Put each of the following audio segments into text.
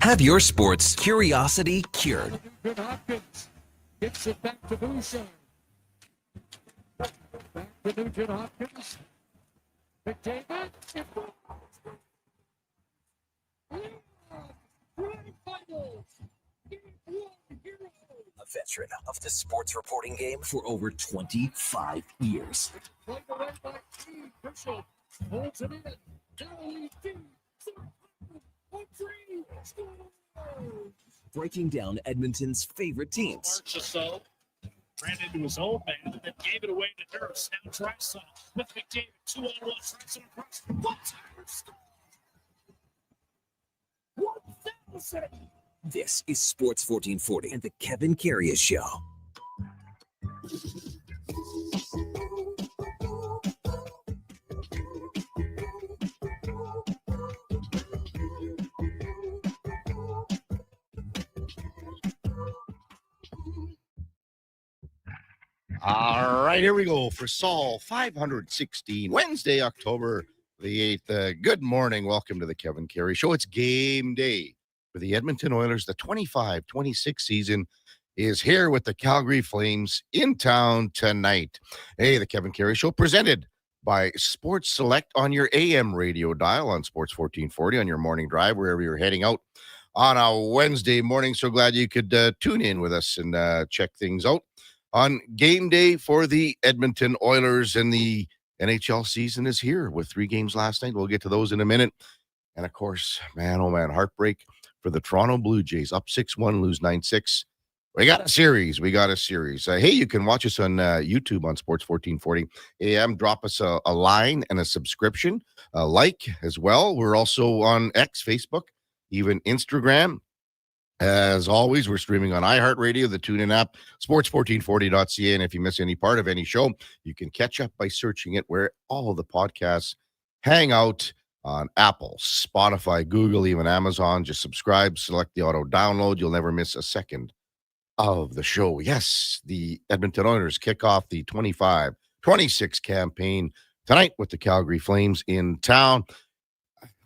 Have your sports curiosity cured. Good Hopkins gets it back to Bouchard. Back to Nugent Hopkins. McDavid. A veteran of the sports reporting game for over 25 years. Played away by Steve Bishop. Holds it in. Breaking down Edmonton's favorite teams. March or so. Ran into his own man and then gave it away to Nurse. Now Drysdale with McDavid. 2-on-1. Drysdale across. What? 1,000. This is Sports 1440 and the Kevin Karius Show. All right, here we go for Sol 516, Wednesday, October the 8th. Good morning. Welcome to the Kevin Karius Show. It's game day for the Edmonton Oilers. The 25-26 season is here with the Calgary Flames in town tonight. Hey, the Kevin Karius Show presented by Sports Select on your AM radio dial on Sports 1440 on your morning drive, wherever you're heading out on a Wednesday morning. So glad you could tune in with us and check things out on game day for the Edmonton Oilers, and the NHL season is here with 3 games last night. We'll get to those in a minute. And of course, man, oh man, heartbreak for the Toronto Blue Jays, up 6-1, lose 9-6. We got a series. Hey, you can watch us on YouTube on Sports 1440 AM. Drop us a line and a subscription, like as well. We're also on X, Facebook, even Instagram. As always, we're streaming on iHeartRadio, the TuneIn app, sports1440.ca. And if you miss any part of any show, you can catch up by searching it where all the podcasts hang out on Apple, Spotify, Google, even Amazon. Just subscribe, select the auto download. You'll never miss a second of the show. Yes, the Edmonton Oilers kick off the 25-26 campaign tonight with the Calgary Flames in town.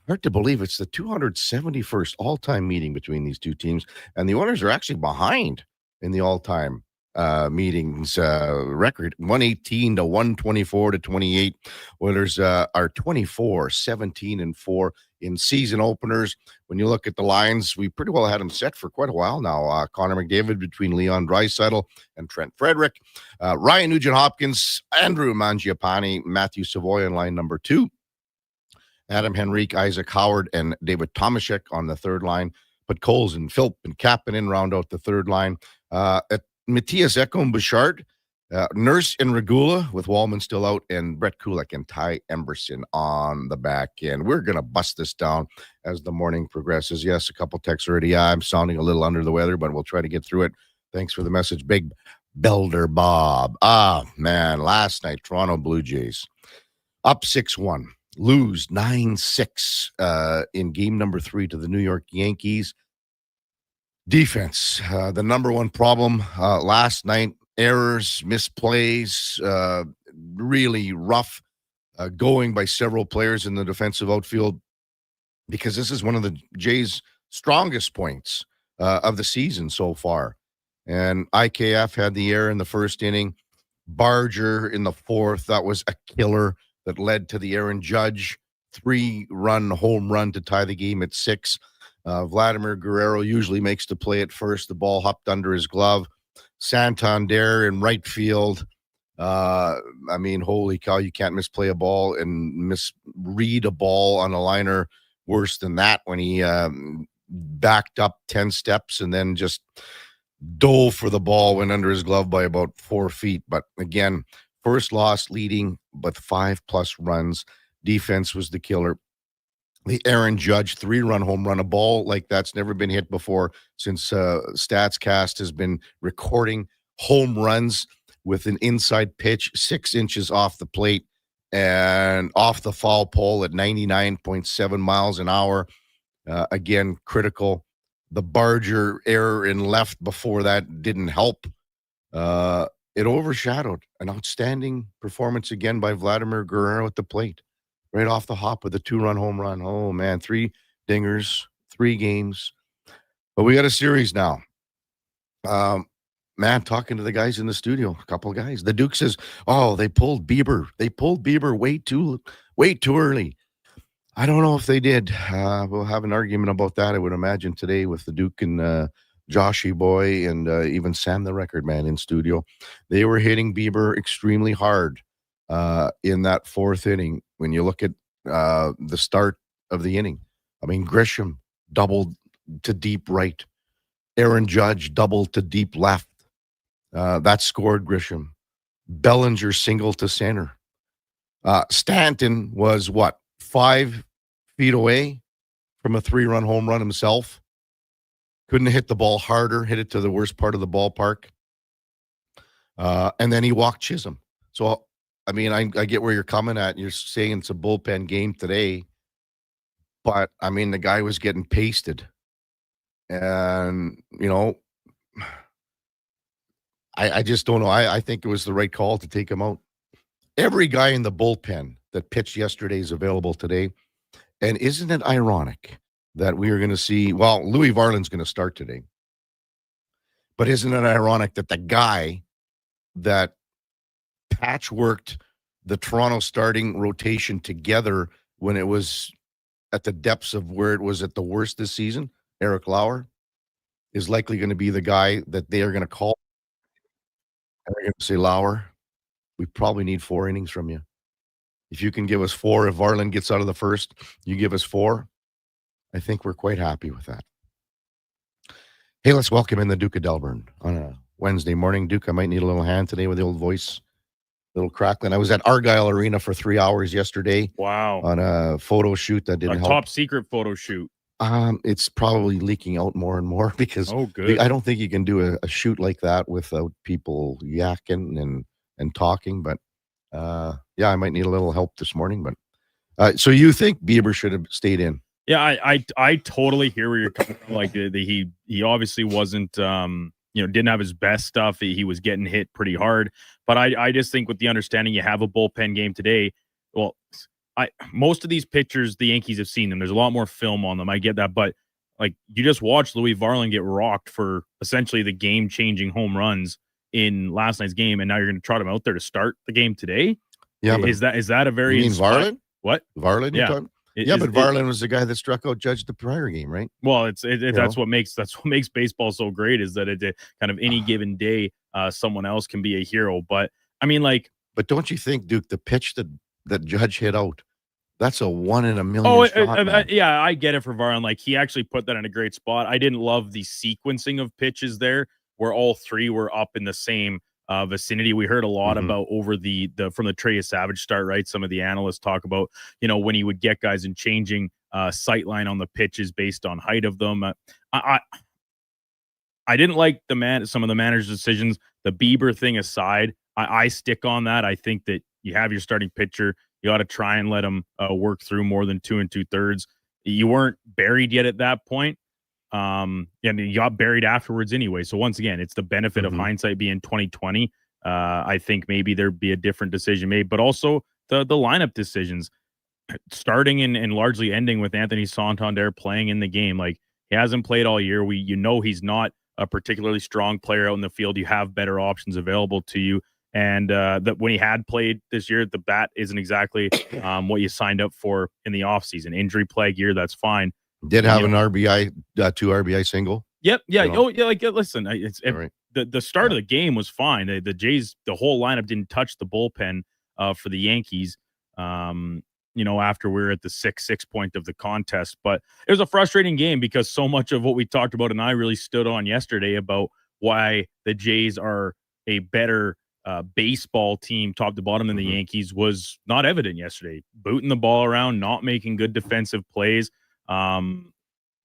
Hard to believe it's the 271st all-time meeting between these two teams, and the Oilers are actually behind in the all-time meetings record, 118 to 124 to 28. Oilers are 24-17-4 in season openers. When you look at the lines, we pretty well had them set for quite a while now. Connor McDavid between Leon Draisaitl and Trent Frederick, Ryan Nugent-Hopkins, Andrew Mangiapane, Matthew Savoy in line number 2. Adam Henrique, Isaac Howard, and David Tomaszek on the third line. But Coles and Philp and Kapanen round out the third line. At Matthias Ekholm Bouchard, Nurse and Regula with Wallman still out, and Brett Kulak and Ty Emberson on the back end. We're going to bust this down as the morning progresses. Yes, a couple texts already. Yeah, I'm sounding a little under the weather, but we'll try to get through it. Thanks for the message, Big Belder Bob. Man, last night, Toronto Blue Jays up 6-1. Lose 9-6 in game number 3 to the New York Yankees. Defense, the number one problem last night. Errors, misplays, really rough going by several players in the defensive outfield, because this is one of the Jays' strongest points of the season so far. And IKF had the error in the first inning. Barger in the fourth, that was a killer that led to the Aaron Judge 3-run home run to tie the game at 6. Vladimir Guerrero usually makes the play at first. The ball hopped under his glove. Santander in right field. Holy cow, you can't misplay a ball and misread a ball on a liner worse than that, when he backed up 10 steps and then just dove for the ball, went under his glove by about 4 feet. But again, first loss leading with 5+ runs. Defense was the killer. The Aaron Judge 3-run home run, a ball like that's never been hit before since StatsCast has been recording home runs with an inside pitch 6 inches off the plate and off the foul pole at 99.7 miles an hour. Again, critical. The Barger error in left before that didn't help. It overshadowed an outstanding performance again by Vladimir Guerrero at the plate, right off the hop with a 2-run home run. Oh, man, 3 dingers, 3 games. But we got a series now. Man, talking to the guys in the studio, a couple of guys. The Duke says, "Oh, they pulled Bieber. They pulled Bieber way too early." I don't know if they did. We'll have an argument about that, I would imagine, today with the Duke and Joshy Boy and even Sam the Record Man in studio. They were hitting Bieber extremely hard in that fourth inning. When you look at the start of the inning, I mean, Grisham doubled to deep right. Aaron Judge doubled to deep left. That scored Grisham. Bellinger single to center. Stanton was 5 feet away from a 3-run home run himself. Couldn't hit the ball harder, hit it to the worst part of the ballpark. And then he walked Chisholm. So, I mean, I get where you're coming at. You're saying it's a bullpen game today. But, I mean, the guy was getting pasted. And, I just don't know. I think it was the right call to take him out. Every guy in the bullpen that pitched yesterday is available today. And isn't it ironic that we are going to see, Louis Varland's going to start today. But isn't it ironic that the guy that patchworked the Toronto starting rotation together when it was at the depths of where it was at the worst this season, Eric Lauer, is likely going to be the guy that they are going to call. And they're going to say, Lauer, we probably need 4 innings from you. If you can give us 4, if Varland gets out of the first, you give us 4. I think we're quite happy with that. Hey, let's welcome in the Duke of Delburne on a Wednesday morning. Duke, I might need a little hand today with the old voice, little crackling. I was at Argyle Arena for 3 hours yesterday. Wow. On a photo shoot that didn't help. Top secret photo shoot. It's probably leaking out more and more because I don't think you can do a shoot like that without people yakking and talking. But I might need a little help this morning. But so you think Bieber should have stayed in? Yeah, I totally hear where you're coming from. Like he obviously wasn't didn't have his best stuff. He was getting hit pretty hard. But I just think with the understanding you have a bullpen game today, most of these pitchers, the Yankees have seen them. There's a lot more film on them. I get that. But like you just watched Louis Varland get rocked for essentially the game-changing home runs in last night's game, and now you're going to trot him out there to start the game today? Yeah, is that a very... You mean Varland? What? Varland? Yeah. But Varland was the guy that struck out Judge the prior game, right? Well, that's what makes baseball so great, is that it kind of any given day, someone else can be a hero. But I mean, but don't you think, Duke, the pitch that Judge hit out, that's a 1 in a million shot, yeah, I get it for Varland. Like he actually put that in a great spot. I didn't love the sequencing of pitches there, where all 3 were up in the same vicinity. We heard a lot about over the from the Trey Savage start, right? Some of the analysts talk about, when he would get guys and changing sight line on the pitches based on height of them. I didn't like some of the manager's decisions. The Bieber thing aside, I stick on that. I think that you have your starting pitcher. You ought to try and let him work through more than 2 2/3. You weren't buried yet at that point. And you got buried afterwards anyway. So once again, it's the benefit of hindsight being 2020. I think maybe there'd be a different decision made, but also the lineup decisions starting and largely ending with Anthony Santander playing in the game. Like he hasn't played all year. He's not a particularly strong player out in the field. You have better options available to you. And that when he had played this year, the bat isn't exactly what you signed up for in the offseason. Injury plague year, that's fine. Did have an RBI, 2 RBI single. Yep. Yeah. Listen, the start of the game was fine. The Jays, the whole lineup didn't touch the bullpen for the Yankees. After we were at the 6-6 point of the contest, but it was a frustrating game because so much of what we talked about and I really stood on yesterday about why the Jays are a better baseball team top to bottom than the Yankees was not evident yesterday. Booting the ball around, not making good defensive plays. And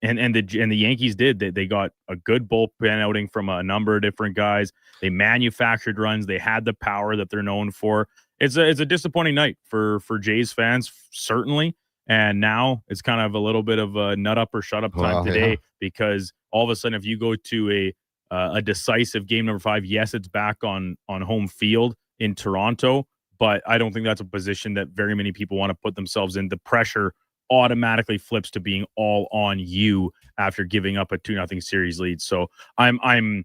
the Yankees did. They got a good bullpen outing from a number of different guys. They manufactured runs. They had the power that they're known for. It's a disappointing night for Jays fans, certainly. And now it's kind of a little bit of a nut up or shut up time today because all of a sudden, if you go to a decisive game number 5, yes, it's back on home field in Toronto, but I don't think that's a position that very many people want to put themselves in. The pressure automatically flips to being all on you after giving up a 2-0 series lead. So I'm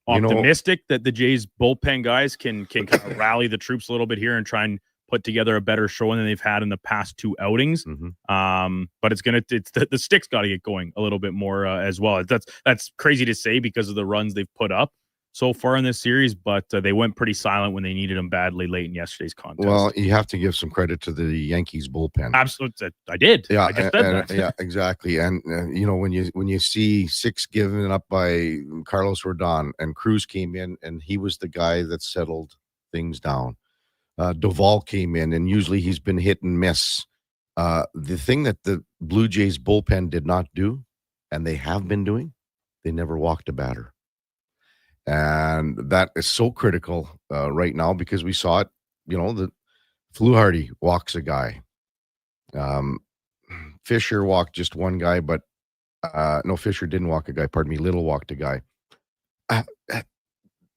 optimistic that the Jays bullpen guys can kind of rally the troops a little bit here and try and put together a better showing than they've had in the past 2 outings. But it's the stick's got to get going a little bit more as well. That's crazy to say because of the runs they've put up so far in this series, but they went pretty silent when they needed them badly late in yesterday's contest. Well, you have to give some credit to the Yankees bullpen. Absolutely, I did. Yeah, I just said that. Yeah, exactly. And when you see 6 given up by Carlos Rodon, and Cruz came in, and he was the guy that settled things down. Duvall came in, and usually he's been hit and miss. The thing that the Blue Jays bullpen did not do, and they have been doing, they never walked a batter. And that is so critical right now because we saw it, the Fluharty walks a guy. Fisher walked just one guy, but no, Fisher didn't walk a guy. Pardon me. Little walked a guy.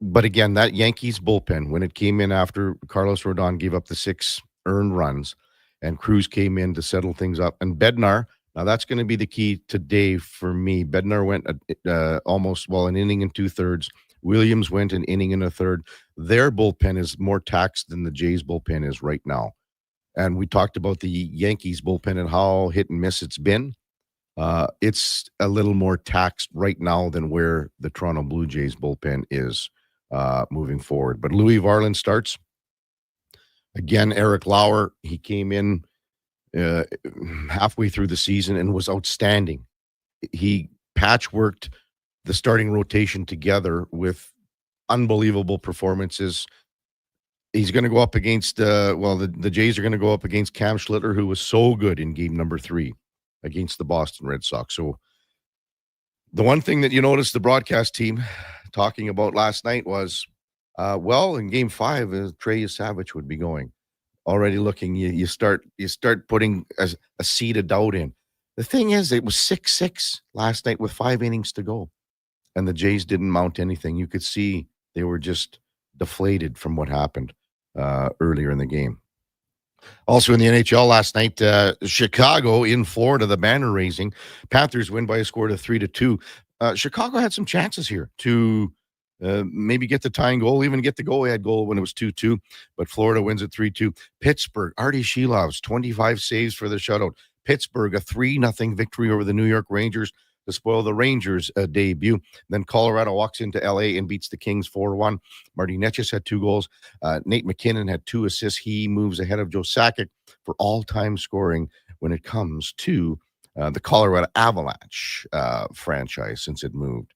But again, that Yankees bullpen, when it came in after Carlos Rodon gave up the 6 earned runs and Cruz came in to settle things up, and Bednar, now that's going to be the key today for me. Bednar went almost an inning and 2/3. Williams went an inning and a third. Their bullpen is more taxed than the Jays bullpen is right now. And we talked about the Yankees bullpen and how hit and miss it's been. It's a little more taxed right now than where the Toronto Blue Jays bullpen is moving forward. But Louis Varland starts. Again, Eric Lauer, he came in halfway through the season and was outstanding. He patchworked the starting rotation together with unbelievable performances. He's going to go up against, the Jays are going to go up against Cam Schlitter, who was so good in game number 3 against the Boston Red Sox. So the one thing that you noticed the broadcast team talking about last night was, in game 5, Trey Savage would be going. Already looking, you start putting a seed of doubt in. The thing is, it was 6-6 last night with 5 innings to go. And the Jays didn't mount anything. You could see they were just deflated from what happened earlier in the game. Also in the NHL last night, Chicago in Florida, the banner raising. Panthers win by a score of 3-2. Chicago had some chances here to maybe get the tying goal, even get the go-ahead goal when it was 2-2. But Florida wins at 3-2. Pittsburgh, Artie Shilov's 25 saves for the shutout. Pittsburgh, a 3-0 victory over the New York Rangers to spoil the Rangers' debut. Then Colorado walks into L.A. and beats the Kings 4-1. Marty Netjes had 2 goals. Nate McKinnon had 2 assists. He moves ahead of Joe Sakic for all-time scoring when it comes to the Colorado Avalanche franchise since it moved.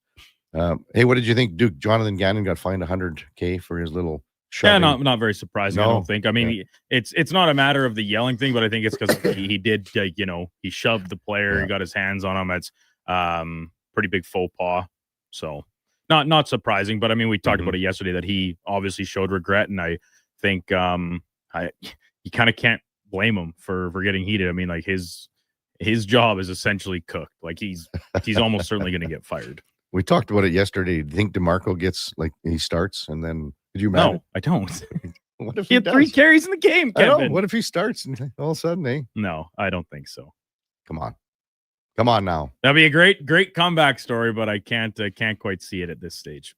Hey, what did you think, Duke? Jonathan Gannon got fined $100K for his little shoving. Yeah, not very surprising. No. I don't think. I mean, it's not a matter of the yelling thing, but I think it's because he did, he shoved the player. Yeah. He got his hands on him. It's pretty big faux pas. So not surprising, but I mean, we talked about it yesterday that he obviously showed regret, and I think you kind of can't blame him for getting heated. I mean, like his job is essentially cooked. Like he's almost certainly going to get fired. We talked about it yesterday. Do you think DeMarco gets he starts and then? Did you imagine? No, I don't. What if he had 3 carries in the game, Kevin? I know. What if he starts and all of a sudden, No, I don't think so. Come on now. That'd be a great comeback story, but I can't quite see it at this stage.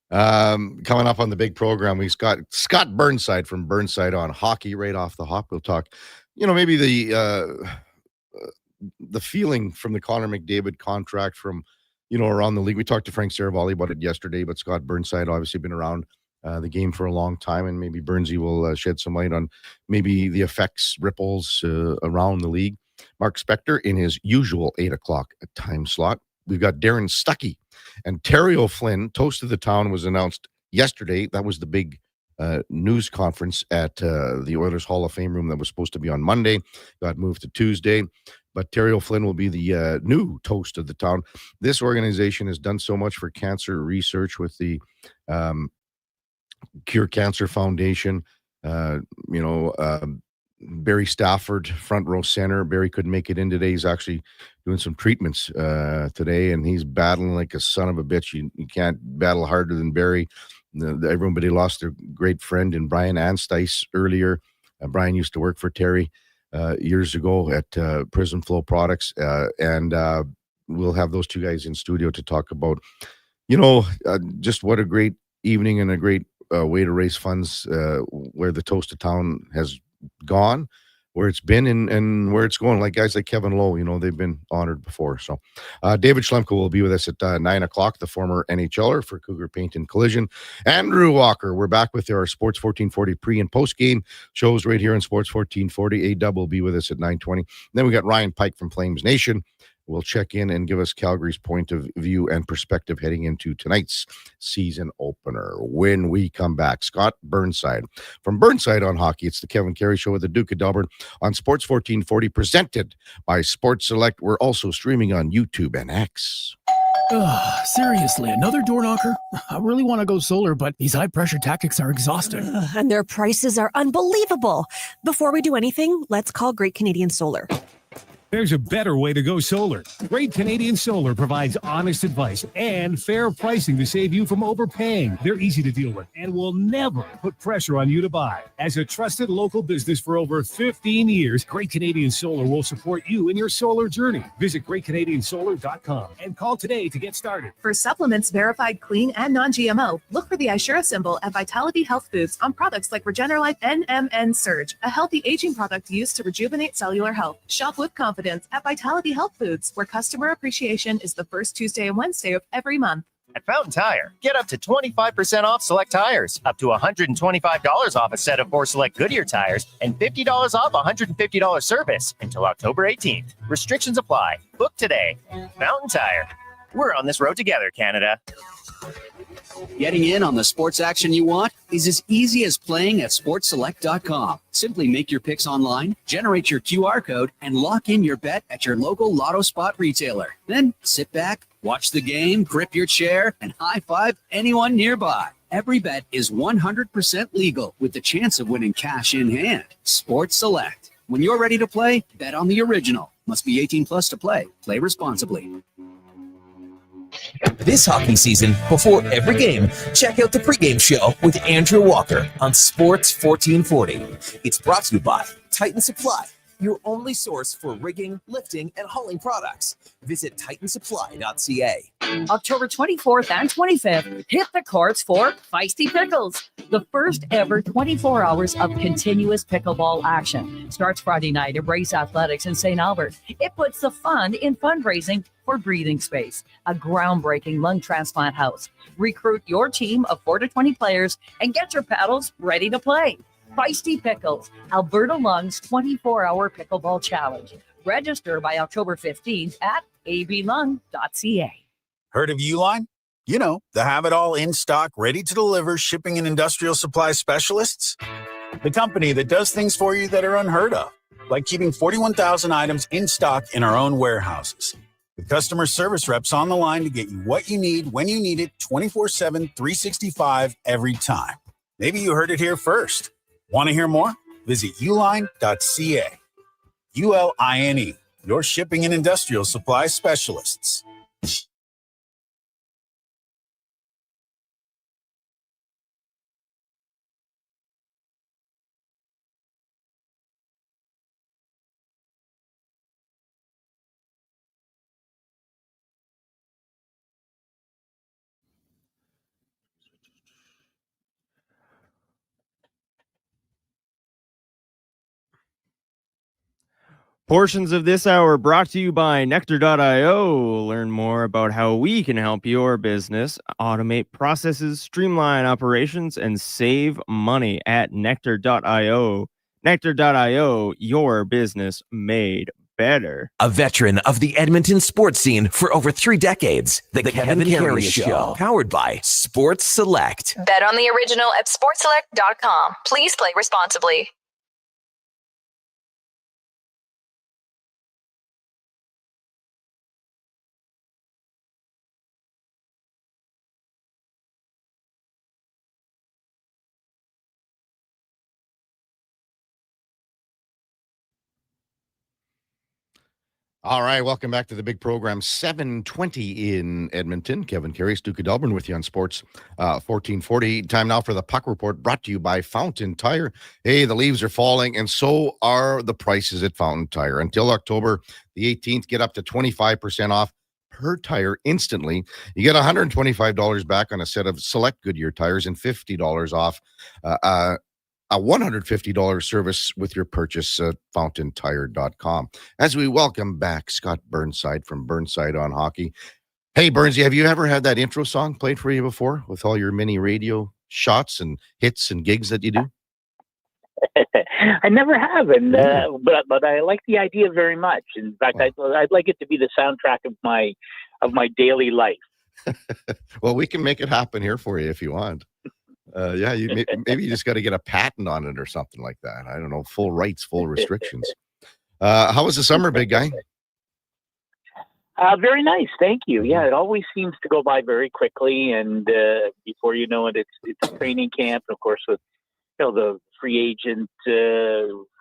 Coming up on the big program, we've got Scott Burnside from Burnside on hockey right off the hop. We'll talk, maybe the feeling from the Connor McDavid contract from, around the league. We talked to Frank Saravalli about it yesterday, but Scott Burnside obviously been around the game for a long time, and maybe Burnsy will shed some light on maybe the effects, ripples around the league. Mark Spector in his usual 8:00 time slot. We've got Darren Stuckey and Terry O'Flynn. Toast of the Town was announced yesterday. That was the big news conference at the Oilers Hall of Fame room that was supposed to be on Monday. Got moved to Tuesday. But Terry O'Flynn will be the new toast of the town. This organization has done so much for cancer research with the Cure Cancer Foundation. Barry Stafford, front row center. Barry couldn't make it in today. He's actually doing some treatments today, and he's battling like a son of a bitch. You can't battle harder than Barry. Everybody lost their great friend in Brian Anstice earlier. Brian used to work for Terry. years ago at Prism Flow Products, and we'll have those two guys in studio to talk about, just what a great evening and a great way to raise funds, where the Toast of Town has gone, where it's been, and where it's going. Like guys like Kevin Lowe, they've been honored before. So David Schlemko will be with us at 9 o'clock, the former NHLer for Cougar Paint and Collision. Andrew Walker, we're back with our Sports 1440 pre and post game shows right here on Sports 1440. A-Dub will be with us at 9:20. Then we got Ryan Pike from Flames Nation. Will check in and give us Calgary's point of view and perspective heading into tonight's season opener. When we come back, Scott Burnside from Burnside on Hockey. It's the Kevin Carey Show with the Duke of Delburne on Sports 1440, presented by Sports Select. We're also streaming on YouTube and X. Seriously, another door knocker? I really want to go solar, but these high-pressure tactics are exhausting. And their prices are unbelievable. Before we do anything, let's call Great Canadian Solar. There's a better way to go solar. Great Canadian Solar provides honest advice and fair pricing to save you from overpaying. They're easy to deal with and will never put pressure on you to buy. As a trusted local business for over 15 years, Great Canadian Solar will support you in your solar journey. Visit GreatCanadianSolar.com and call today to get started. For supplements verified clean and non-GMO, look for the Ishura symbol at Vitality Health Foods on products like Regenerlife NMN Surge, a healthy aging product used to rejuvenate cellular health. Shop with confidence at Vitality Health Foods, where customer appreciation is the first Tuesday and Wednesday of every month. At Fountain Tire, get up to 25% off select tires, up to $125 off a set of 4 select Goodyear tires, and $50 off $150 service until October 18th. Restrictions apply. Book today. Fountain Tire. We're on this road together, Canada. Getting in on the sports action you want is as easy as playing at sportselect.com. Simply make your picks online, generate your QR code, and lock in your bet at your local Lotto Spot retailer. Then sit back, watch the game, grip your chair, and high-five anyone nearby. Every bet is 100% legal with the chance of winning cash in hand. Sports Select. When you're ready to play, bet on the original. Must be 18 plus to play. Play responsibly. This hockey season, before every game, check out the pregame show with Andrew Walker on Sports 1440. It's brought to you by Titan Supply, your only source for rigging, lifting, and hauling products. Visit titansupply.ca. October 24th and 25th, hit the courts for Feisty Pickles, the first ever 24 hours of continuous pickleball action. Starts Friday night at Brace Athletics in St. Albert. It puts the fun in fundraising for Breathing Space, a groundbreaking lung transplant house. Recruit your team of 4 to 20 players and get your paddles ready to play. Feisty Pickles, Alberta Lung's 24-hour pickleball challenge. Register by October 15th at ablung.ca. Heard of Uline? You know, the have-it-all in-stock, ready-to-deliver shipping and industrial supply specialists. The company that does things for you that are unheard of, like keeping 41,000 items in stock in our own warehouses. With customer service reps on the line to get you what you need when you need it 24/7, 365 every time. Maybe you heard it here first. Want to hear more? Visit uline.ca. ULINE, your shipping and industrial supply specialists. Portions of this hour brought to you by Nectar.io. Learn more about how we can help your business automate processes, streamline operations, and save money at Nectar.io. Nectar.io, your business made better. A veteran of the Edmonton sports scene for over 3 decades, the Kevin Karius Show, powered by Sports Select. Bet on the original at sportselect.com. Please play responsibly. All right, welcome back to the big program. 7:20 in Edmonton. Kevin Karius, Duke of Delburne with you on Sports 1440. Time now for the Puck Report, brought to you by Fountain Tire. Hey, the leaves are falling, and so are the prices at Fountain Tire. Until October the 18th, get up to 25% off per tire instantly. You get $125 back on a set of select Goodyear tires and $50 off a $150 service with your purchase at fountaintire.com. As we welcome back Scott Burnside from Burnside on Hockey. Hey, Burnsy, have you ever had that intro song played for you before with all your mini radio shots and hits and gigs that you do? I never have, and but I like the idea very much. In fact, I'd like it to be the soundtrack of my daily life. Well, we can make it happen here for you if you want. Maybe you just got to get a patent on it or something like that. I don't know, full rights, full restrictions. How was the summer, big guy? Very nice, thank you. Yeah, it always seems to go by very quickly, and before you know it, it's training camp. Of course, with the free agent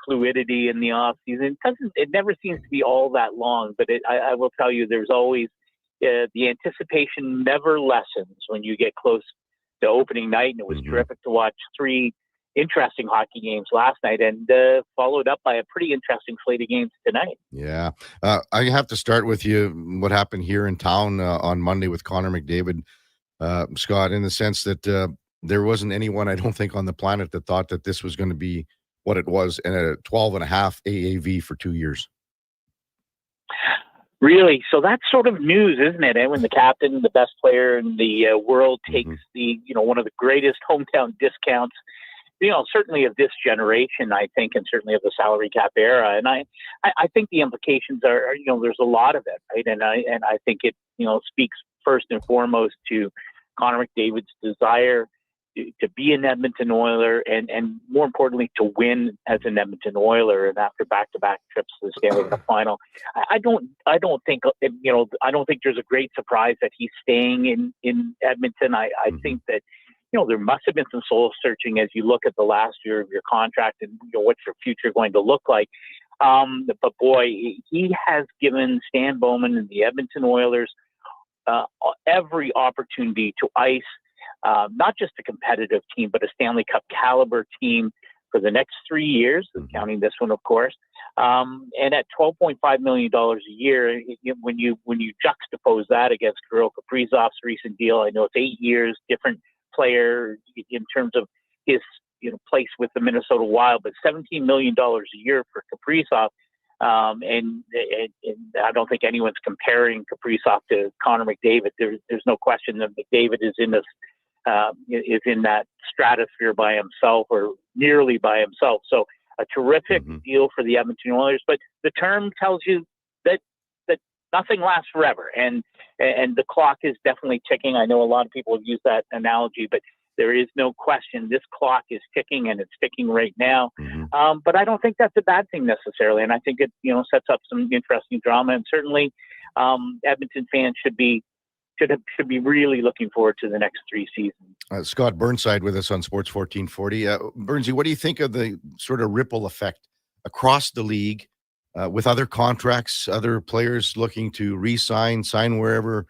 fluidity in the off season, it never seems to be all that long. But I will tell you, there's always the anticipation never lessens when you get close to opening night, and it was terrific to watch 3 interesting hockey games last night, and followed up by a pretty interesting slate of games tonight. Yeah. I have to start with you, what happened here in town on Monday with Connor McDavid, Scott, in the sense that there wasn't anyone, I don't think, on the planet that thought that this was going to be what it was, in a 12.5 AAV for 2 years. Really? So that's sort of news, isn't it? And when the captain, the best player in the world, takes the, one of the greatest hometown discounts, certainly of this generation, I think, and certainly of the salary cap era. And I think the implications are, there's a lot of it, right? And I think it, speaks first and foremost to Connor McDavid's desire to be an Edmonton Oiler, and more importantly, to win as an Edmonton Oiler. And after back-to-back trips to the Stanley Cup final, I don't think there's a great surprise that he's staying in Edmonton. I think that, there must have been some soul searching as you look at the last year of your contract and what's your future going to look like. But boy, he has given Stan Bowman and the Edmonton Oilers every opportunity to ice not just a competitive team, but a Stanley Cup caliber team for the next 3 years, counting this one, of course. And at $12.5 million a year, when you juxtapose that against Kirill Kaprizov's recent deal, I know it's 8 years, different player in terms of his place with the Minnesota Wild, but $17 million a year for Kaprizov. And I don't think anyone's comparing Kaprizov to Connor McDavid. There's no question that McDavid is in that stratosphere by himself, or nearly by himself. So a terrific deal for the Edmonton Oilers. But the term tells you that nothing lasts forever, and the clock is definitely ticking. I know a lot of people have used that analogy, but there is no question this clock is ticking, and it's ticking right now. But I don't think that's a bad thing necessarily, and I think it sets up some interesting drama. And certainly, Edmonton fans should be really looking forward to the next 3 seasons. Scott Burnside with us on Sports 1440. Burnsy, what do you think of the sort of ripple effect across the league with other contracts, other players looking to re-sign, sign wherever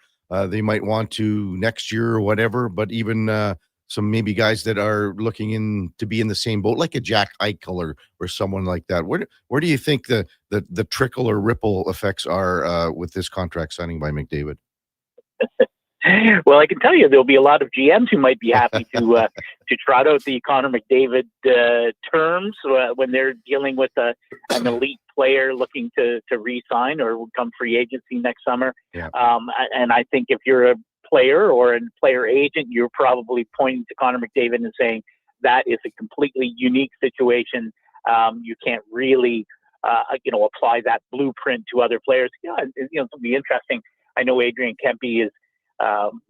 they might want to next year or whatever, but even some maybe guys that are looking to be in the same boat, like a Jack Eichel or someone like that. Where do you think the trickle or ripple effects are with this contract signing by McDavid? Well, I can tell you there'll be a lot of GMs who might be happy to trot out the Connor McDavid terms when they're dealing with an elite player looking to re-sign or come free agency next summer. Yeah. And I think if you're a player or a player agent, you're probably pointing to Connor McDavid and saying that is a completely unique situation. You can't really, apply that blueprint to other players. It'll be interesting. I know Adrian Kempe is,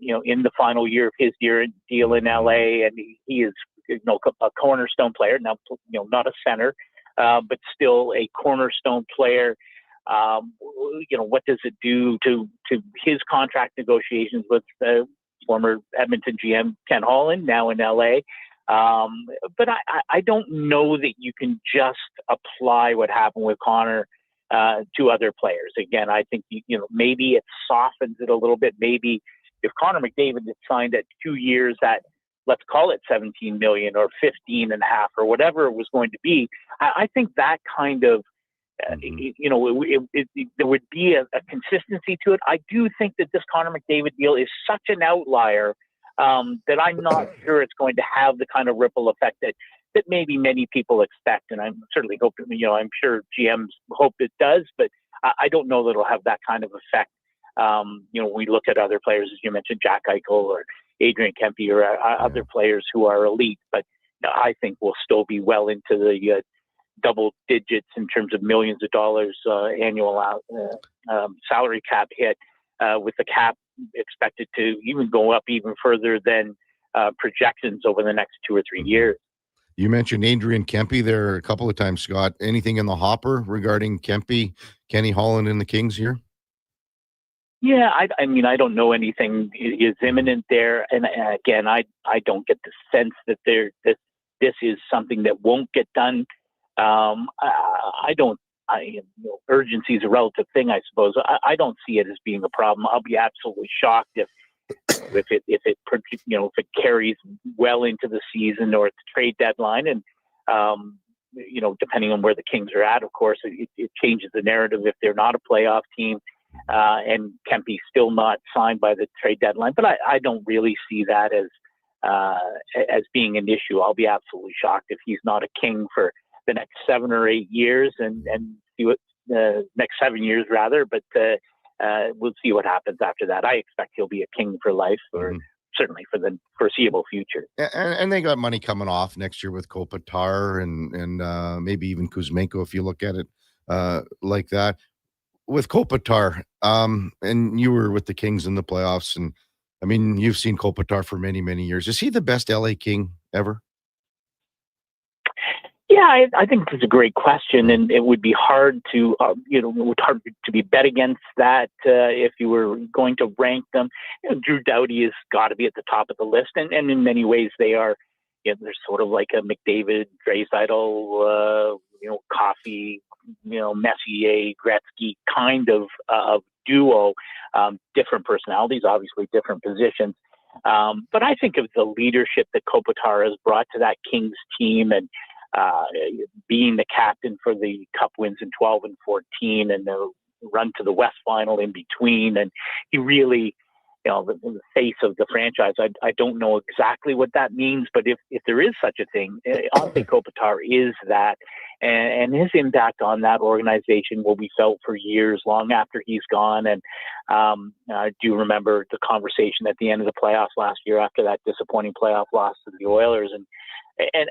in the final year of his deal in LA, and he is, a cornerstone player now. Not a center, but still a cornerstone player. What does it do to his contract negotiations with former Edmonton GM Ken Holland, now in LA? But I don't know that you can just apply what happened with Connor to other players. Again, I think, maybe it softens it a little bit. Maybe if Connor McDavid had signed at 2 years at, let's call it 17 million or 15 and a half or whatever it was going to be, I think that kind of, there would be a consistency to it. I do think that this Connor McDavid deal is such an outlier that I'm not sure it's going to have the kind of ripple effect that maybe many people expect. And I'm certainly hoping, I'm sure GMs hope it does, but I don't know that it'll have that kind of effect. When we look at other players, as you mentioned, Jack Eichel or Adrian Kempe or other players who are elite, but I think we'll still be well into the double digits in terms of millions of dollars annual salary cap hit, with the cap expected to even go up even further than projections over the next 2 or 3 years. You mentioned Adrian Kempe there a couple of times, Scott. Anything in the hopper regarding Kempe, Kenny Holland, and the Kings here? Yeah, I mean, I don't know anything is imminent there, and again, I don't get the sense that this is something that won't get done. Urgency is a relative thing, I suppose. I don't see it as being a problem. I'll be absolutely shocked if it carries well into the season or at the trade deadline, and depending on where the Kings are at, of course, it changes the narrative if they're not a playoff team, and Kempe's still not signed by the trade deadline. But I don't really see that as being an issue. I'll be absolutely shocked if he's not a King for the next 7 or 8 years, and see what next 7 years rather. But we'll see what happens after that. I expect he'll be a King for life, or certainly for the foreseeable future. And they got money coming off next year with Kopitar and maybe even Kuzmenko, if you look at it like that. With Kopitar, and you were with the Kings in the playoffs, and I mean, you've seen Kopitar for many, many years. Is he the best LA King ever? Yeah, I think it's a great question, and it would be hard to, be bet against that if you were going to rank them. Drew Doughty has got to be at the top of the list, and in many ways they are. They're sort of like a McDavid, Draisaitl, Coffey, Messier, Gretzky kind of duo. Different personalities, obviously different positions. But I think of the leadership that Kopitar has brought to that Kings team, and being the captain for the Cup wins in 12 and 14 and the run to the West Final in between. And he really, the face of the franchise. I don't know exactly what that means, but if there is such a thing, Ante Kopitar is that. And his impact on that organization will be felt for years, long after he's gone. And I do remember the conversation at the end of the playoffs last year after that disappointing playoff loss to the Oilers. And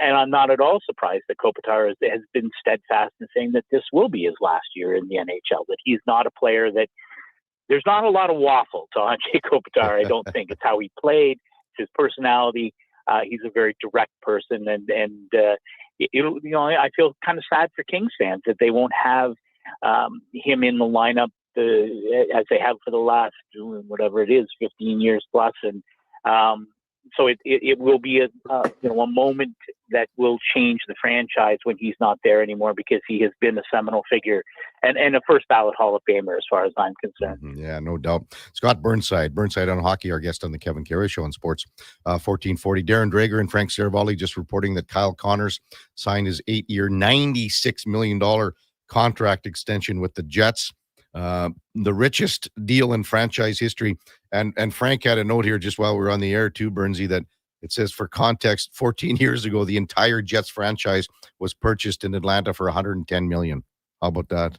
I'm not at all surprised that Kopitar has been steadfast in saying that this will be his last year in the NHL, that he's not a player that there's not a lot of waffle to Ante Kopitar. I don't think it's how he played, it's his personality. He's a very direct person, and I feel kind of sad for Kings fans that they won't have him in the lineup as they have for the last, whatever it is, 15 years plus. And so it will be a moment that will change the franchise when he's not there anymore, because he has been a seminal figure and a first ballot Hall of Famer as far as I'm concerned. Yeah, no doubt. Scott Burnside on Hockey, our guest on the Kevin Karius Show on Sports 1440. Darren Drager and Frank Saravalli just reporting that Kyle Connors signed his 8-year, $96 million contract extension with the Jets. The richest deal in franchise history. And Frank had a note here just while we were on the air too, Burnsy, that it says, for context, 14 years ago, the entire Jets franchise was purchased in Atlanta for $110 million. How about that?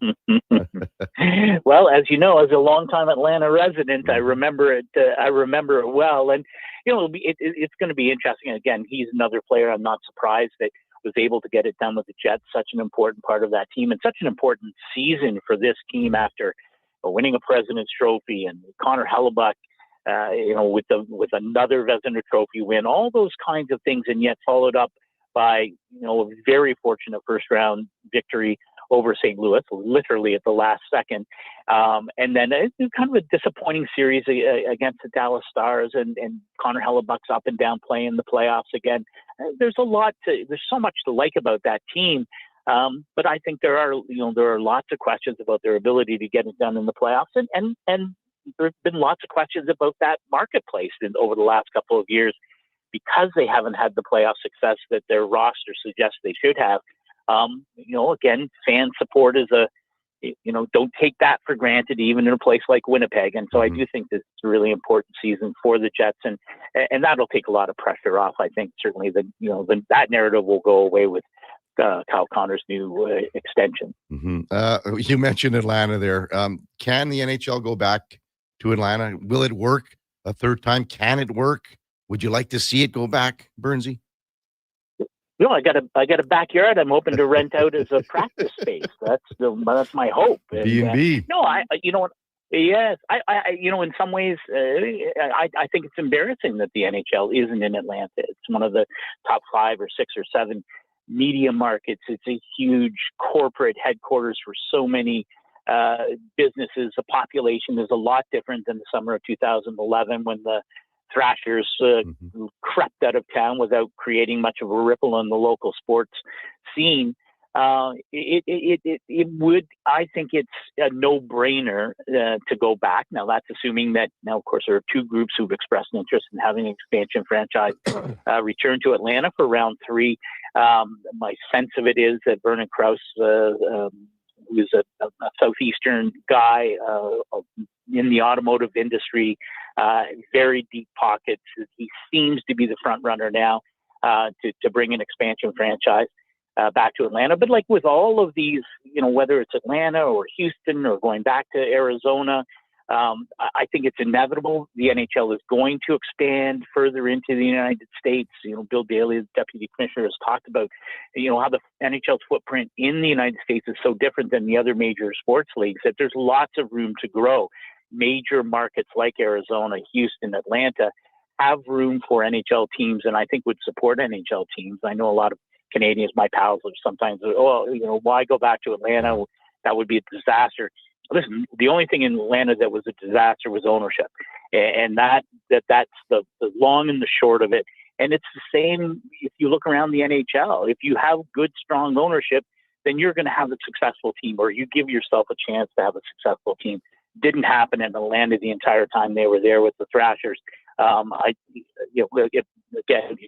Well, as you know, as a longtime Atlanta resident, I remember it. I remember it well, and it's going to be interesting. Again, he's another player. I'm not surprised that was able to get it done with the Jets. Such an important part of that team, and such an important season for this team after winning a President's Trophy, and Connor Hellebuck, with another Vezina Trophy win. All those kinds of things, and yet followed up by a very fortunate first round victory over St. Louis, literally at the last second. And then it's kind of a disappointing series against the Dallas Stars, and Connor Hellebuck's up and down play in the playoffs again. There's so much to like about that team. But I think there are lots of questions about their ability to get it done in the playoffs, and there's been lots of questions about that marketplace over the last couple of years because they haven't had the playoff success that their roster suggests they should have. Again, fan support is don't take that for granted, even in a place like Winnipeg. And so I do think this is a really important season for the Jets, and that'll take a lot of pressure off. I think certainly that narrative will go away with Kyle Connor's new extension. You mentioned Atlanta there. Can the NHL go back to Atlanta? Will it work a third time? Can it work? Would you like to see it go back, Burnsy? I got a backyard I'm hoping to rent out as a practice space. That's my hope. B&B. Yes, in some ways, I think it's embarrassing that the NHL isn't in Atlanta. It's one of the top 5 or 6 or 7 media markets. It's a huge corporate headquarters for so many businesses. The population is a lot different than the summer of 2011 when the Thrashers crept out of town without creating much of a ripple on the local sports scene. It would, I think it's a no-brainer to go back. Now, that's assuming that, of course, there are 2 groups who've expressed an interest in having an expansion franchise return to Atlanta for round 3. My sense of it is that Vernon Krause, who's a Southeastern guy in the automotive industry, very deep pockets. He seems to be the front runner now to bring an expansion franchise back to Atlanta. But like with all of these, whether it's Atlanta or Houston or going back to Arizona, I think it's inevitable. The NHL is going to expand further into the United States. Bill Daly, the deputy commissioner, has talked about, how the NHL's footprint in the United States is so different than the other major sports leagues that there's lots of room to grow. Major markets like Arizona, Houston, Atlanta have room for NHL teams, and I think would support NHL teams. I know a lot of Canadians, my pals, are sometimes, why go back to Atlanta? That would be a disaster. Listen, the only thing in Atlanta that was a disaster was ownership, and that's the long and the short of it. And it's the same if you look around the NHL. If you have good, strong ownership, then you're going to have a successful team, or you give yourself a chance to have a successful team. Didn't happen in Atlanta the entire time they were there with the Thrashers. Again,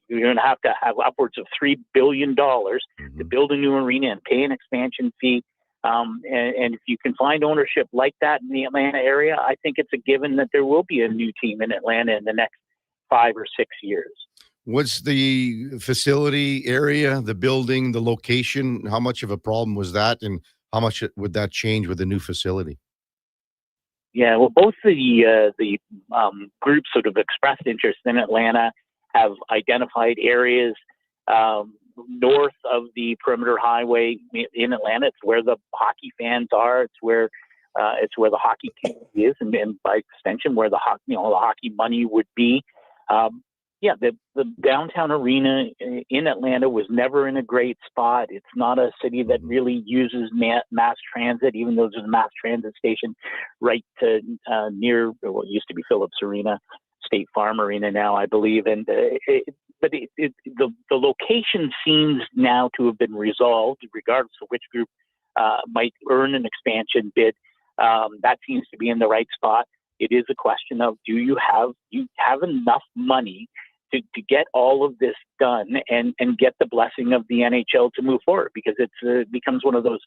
you're going to have upwards of $3 billion to build a new arena and pay an expansion fee. And if you can find ownership like that in the Atlanta area, I think it's a given that there will be a new team in Atlanta in the next 5 or 6 years. What's the facility area, the building, the location? How much of a problem was that, and how much would that change with the new facility? Yeah, well, both the groups that have expressed interest in Atlanta have identified areas north of the perimeter highway in Atlanta. It's where the hockey fans are. It's where the hockey community is, and by extension, where the hockey money would be. The downtown arena in Atlanta was never in a great spot. It's not a city that really uses mass transit, even though there's a mass transit station right to near what used to be Phillips Arena, State Farm Arena now, I believe. And the location seems now to have been resolved, regardless of which group might earn an expansion bid. That seems to be in the right spot. It is a question of, do you have enough money to get all of this done and get the blessing of the NHL to move forward? Because it becomes one of those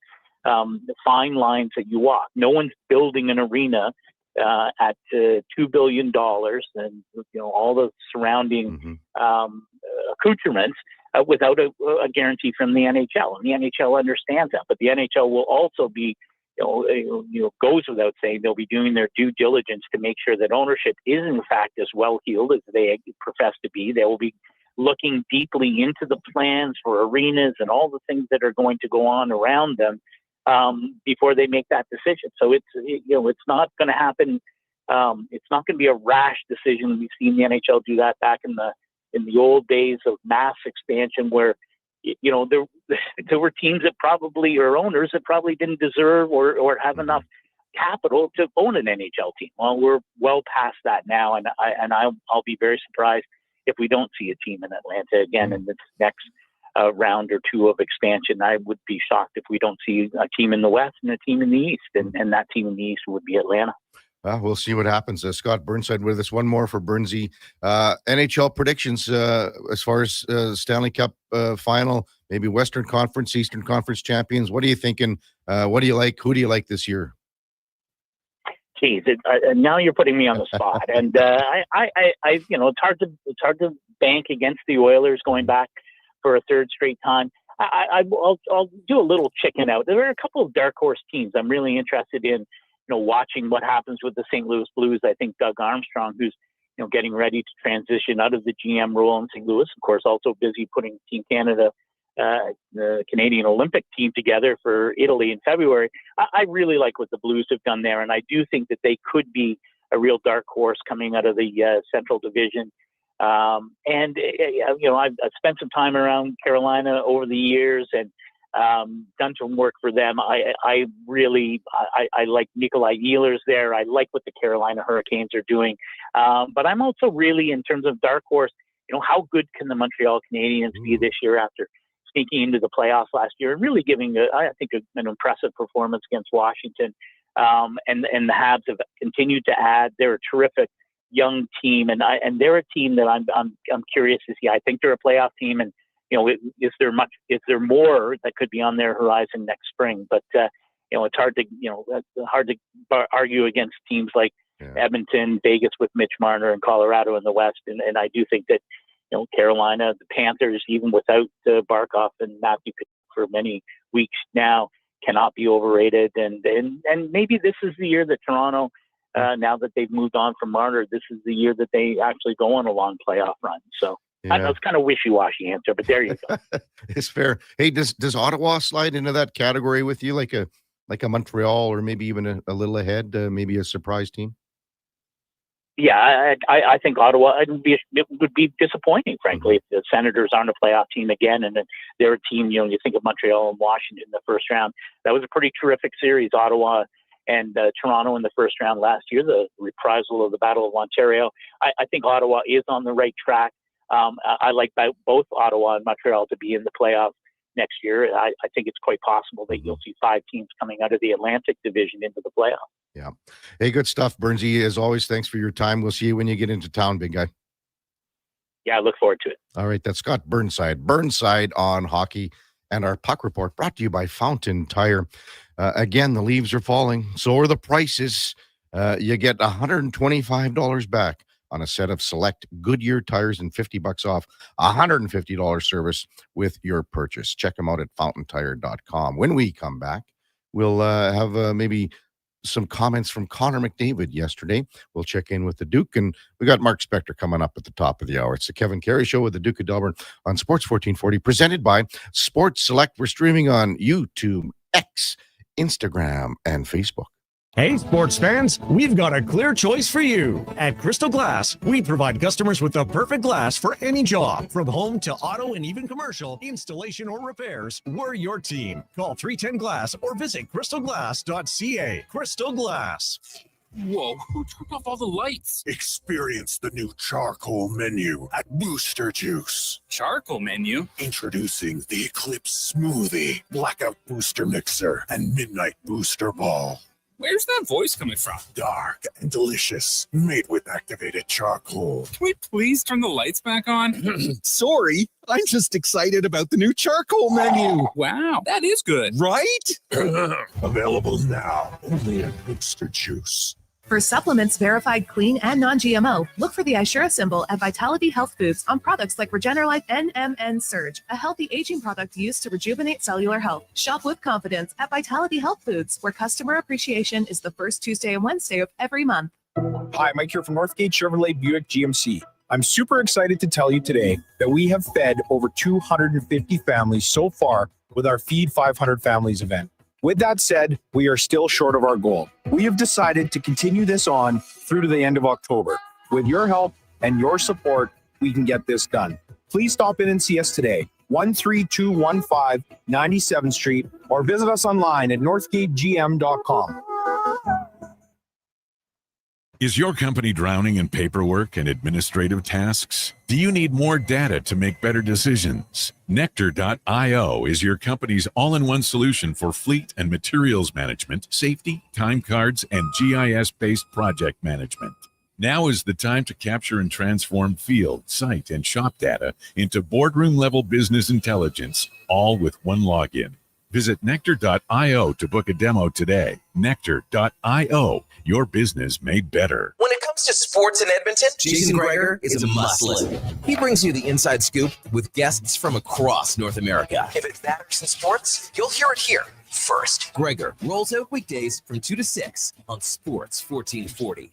fine lines that you walk. No one's building an arena at $2 billion and all the surrounding accoutrements without a guarantee from the NHL. And the NHL understands that, but the NHL will also be goes without saying, they'll be doing their due diligence to make sure that ownership is in fact as well heeled as they profess to be. They will be looking deeply into the plans for arenas and all the things that are going to go on around them before they make that decision. So it's not going to happen. It's not going to be a rash decision. We've seen the NHL do that back in the old days of mass expansion, where there were teams that probably, or owners that probably didn't deserve or have enough capital to own an NHL team. Well, we're well past that now, and I'll be very surprised if we don't see a team in Atlanta again in the next round or two of expansion. I would be shocked if we don't see a team in the West and a team in the East, and that team in the East would be Atlanta. We'll see what happens. Scott Burnside with us. One more for Burnsy. NHL predictions as far as Stanley Cup final, maybe Western Conference, Eastern Conference champions. What are you thinking? What do you like? Who do you like this year? Geez, now you're putting me on the spot, and it's hard to bank against the Oilers going back for a third straight time. I'll do a little chicken out. There are a couple of dark horse teams I'm really interested in. Watching what happens with the St. Louis Blues. I think Doug Armstrong, who's getting ready to transition out of the GM role in St. Louis, of course, also busy putting Team Canada, the Canadian Olympic team together for Italy in February. I really like what the Blues have done there, and I do think that they could be a real dark horse coming out of the Central Division. I've spent some time around Carolina over the years and done some work for them. I like Nikolai Ehlers there. I like what the Carolina Hurricanes are doing. But I'm also really, in terms of dark horse, how good can the Montreal Canadiens be this year after sneaking into the playoffs last year and really giving, I think, an impressive performance against Washington. And the Habs have continued to add. They're a terrific young team, and they're a team that I'm curious to see. I think they're a playoff team, and is there more that could be on their horizon next spring? But it's hard to argue against teams like Edmonton, Vegas with Mitch Marner, and Colorado in the West. And I do think that Carolina, the Panthers, even without Barkov and Matthew for many weeks now, cannot be overrated. And maybe this is the year that Toronto, now that they've moved on from Marner, this is the year that they actually go on a long playoff run. So. Yeah. I know it's kind of wishy-washy answer, but there you go. It's fair. Hey, does Ottawa slide into that category with you, like a Montreal, or maybe even a little ahead, maybe a surprise team? Yeah, I think Ottawa. It would be disappointing, frankly, if the Senators aren't a playoff team again, and then they're a team. You think of Montreal and Washington in the first round. That was a pretty terrific series. Ottawa and Toronto in the first round last year, the reprisal of the Battle of Ontario. I think Ottawa is on the right track. I like both Ottawa and Montreal to be in the playoffs next year. I think it's quite possible that you'll see 5 teams coming out of the Atlantic Division into the playoffs. Yeah. Hey, good stuff, Burnsy. As always, thanks for your time. We'll see you when you get into town, big guy. Yeah, I look forward to it. All right, that's Scott Burnside. Burnside on hockey, and our puck report brought to you by Fountain Tire. Again, the leaves are falling. So are the prices. You get $125 back on a set of select Goodyear tires and $50 off, $150 service with your purchase. Check them out at fountaintire.com. When we come back, we'll have maybe some comments from Connor McDavid yesterday. We'll check in with the Duke, and we got Mark Spector coming up at the top of the hour. It's the Kevin Carey Show with the Duke of Delburne on Sports 1440, presented by Sports Select. We're streaming on YouTube, X, Instagram, and Facebook. Hey, sports fans, we've got a clear choice for you. At Crystal Glass, we provide customers with the perfect glass for any job. From home to auto and even commercial, installation or repairs, we're your team. Call 310-GLASS or visit crystalglass.ca. Crystal Glass. Whoa, who turned off all the lights? Experience the new charcoal menu at Booster Juice. Charcoal menu? Introducing the Eclipse Smoothie, Blackout Booster Mixer, and Midnight Booster Ball. Where's that voice coming from? Dark and delicious, made with activated charcoal. Can we please turn the lights back on? Sorry, I'm just excited about the new charcoal menu. Wow, that is good. Right? Available now, only at Booster Juice. For supplements verified clean and non-GMO, look for the Ishura symbol at Vitality Health Foods on products like Regenerlife NMN Surge, a healthy aging product used to rejuvenate cellular health. Shop with confidence at Vitality Health Foods, where customer appreciation is the first Tuesday and Wednesday of every month. Hi, Mike here from Northgate Chevrolet Buick GMC. I'm super excited to tell you today that we have fed over 250 families so far with our Feed 500 Families event. With that said, we are still short of our goal. We have decided to continue this on through to the end of October. With your help and your support, we can get this done. Please stop in and see us today, 13215 97th Street, or visit us online at northgategm.com. Is your company drowning in paperwork and administrative tasks? Do you need more data to make better decisions? Nectar.io is your company's all-in-one solution for fleet and materials management, safety, time cards, and GIS-based project management. Now is the time to capture and transform field, site, and shop data into boardroom-level business intelligence, all with one login. Visit Nectar.io to book a demo today. Nectar.io, your business made better. When it comes to sports in Edmonton, Jason Greger is a must-listen. He brings you the inside scoop with guests from across North America. If it matters in sports, you'll hear it here first. Greger rolls out weekdays from 2 to 6 on Sports 1440.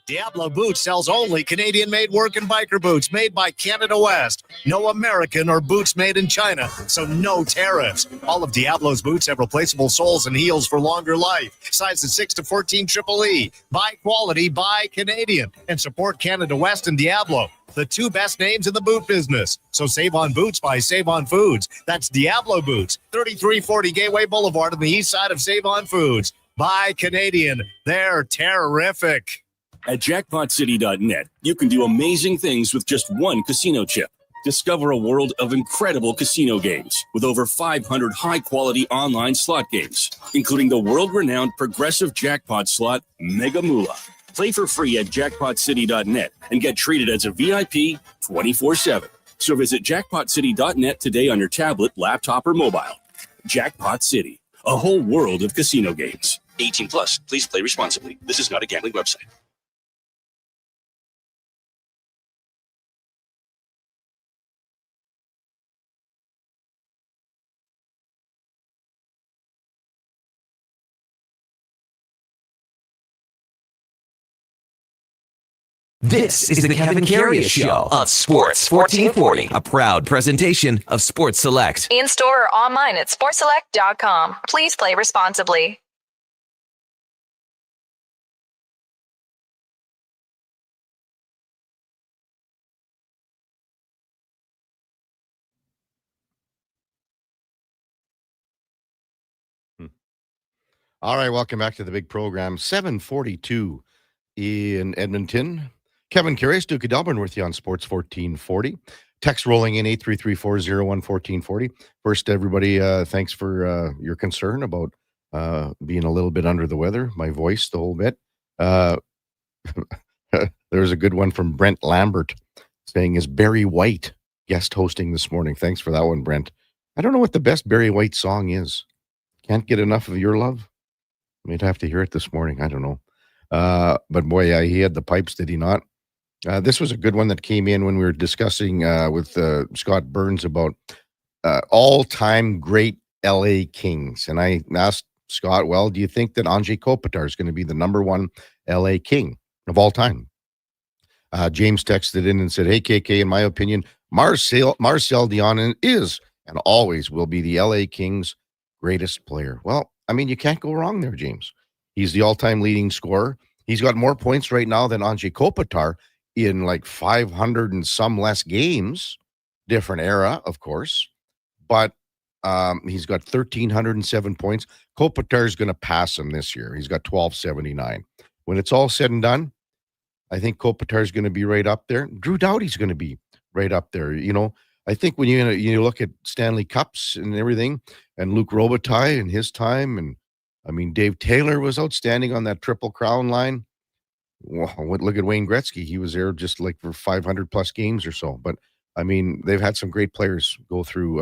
Diablo Boots sells only Canadian-made work and biker boots made by Canada West. No American or boots made in China, so no tariffs. All of Diablo's boots have replaceable soles and heels for longer life. Sizes 6 to 14 Triple E. Buy quality, buy Canadian. And support Canada West and Diablo, the two best names in the boot business. So save on boots by Save On Foods. That's Diablo Boots, 3340 Gateway Boulevard on the east side of Save On Foods. Buy Canadian. They're terrific. At jackpotcity.net, you can do amazing things with just one casino chip. Discover a world of incredible casino games with over 500 high-quality online slot games, including the world-renowned progressive jackpot slot Mega Moolah. Play for free at jackpotcity.net and get treated as a VIP 24/7. So visit jackpotcity.net today on your tablet, laptop, or mobile. Jackpot City, a whole world of casino games. 18 plus. Please play responsibly. This is not a gambling website. This is the Kevin Karius Show on Sports 1440, a proud presentation of Sports Select. In store or online at sportselect.com. Please play responsibly. All right, welcome back to the big program. 742 in Edmonton. Kevin Karius, Duke of Delburne with you on Sports 1440. Text rolling in 833-401-1440. First, everybody, thanks for your concern about being a little bit under the weather, my voice the whole bit. There's a good one from Brent Lambert saying, is Barry White guest hosting this morning? Thanks for that one, Brent. I don't know what the best Barry White song is. Can't get enough of your love. Might have to hear it this morning. I don't know. But boy, yeah, he had the pipes, did he not? This was a good one that came in when we were discussing with Scott Burns about all-time great LA Kings. And I asked Scott, well, do you think that Anze Kopitar is going to be the number one LA King of all time? James texted in and said, hey, KK, in my opinion, Marcel Dionne is and always will be the LA Kings' greatest player. Well, I mean, you can't go wrong there, James. He's the all-time leading scorer. He's got more points right now than Anze Kopitar in like 500 and some less games. Different era, of course. But he's got 1,307 points. Kopitar is going to pass him this year. He's got 1,279. When it's all said and done, I think Kopitar is going to be right up there. Drew Doughty's going to be right up there. You know, I think when you look at Stanley Cups and everything, and Luc Robitaille in his time, and I mean, Dave Taylor was outstanding on that Triple Crown line. Well, look at Wayne Gretzky. He was there just like for 500 plus games or so. But I mean, they've had some great players go through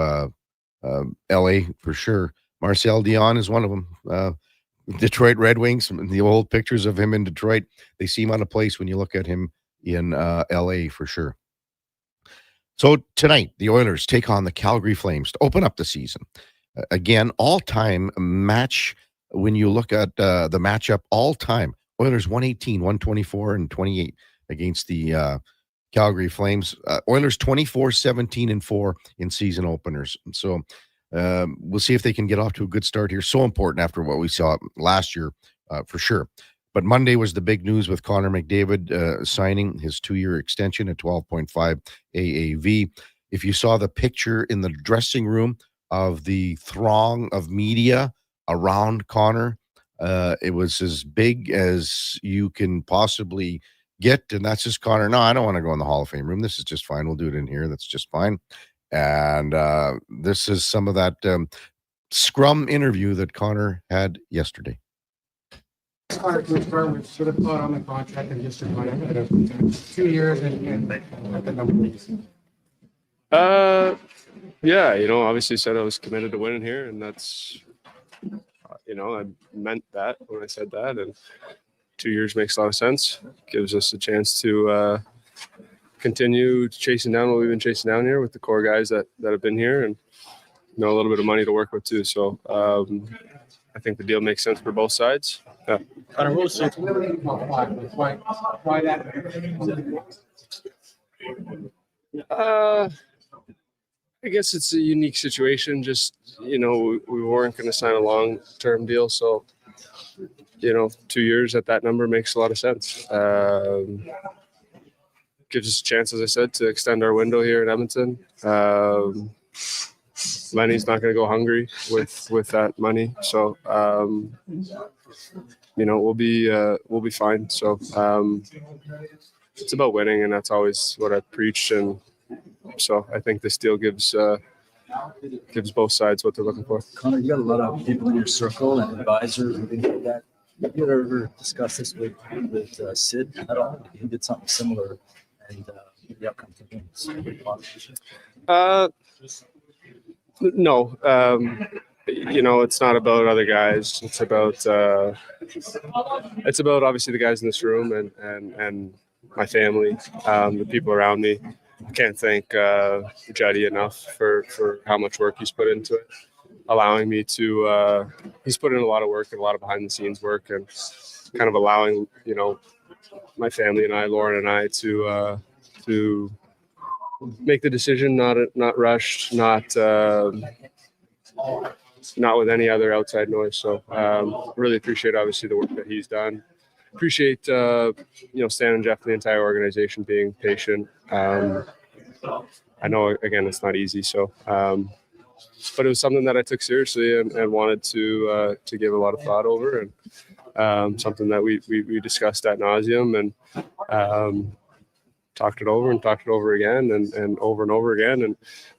LA for sure. Marcel Dionne is one of them. Detroit Red Wings, the old pictures of him in Detroit, they seem out of place when you look at him in LA for sure. So tonight, the Oilers take on the Calgary Flames to open up the season. Again, all-time match, when you look at the matchup, all-time, Oilers 118, 124, and 28 against the Calgary Flames. Oilers 24, 17, and 4 in season openers. So we'll see if they can get off to a good start here. So important after what we saw last year, for sure. But Monday was the big news with Connor McDavid signing his 2-year extension at 12.5 AAV. If you saw the picture in the dressing room of the throng of media around Connor, It was as big as you can possibly get, and that's just Connor. No, I don't want to go in the Hall of Fame room. This is just fine. We'll do it in here. That's just fine. And this is some of that scrum interview that Connor had yesterday. Connor, can we start with sort of thought on the contract and just remind it of 2 years and at the number? Yeah, obviously said I was committed to winning here, and that's, I meant that when I said that, and 2 years makes a lot of sense. Gives us a chance to continue chasing down what we've been chasing down here with the core guys that have been here, and a little bit of money to work with too. So I think the deal makes sense for both sides. Yeah. Connor, what was why that? I guess it's a unique situation. Just, we weren't going to sign a long-term deal. So, 2 years at that number makes a lot of sense. Gives us a chance, as I said, to extend our window here in Edmonton. Lenny's not going to go hungry with that money. So, we'll be fine. So, it's about winning, and that's always what I preached. And so I think this deal gives both sides what they're looking for. Connor, you got a lot of people in your circle and advisors and things like that. Have you ever discussed this with Sid at all? He did something similar, and the outcome for him is pretty positive. No. It's not about other guys. It's about obviously the guys in this room and my family, the people around me. I can't thank Juddy enough for how much work he's put into it, allowing me to he's put in a lot of work and a lot of behind the scenes work, and kind of allowing my family and I, Lauren and I, to make the decision, not rushed, not with any other outside noise. So really appreciate obviously the work that he's done. Appreciate Stan and Jeff and the entire organization being patient. I know again it's not easy, so but it was something that I took seriously and wanted to give a lot of thought over, and something that we discussed ad nauseum and talked it over again and over again, and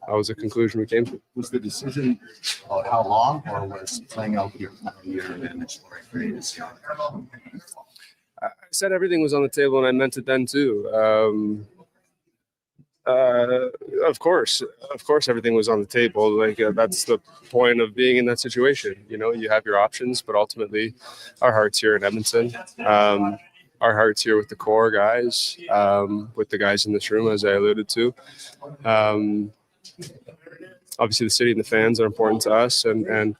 that was the conclusion we came to. Was the decision about how long, or was playing out here for a year and then exploring for you to see how I said everything was on the table, and I meant it then too. Of course, everything was on the table. That's the point of being in that situation. You have your options, but ultimately, our heart's here in Edmonton. Our heart's here with the core guys, with the guys in this room, as I alluded to. Obviously, the city and the fans are important to us, and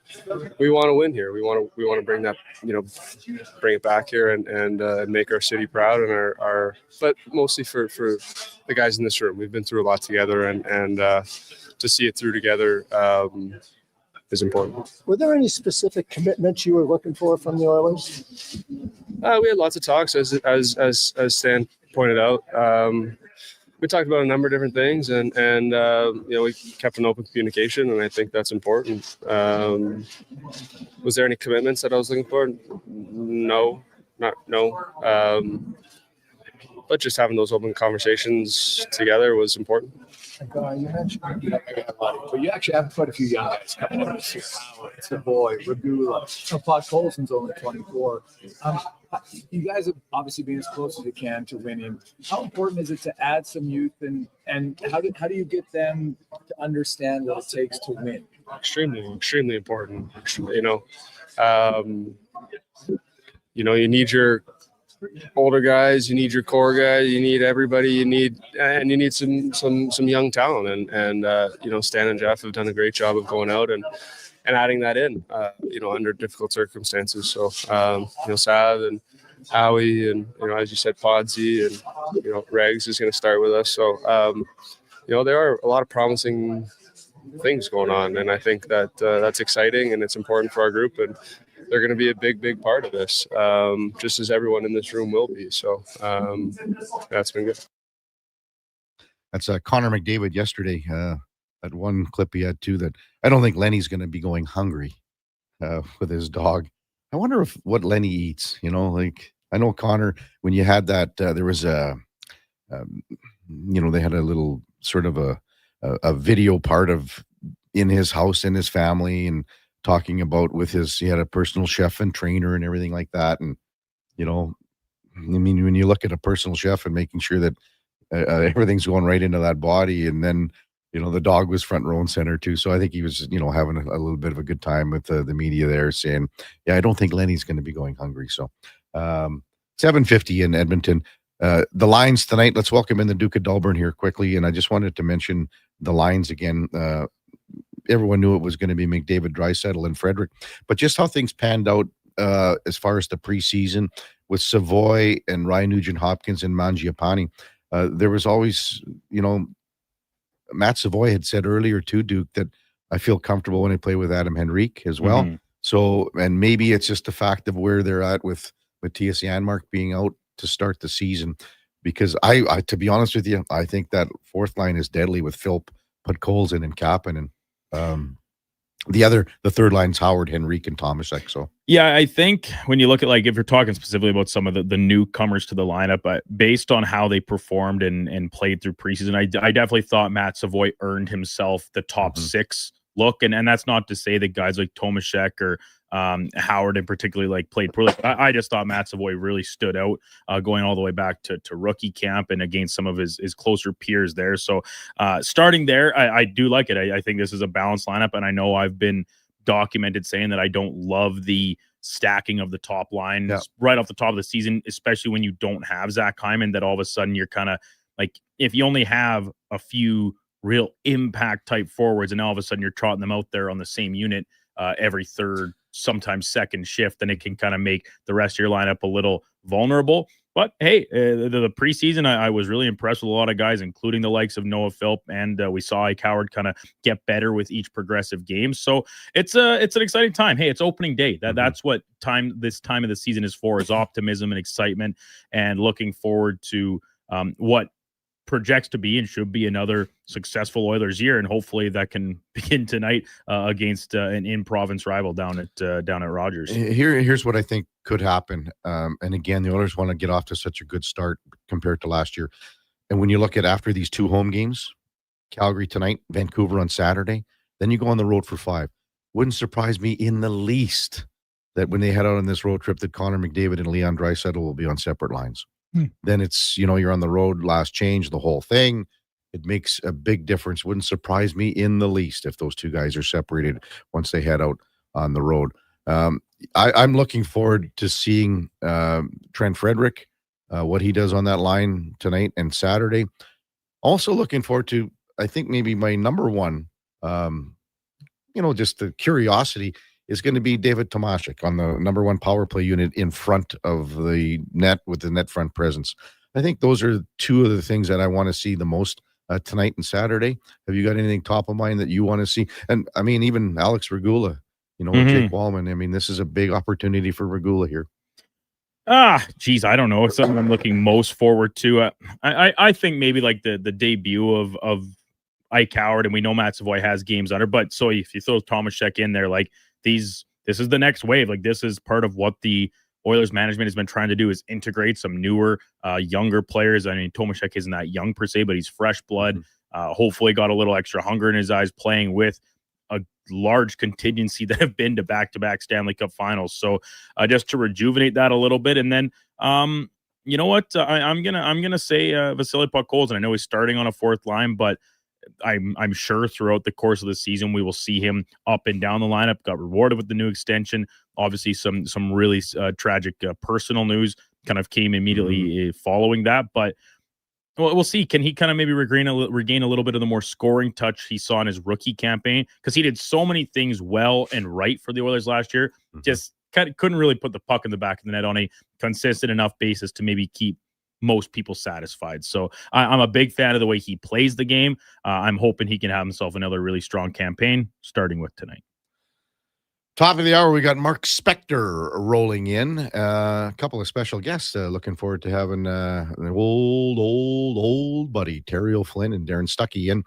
we want to win here. We want to bring that, bring it back here and make our city proud, and our but mostly for the guys in this room. We've been through a lot together, and to see it through together is important. Were there any specific commitments you were looking for from the Oilers? We had lots of talks, as Stan pointed out. We talked about a number of different things, and we kept an open communication, and I think that's important. Was there any commitments that I was looking for? No. But just having those open conversations together was important. You mentioned but you actually have quite a few young guys coming up this year. It's the boy, Regula. Pot Colson's only 24. You guys have obviously been as close as you can to winning. How important is it to add some youth, and how do you get them to understand what it takes to win? Extremely important. You need your older guys, you need your core guys, you need everybody, you need some young talent, and Stan and Jeff have done a great job of going out and adding that in, under difficult circumstances. So, Sav and Howie and, as you said, Podsy and, Regs is going to start with us. So, there are a lot of promising things going on, and I think that that's exciting and it's important for our group, and they're going to be a big part of this, just as everyone in this room will be. So that's been good. That's Connor McDavid yesterday. That one clip he had too, that I don't think Lenny's going to be going hungry with his dog. I wonder if what Lenny eats, like I know Connor, when you had that, there was they had a little sort of a video part of in his house, in his family, and talking about he had a personal chef and trainer and everything like that. And, I mean, when you look at a personal chef and making sure that everything's going right into that body, and then, the dog was front row and center too. So I think he was, having a little bit of a good time with the media there, saying, yeah, I don't think Lenny's going to be going hungry. So 7:50 in Edmonton. The lines tonight, let's welcome in the Duke of Delburne here quickly. And I just wanted to mention the lines again. Everyone knew it was going to be McDavid, Draisaitl, and Frederick, but just how things panned out as far as the preseason with Savoy and Ryan Nugent-Hopkins and Mangiapane. There was always, Matt Savoy had said earlier too, Duke, that I feel comfortable when I play with Adam Henrique as well. Mhm. So, and maybe it's just the fact of where they're at with Matthias Janmark being out to start the season, because I to be honest with you, I think that fourth line is deadly with Philp, Podkolzin, and Kappen, and the third line's Howard, Henrique, and Tomaszek. So Yeah, I think when you look at, like, if you're talking specifically about some of the newcomers to the lineup, based on how they performed and played through preseason, I definitely thought Matt Savoy earned himself the top six look. And that's not to say that guys like Tomaszek or Howard in particular played poorly. I just thought Matt Savoy really stood out going all the way back to rookie camp and against some of his closer peers there. So starting there, I do like it. I think this is a balanced lineup, and I know I've been documented saying that I don't love the stacking of the top line right off the top of the season, especially when you don't have Zach Hyman, that all of a sudden you're kind of like, if you only have a few real impact type forwards and all of a sudden you're trotting them out there on the same unit every third, sometimes second shift, then it can kind of make the rest of your lineup a little vulnerable. But hey, the preseason, I was really impressed with a lot of guys, including the likes of Noah Philp, and we saw Ike Howard kind of get better with each progressive game. So it's an exciting time. Hey, it's opening day. That's what this time of the season is for, is optimism and excitement, and looking forward to what projects to be and should be another successful Oilers year, and hopefully that can begin tonight against an in-province rival down at Rogers. Here's what I think could happen. And again, the Oilers want to get off to such a good start compared to last year. And when you look at after these two home games, Calgary tonight, Vancouver on Saturday, then you go on the road for 5. Wouldn't surprise me in the least that when they head out on this road trip that Connor McDavid and Leon Draisaitl will be on separate lines. Then it's, you're on the road, last change, the whole thing. It makes a big difference. Wouldn't surprise me in the least if those two guys are separated once they head out on the road. I'm looking forward to seeing Trent Frederick, what he does on that line tonight and Saturday. Also looking forward to, I think maybe my number one, just the curiosity is going to be David Tomaszek on the number one power play unit in front of the net with the net front presence. I think those are two of the things that I want to see the most tonight and Saturday. Have you got anything top of mind that you want to see? And I mean, even Alex Regula, with Jake Wallman. I mean, this is a big opportunity for Regula here. Geez, I don't know. It's something I'm looking most forward to. I think maybe like the debut of Ike Howard, and we know Matt Savoy has games under, but so if you throw Tomaszek in there, like this is the next wave. Like, this is part of what the Oilers management has been trying to do, is integrate some newer, younger players. I mean, Tomaszek isn't that young per se, but he's fresh blood. Hopefully got a little extra hunger in his eyes playing with a large contingency that have been to back-to-back Stanley Cup finals. So just to rejuvenate that a little bit. And then, you know what? I'm gonna say Vasily Podkolzin. I know he's starting on a fourth line, but I'm sure throughout the course of the season we will see him up and down the lineup. Got rewarded with the new extension. Obviously, some really tragic personal news kind of came immediately following that. But we'll see. Can he kind of maybe regain a little bit of the more scoring touch he saw in his rookie campaign? Because he did so many things well and right for the Oilers last year. Just couldn't really put the puck in the back of the net on a consistent enough basis to maybe keep most people satisfied. So I'm a big fan of the way he plays the game. I'm hoping he can have himself another really strong campaign, starting with tonight. Top of the hour, we got Mark Spector rolling in. A couple of special guests. Looking forward to having an old buddy, Terry O'Flynn and Darren Stuckey in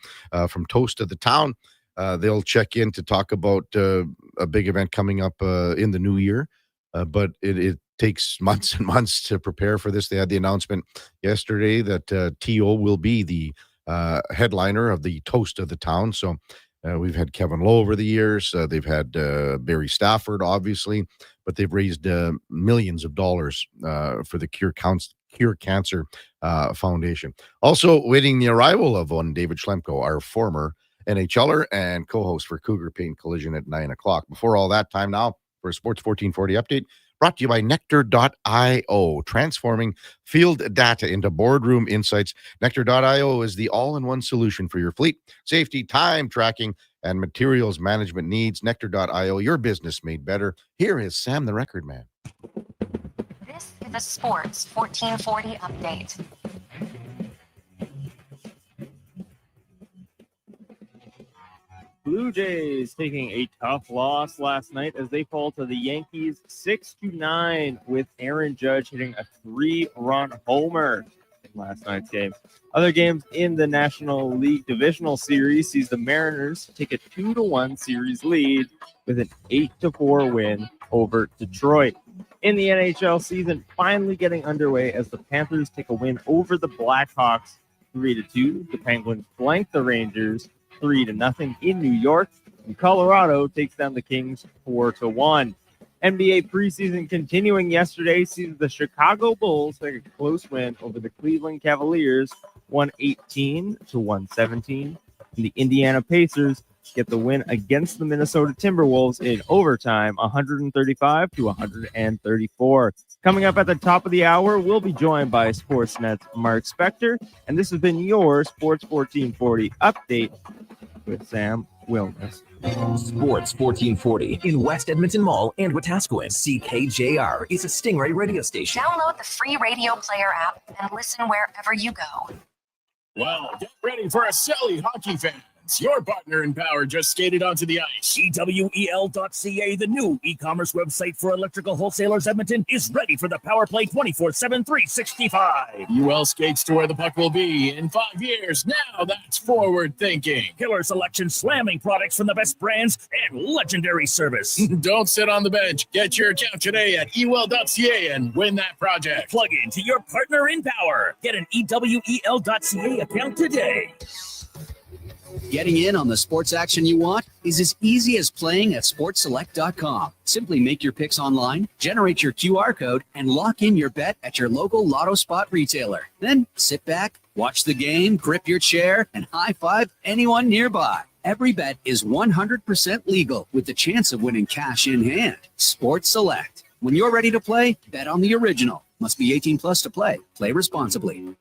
from Toast of the Town. They'll check in to talk about a big event coming up in the new year. but it takes months and months to prepare for this. They had the announcement yesterday that T.O. will be the headliner of the Toast of the Town. So we've had Kevin Lowe over the years. They've had Barry Stafford, obviously, but they've raised millions of dollars for the Cure Cancer Foundation. Also waiting the arrival of one David Schlemko, our former NHLer and co-host for Cougar Paint Collision at 9 o'clock. Before all that, time now for a Sports 1440 update brought to you by Nectar.io, transforming field data into boardroom insights. Nectar.io is the all-in-one solution for your fleet, safety, time tracking, and materials management needs. Nectar.io, your business made better. Here is Sam the Record Man. This is the Sports 1440 update. Blue Jays taking a tough loss last night as they fall to the Yankees 6-9 with Aaron Judge hitting a 3-run homer in last night's game. Other games in the National League Divisional Series sees the Mariners take a 2-1 series lead with an 8-4 win over Detroit. In the NHL season finally getting underway as the Panthers take a win over the Blackhawks 3-2. The Penguins flank the Rangers 3-0 in New York, and Colorado takes down the Kings 4-1. NBA preseason continuing yesterday sees the Chicago Bulls take a close win over the Cleveland Cavaliers 118-117. And the Indiana Pacers get the win against the Minnesota Timberwolves in overtime 135-134. Coming up at the top of the hour, we'll be joined by Sportsnet's Mark Spector, and this has been your Sports 1440 update with Sam Wilness. Sports 1440 in West Edmonton Mall and Wetaskiwin. CKJR is a Stingray radio station. Download the free radio player app and listen wherever you go. Well, get ready for a silly hockey fans. Your partner in power just skated onto the ice. EWEL.ca, the new e-commerce website for electrical wholesalers Edmonton, is ready for the power play 24/7, 365. UL skates to where the puck will be in 5 years. Now that's forward thinking. Killer selection, slamming products from the best brands, and legendary service. Don't sit on the bench. Get your account today at EWEL.ca and win that project. Plug into your partner in power. Get an EWEL.ca account today. Getting in on the sports action you want is as easy as playing at sportselect.com. Simply make your picks online, generate your QR code, and lock in your bet at your local Lotto Spot retailer. Then sit back, watch the game, grip your chair, and high-five anyone nearby. Every bet is 100% legal with the chance of winning cash in hand. Sports Select. When you're ready to play, bet on the original. Must be 18 plus to play. Play responsibly.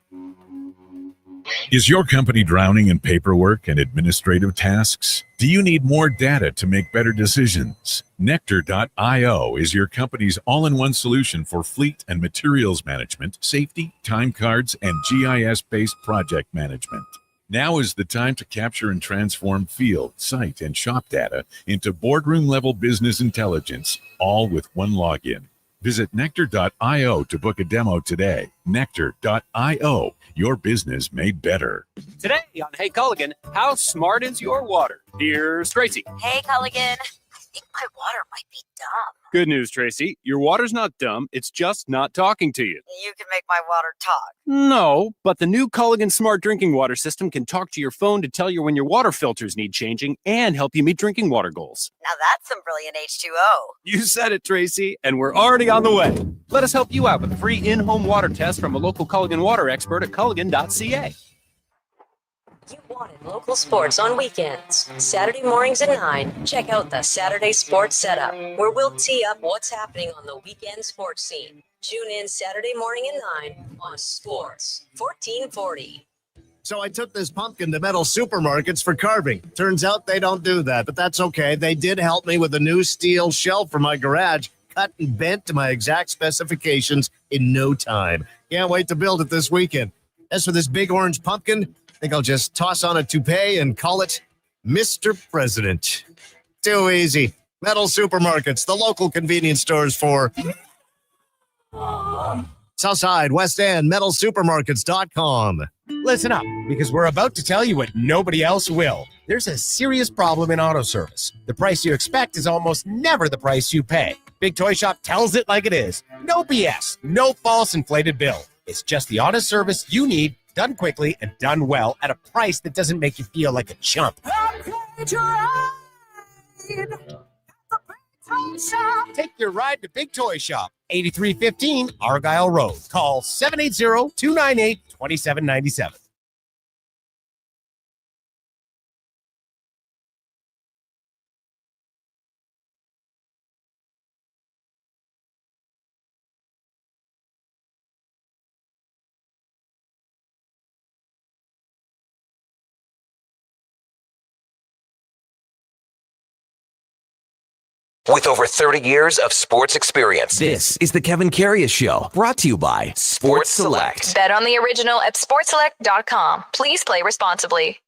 Is your company drowning in paperwork and administrative tasks? Do you need more data to make better decisions? Nectar.io is your company's all-in-one solution for fleet and materials management, safety, time cards, and GIS-based project management. Now is the time to capture and transform field, site, and shop data into boardroom-level business intelligence, all with one login. Visit Nectar.io to book a demo today. Nectar.io, your business made better. Today on Hey Culligan, how smart is your water? Here's Tracy. Hey, Culligan. I think my water might be dumb. Good news, Tracy. Your water's not dumb. It's just not talking to you. You can make my water talk. No, but the new Culligan Smart Drinking Water System can talk to your phone to tell you when your water filters need changing and help you meet drinking water goals. Now that's some brilliant H2O. You said it, Tracy, and we're already on the way. Let us help you out with a free in-home water test from a local Culligan water expert at Culligan.ca. You wanted local sports on weekends. Saturday mornings at 9, check out the Saturday Sports Setup, where we'll tee up what's happening on the weekend sports scene. Tune in Saturday morning at 9 on Sports 1440. So I took this pumpkin to Metal Supermarkets for carving. Turns out they don't do that, but that's okay. They did help me with a new steel shelf for my garage, cut and bent to my exact specifications in no time. Can't wait to build it this weekend. As for this big orange pumpkin, I think I'll just toss on a toupee and call it Mr. President. Too easy. Metal Supermarkets, the local convenience stores for Southside, West End, metalsupermarkets.com. Listen up, because we're about to tell you what nobody else will. There's a serious problem in auto service. The price you expect is almost never the price you pay. Big Toy Shop tells it like it is. No BS, no false inflated bill. It's just the honest service you need, done quickly and done well at a price that doesn't make you feel like a chump. Take your ride to Big Toy Shop, 8315 Argyle Road. Call 780-298-2797. With over 30 years of sports experience, this is the Kevin Karius Show, brought to you by Sports Select. Bet on the original at sportselect.com. Please play responsibly.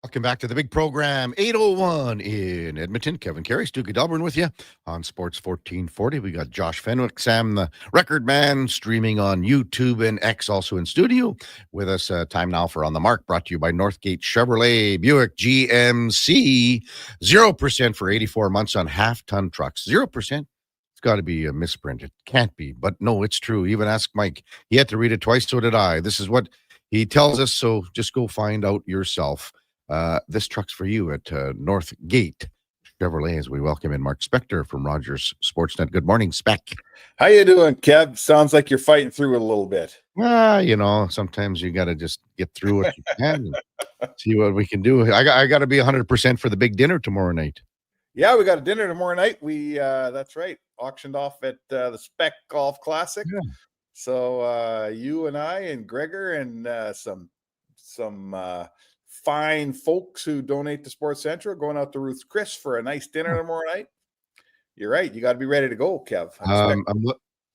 Welcome back to the big program, 8:01 in Edmonton. Kevin Karius, Duke of Delburne with you on Sports 1440. We got Josh Fenwick, Sam the Record Man, streaming on YouTube and X, also in studio with us. Time now for On the Mark, brought to you by Northgate Chevrolet Buick GMC. 0% for 84 months on half-ton trucks. 0%. It's got to be a misprint. It can't be, but no, it's true. Even ask Mike. He had to read it twice, so did I. This is what he tells us, so just go find out yourself. This truck's for you at Northgate Chevrolet as we welcome in Mark Spector from Rogers Sportsnet. Good morning, Spec. How you doing, Kev? Sounds like you're fighting through it a little bit. Sometimes you got to just get through what you can and see what we can do. I got to be 100% for the big dinner tomorrow night. Yeah, we got a dinner tomorrow night. We that's right, auctioned off at the Spec Golf Classic. Yeah. So you and I and Gregor and some fine folks who donate to Sports Central going out to Ruth's Chris for a nice dinner tomorrow night. You're right. You got to be ready to go, Kev. All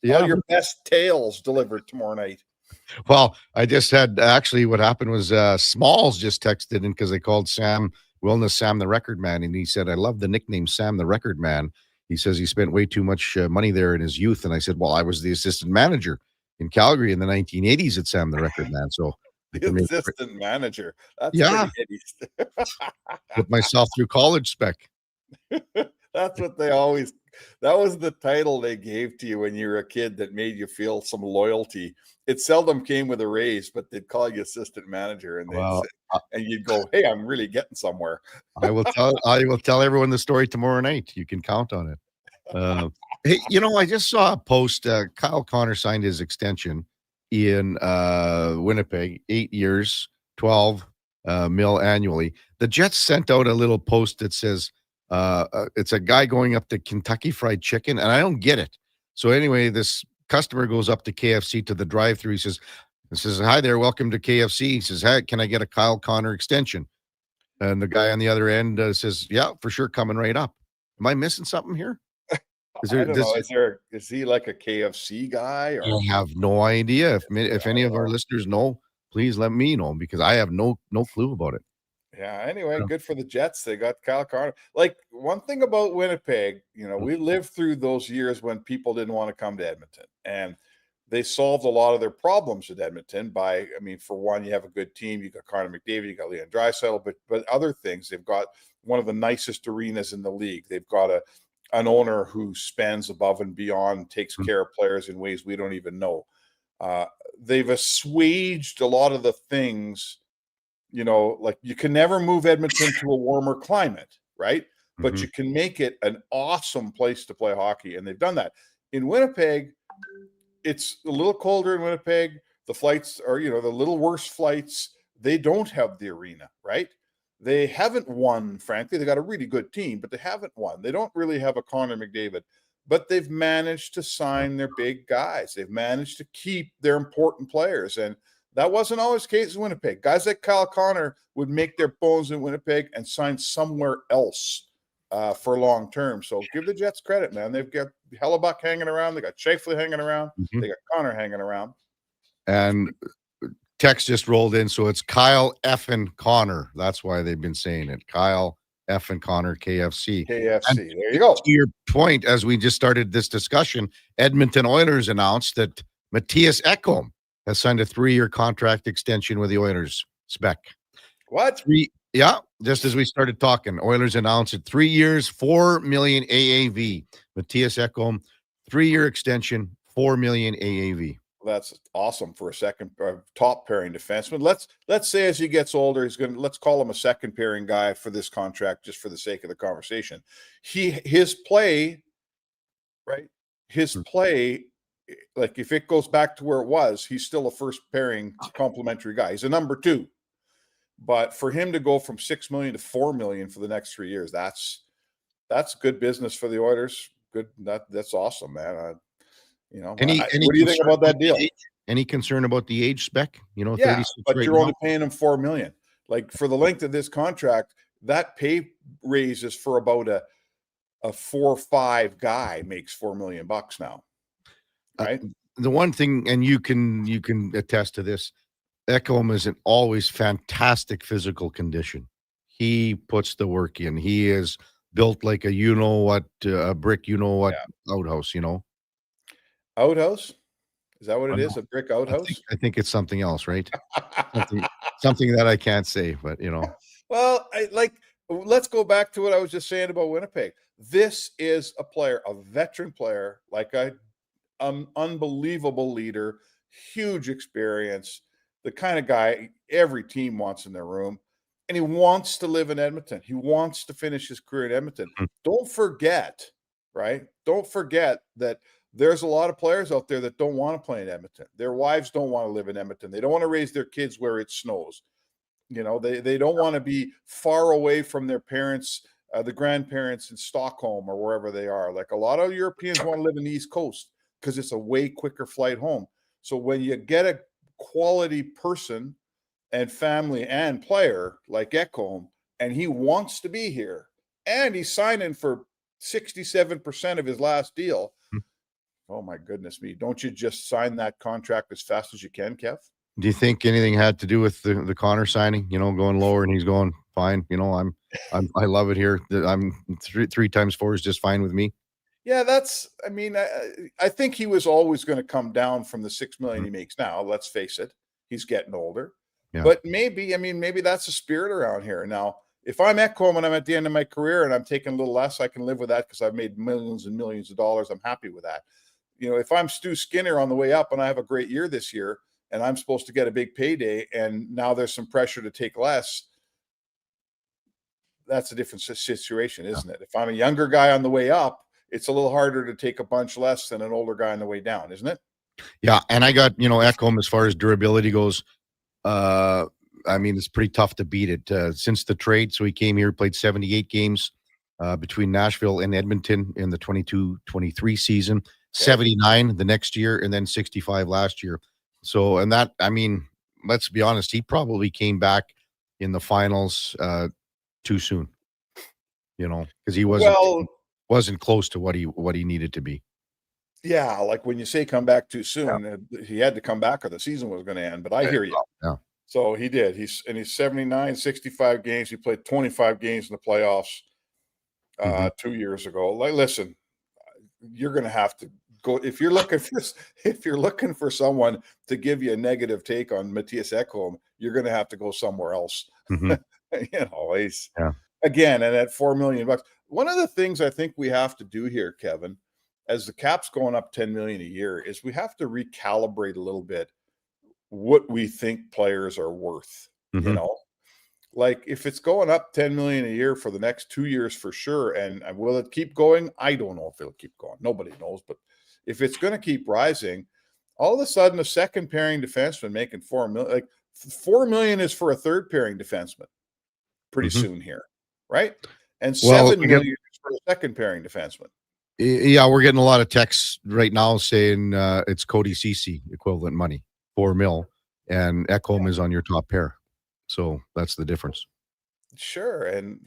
your best tales delivered tomorrow night. Well, I just had actually what happened was Smalls just texted in because they called Sam Wellness Sam the Record Man, and he said, I love the nickname Sam the Record Man. He says he spent way too much money there in his youth. And I said, well, I was the assistant manager in Calgary in the 1980s at Sam the Record Man. So the assistant manager. That's pretty put myself through college, Spec. That's what they always, that was the title they gave to you when you were a kid that made you feel some loyalty. It seldom came with a raise, but they'd call you assistant manager and and you'd go, hey, I'm really getting somewhere. I will tell everyone the story tomorrow night. You can count on it. Hey, I just saw a post. Kyle Connor signed his extension in Winnipeg, 8 years, 12 mil annually. The Jets sent out a little post that says it's a guy going up to Kentucky Fried Chicken, and I don't get it. So anyway, this customer goes up to KFC to the drive-thru. He says, hi there, welcome to KFC. He says, hey, can I get a Kyle Connor extension? And the guy on the other end says, yeah, for sure, coming right up. Am I missing something here? Is he like a KFC guy? Or? I have no idea. If any of our listeners know, please let me know, because I have no clue about it. Yeah. Anyway, good for the Jets. They got Kyle Connor. Like, one thing about Winnipeg, we lived through those years when people didn't want to come to Edmonton, and they solved a lot of their problems with Edmonton by, for one, you have a good team. You got Connor McDavid, you got Leon Draisaitl, but other things, they've got one of the nicest arenas in the league. They've got an owner who spends above and beyond, takes care of players in ways we don't even know. They've assuaged a lot of the things, like you can never move Edmonton to a warmer climate, right? But you can make it an awesome place to play hockey, and they've done that. In Winnipeg, it's a little colder in Winnipeg. The flights are, the little worse flights. They don't have the arena, right? They haven't won, frankly. They got a really good team, but they haven't won. They don't really have a Connor McDavid, but they've managed to sign their big guys. They've managed to keep their important players, and that wasn't always the case in Winnipeg. Guys like Kyle Connor would make their bones in Winnipeg and sign somewhere else for long term. So give the Jets credit, man. They've got Hellebuck hanging around. They got Scheifele hanging around. They got Connor hanging around. And text just rolled in, so it's Kyle effing Connor. That's why they've been saying it. Kyle effing Connor, KFC. KFC. There you go. To your point, as we just started this discussion, Edmonton Oilers announced that Matthias Ekholm has signed a 3-year contract extension with the Oilers. Spec. What? Yeah, just as we started talking, Oilers announced it 3 years, 4 million AAV. Matthias Ekholm, 3-year extension, 4 million AAV. That's awesome for a second top pairing defenseman. Let's say as he gets older, let's call him a second pairing guy for this contract, just for the sake of the conversation. His play, right? His play, like if it goes back to where it was, he's still a first pairing complimentary guy. He's a number 2. But for him to go from 6 million to 4 million for the next 3 years, that's good business for the Oilers. Good, that's awesome, man. What do you think about that deal? Any concern about the age spec? Yeah, 36 but right you're now? only paying him 4 million. Like for the length of this contract, that pay raise is for about a 4-5 guy makes $4 million now, right? The one thing, and you can attest to this, Ekholm is in always fantastic physical condition. He puts the work in. He is built like a a brick, outhouse. Outhouse? Is that what it is? A brick outhouse? I think it's something else, right? something that I can't say, but Well, let's go back to what I was just saying about Winnipeg. This is a player, a veteran player, like unbelievable leader, huge experience, the kind of guy every team wants in their room. And he wants to live in Edmonton. He wants to finish his career in Edmonton. Don't forget, right? Don't forget that there's a lot of players out there that don't want to play in Edmonton. Their wives don't want to live in Edmonton. They don't want to raise their kids where it snows. They don't want to be far away from their parents, the grandparents in Stockholm or wherever they are. Like a lot of Europeans want to live in the East Coast because it's a way quicker flight home. So when you get a quality person and family and player like Ekholm, and he wants to be here, and he's signing for 67% of his last deal. Oh my goodness me. Don't you just sign that contract as fast as you can, Kev? Do you think anything had to do with the Connor signing, going lower and he's going fine? I love it here. I'm 3 times 4 is just fine with me. Yeah, I think he was always going to come down from the 6 million he makes now. Let's face it. He's getting older. Yeah. But maybe that's the spirit around here. Now, if I'm Ekholm and I'm at the end of my career and I'm taking a little less, I can live with that because I've made millions and millions of dollars. I'm happy with that. If I'm Stu Skinner on the way up and I have a great year this year and I'm supposed to get a big payday and now there's some pressure to take less, that's a different situation, isn't it? If I'm a younger guy on the way up, it's a little harder to take a bunch less than an older guy on the way down, isn't it? Yeah, and I got, Ekholm as far as durability goes. It's pretty tough to beat it. Since the trade, so he came here, played 78 games between Nashville and Edmonton in the 22-23 season, 79 the next year, and then 65 last year. So, and that, let's be honest, he probably came back in the finals too soon, because he wasn't close to what he needed to be. Yeah, like when you say come back too soon, he had to come back or the season was going to end. But I hear you. Yeah. So he did. He's 79, 65 games. He played 25 games in the playoffs 2 years ago. Listen, you're going to have to go if you're looking for someone to give you a negative take on Matthias Ekholm, you're going to have to go somewhere else. He's again, and at $4 million. One of the things I think we have to do here, Kevin, as the cap's going up 10 million a year, is we have to recalibrate a little bit what we think players are worth. Like if it's going up 10 million a year for the next 2 years for sure, and will it keep going? I don't know if it'll keep going. Nobody knows, but if it's going to keep rising, all of a sudden a second pairing defenseman making 4 million, like 4 million is for a third pairing defenseman pretty soon here, right? And 7 million is for a second pairing defenseman. Yeah, we're getting a lot of texts right now saying it's Cody Ceci equivalent money, 4 mil, and Ekholm is on your top pair. So that's the difference. Sure. And,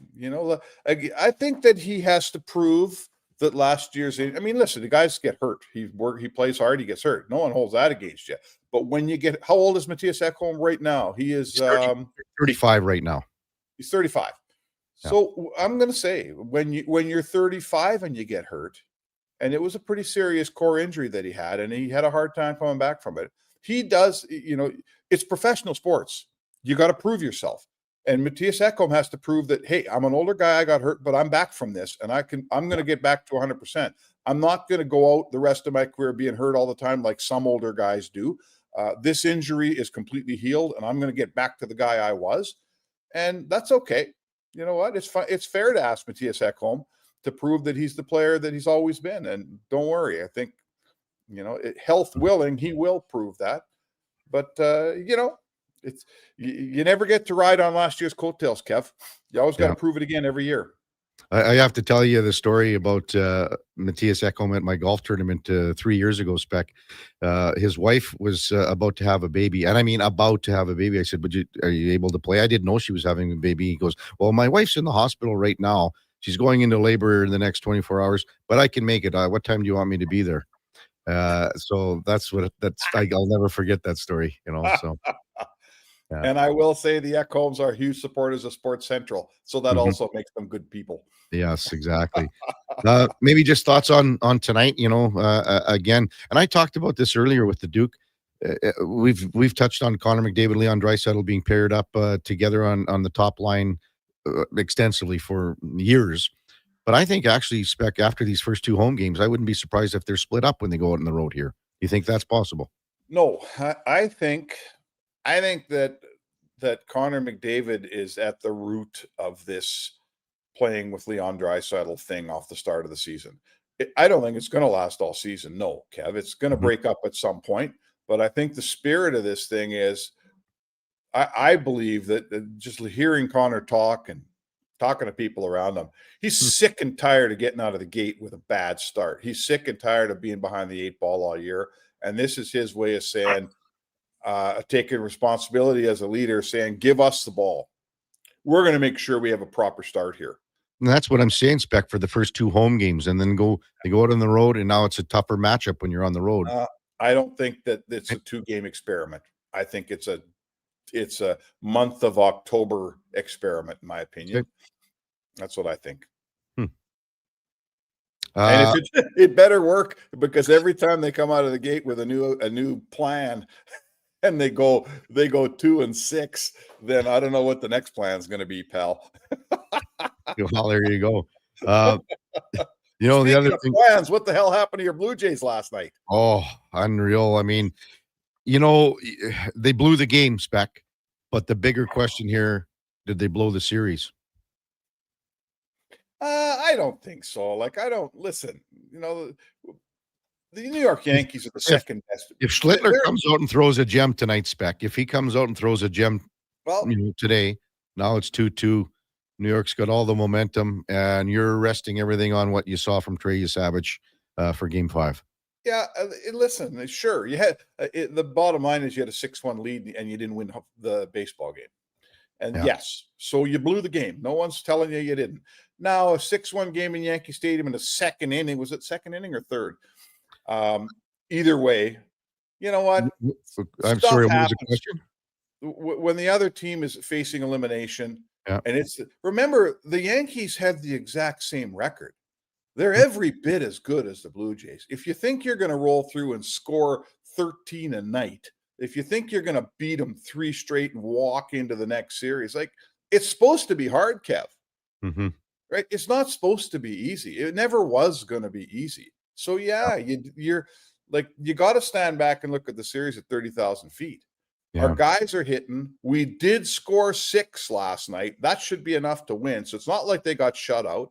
I think that he has to prove that last year's, listen, the guys get hurt. He plays hard, he gets hurt. No one holds that against you. But when you get, how old is Matthias Ekholm right now? He is 35 right now. He's 35. Yeah. So I'm going to say when you're 35 and you get hurt, and it was a pretty serious core injury that he had, and he had a hard time coming back from it. He does, it's professional sports. You got to prove yourself. And Matthias Ekholm has to prove that, hey, I'm an older guy, I got hurt, but I'm back from this, and I'm going to get back to 100%. I'm not going to go out the rest of my career being hurt all the time like some older guys do. This injury is completely healed, and I'm going to get back to the guy I was, and that's okay. You know what? It's fair to ask Matthias Ekholm to prove that he's the player that he's always been, and don't worry. I think, health willing, he will prove that. But it's you never get to ride on last year's coattails, Kev. You always got to prove it again every year. I have to tell you the story about Matthias Ekholm at my golf tournament 3 years ago, Spec. His wife was about to have a baby, and I mean about to have a baby. I said, are you able to play? I didn't know she was having a baby. He goes, well, my wife's in the hospital right now. She's going into labor in the next 24 hours, but I can make it. What time do you want me to be there? So I'll never forget that story, so. Yeah. And I will say the Ekholms are huge supporters of Sports Central, so that also makes them good people. Yes, exactly. Maybe just thoughts on tonight, again, and I talked about this earlier with the Duke. We've touched on Connor McDavid, Leon Draisaitl being paired up together on the top line extensively for years. But I think actually, Spec, after these first two home games, I wouldn't be surprised if they're split up when they go out on the road here. You think that's possible? No, I think that Connor McDavid is at the root of this playing with Leon Draisaitl thing off the start of the season. I don't think it's going to last all season. No, Kev, it's going to break up at some point. But I think the spirit of this thing is, I believe that just hearing Connor talk and talking to people around him, he's sick and tired of getting out of the gate with a bad start. He's sick and tired of being behind the 8 ball all year. And this is his way of saying, taking responsibility as a leader, saying, give us the ball. We're going to make sure we have a proper start here. And that's what I'm saying, Spec, for the first two home games, and then they go out on the road, and now it's a tougher matchup when you're on the road. I don't think that it's a 2-game experiment. I think it's a month of October experiment, in my opinion. Okay. That's what I think. And if it better work, because every time they come out of the gate with a new plan and they go 2-6, then I don't know what the next plan is going to be, pal. Well, there you go. The other thing, plans, what the hell happened to your Blue Jays last night? Oh, unreal. I mean, they blew the game, Spec, but the bigger question here, did they blow the series? I don't think so. Listen, the New York Yankees are the second best. If Schlittler comes out and throws a gem tonight, Spec, if he comes out and throws a gem today, now it's 2-2. New York's got all the momentum, and you're resting everything on what you saw from Trey Savage for Game 5. Yeah, listen, sure. You had the bottom line is you had a 6-1 lead, and you didn't win the baseball game. And yes, so you blew the game. No one's telling you didn't. Now, a 6-1 game in Yankee Stadium in the second inning. Was it second inning or third? Either way, you know what? I'm sorry, what was the question? When the other team is facing elimination, and remember, the Yankees have the exact same record. They're every bit as good as the Blue Jays. If you think you're going to roll through and score 13 a night, if you think you're going to beat them 3 straight and walk into the next series, it's supposed to be hard, Kev. Mm-hmm. Right? It's not supposed to be easy. It never was going to be easy. So you're you got to stand back and look at the series at 30,000 feet. Yeah. Our guys are hitting. We did score 6 last night. That should be enough to win. So it's not like they got shut out.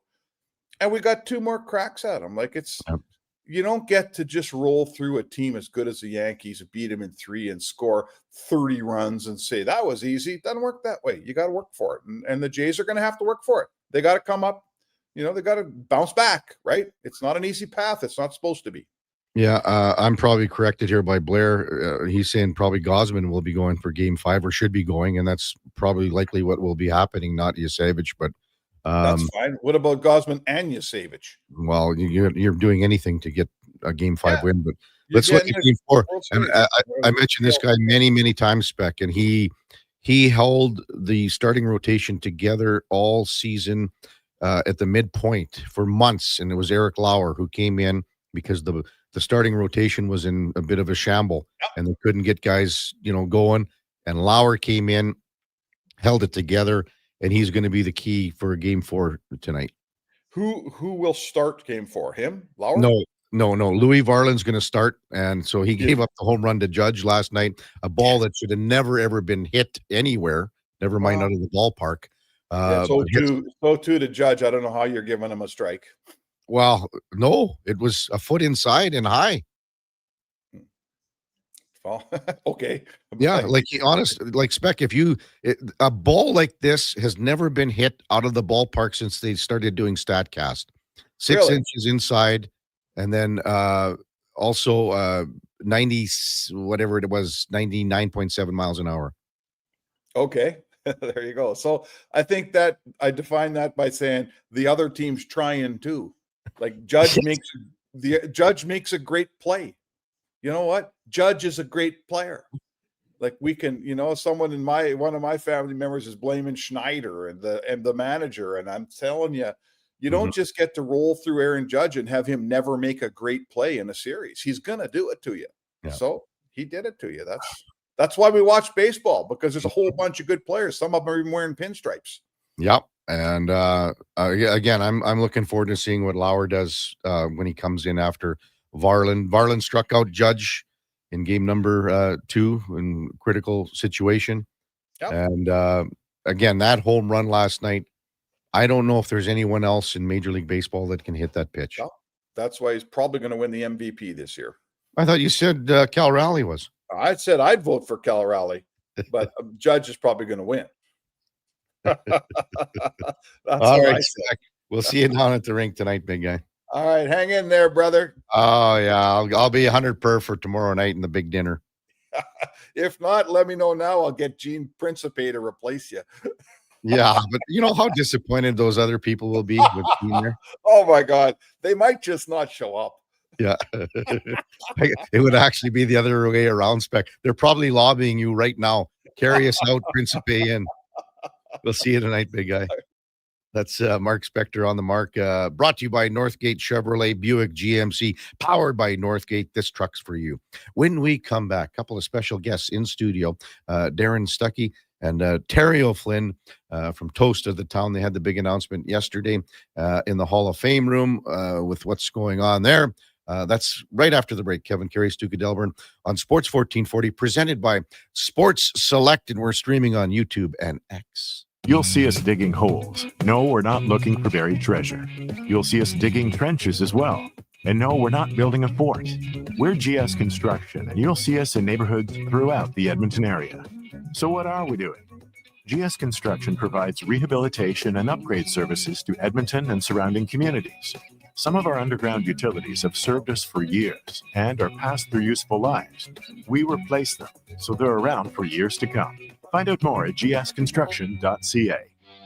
And we got 2 more cracks at them. You don't get to just roll through a team as good as the Yankees, beat them in 3 and score 30 runs and say that was easy. It doesn't work that way. You got to work for it. And the Jays are going to have to work for it. They got to come up, they got to bounce back, right? It's not an easy path. It's not supposed to be. Yeah, I'm probably corrected here by Blair. He's saying probably Gosman will be going for Game 5 or should be going, and that's probably likely what will be happening, not Yasevich, but that's fine. What about Gosman and Yasevich? Well, you're doing anything to get a Game 5 win, but let's look at Game 4. I mentioned this guy many times, Spec, and he held the starting rotation together all season at the midpoint for months, and it was Eric Lauer who came in because the starting rotation was in a bit of a shamble, and they couldn't get guys, going. And Lauer came in, held it together, and he's going to be the key for Game 4 tonight. Who will start Game 4? Him? Lauer? No. Louis Varland's going to start, and so he gave up the home run to Judge last night, a ball that should have never, ever been hit anywhere, never mind out of the ballpark. So too to Judge. I don't know how you're giving him a strike. Well, no, it was a foot inside and high. Well, okay. Yeah, like Spec, a ball like this has never been hit out of the ballpark since they started doing StatCast. 6 inches inside, and then also 90, whatever it was, 99.7 miles an hour. Okay. There you go. So I think that I define that by saying the other team's trying too. Like Judge makes a great play. You know what? Judge is a great player. Like we can, someone in one of my family members is blaming Schneider and the manager. And I'm telling you, you don't just get to roll through Aaron Judge and have him never make a great play in a series. He's gonna do it to you. Yeah. So he did it to you. That's why we watch baseball, because there's a whole bunch of good players. Some of them are even wearing pinstripes. Yep. And again, I'm looking forward to seeing what Lauer does when he comes in after Varland. Varland struck out Judge in game number 2 in critical situation. Yep. And again, that home run last night, I don't know if there's anyone else in Major League Baseball that can hit that pitch. Well, that's why he's probably going to win the MVP this year. I thought you said Cal Raleigh was. I said I'd vote for Cal Raleigh, but Judge is probably going to win. All right, Zach. We'll see you down at the rink tonight, big guy. All right, hang in there, brother. Oh yeah, I'll be 100 per for tomorrow night in the big dinner. If not, let me know now. I'll get Gene Principe to replace you. Yeah, but you know how disappointed those other people will be with being there. Oh my God, they might just not show up. Yeah, it would actually be the other way around, Spec. They're probably lobbying you right now. Karius out, Principe in. We'll see you tonight, big guy. That's Mark Spector on the mark. Brought to you by Northgate Chevrolet Buick GMC, powered by Northgate. This truck's for you. When we come back, a couple of special guests in studio, Darren Stuckey and Terry O'Flynn from Toast of the Town. They had the big announcement yesterday in the Hall of Fame room with what's going on there. That's right after the break. Kevin Karius, Duke of Delburne on Sports 1440, presented by Sports Select, and we're streaming on YouTube and X. You'll see us digging holes. No, we're not looking for buried treasure. You'll see us digging trenches as well. And no, we're not building a fort. We're GS Construction, and you'll see us in neighborhoods throughout the Edmonton area. So what are we doing? GS Construction provides rehabilitation and upgrade services to Edmonton and surrounding communities. Some of our underground utilities have served us for years and are past their useful lives. We replace them, so they're around for years to come. Find out more at gsconstruction.ca.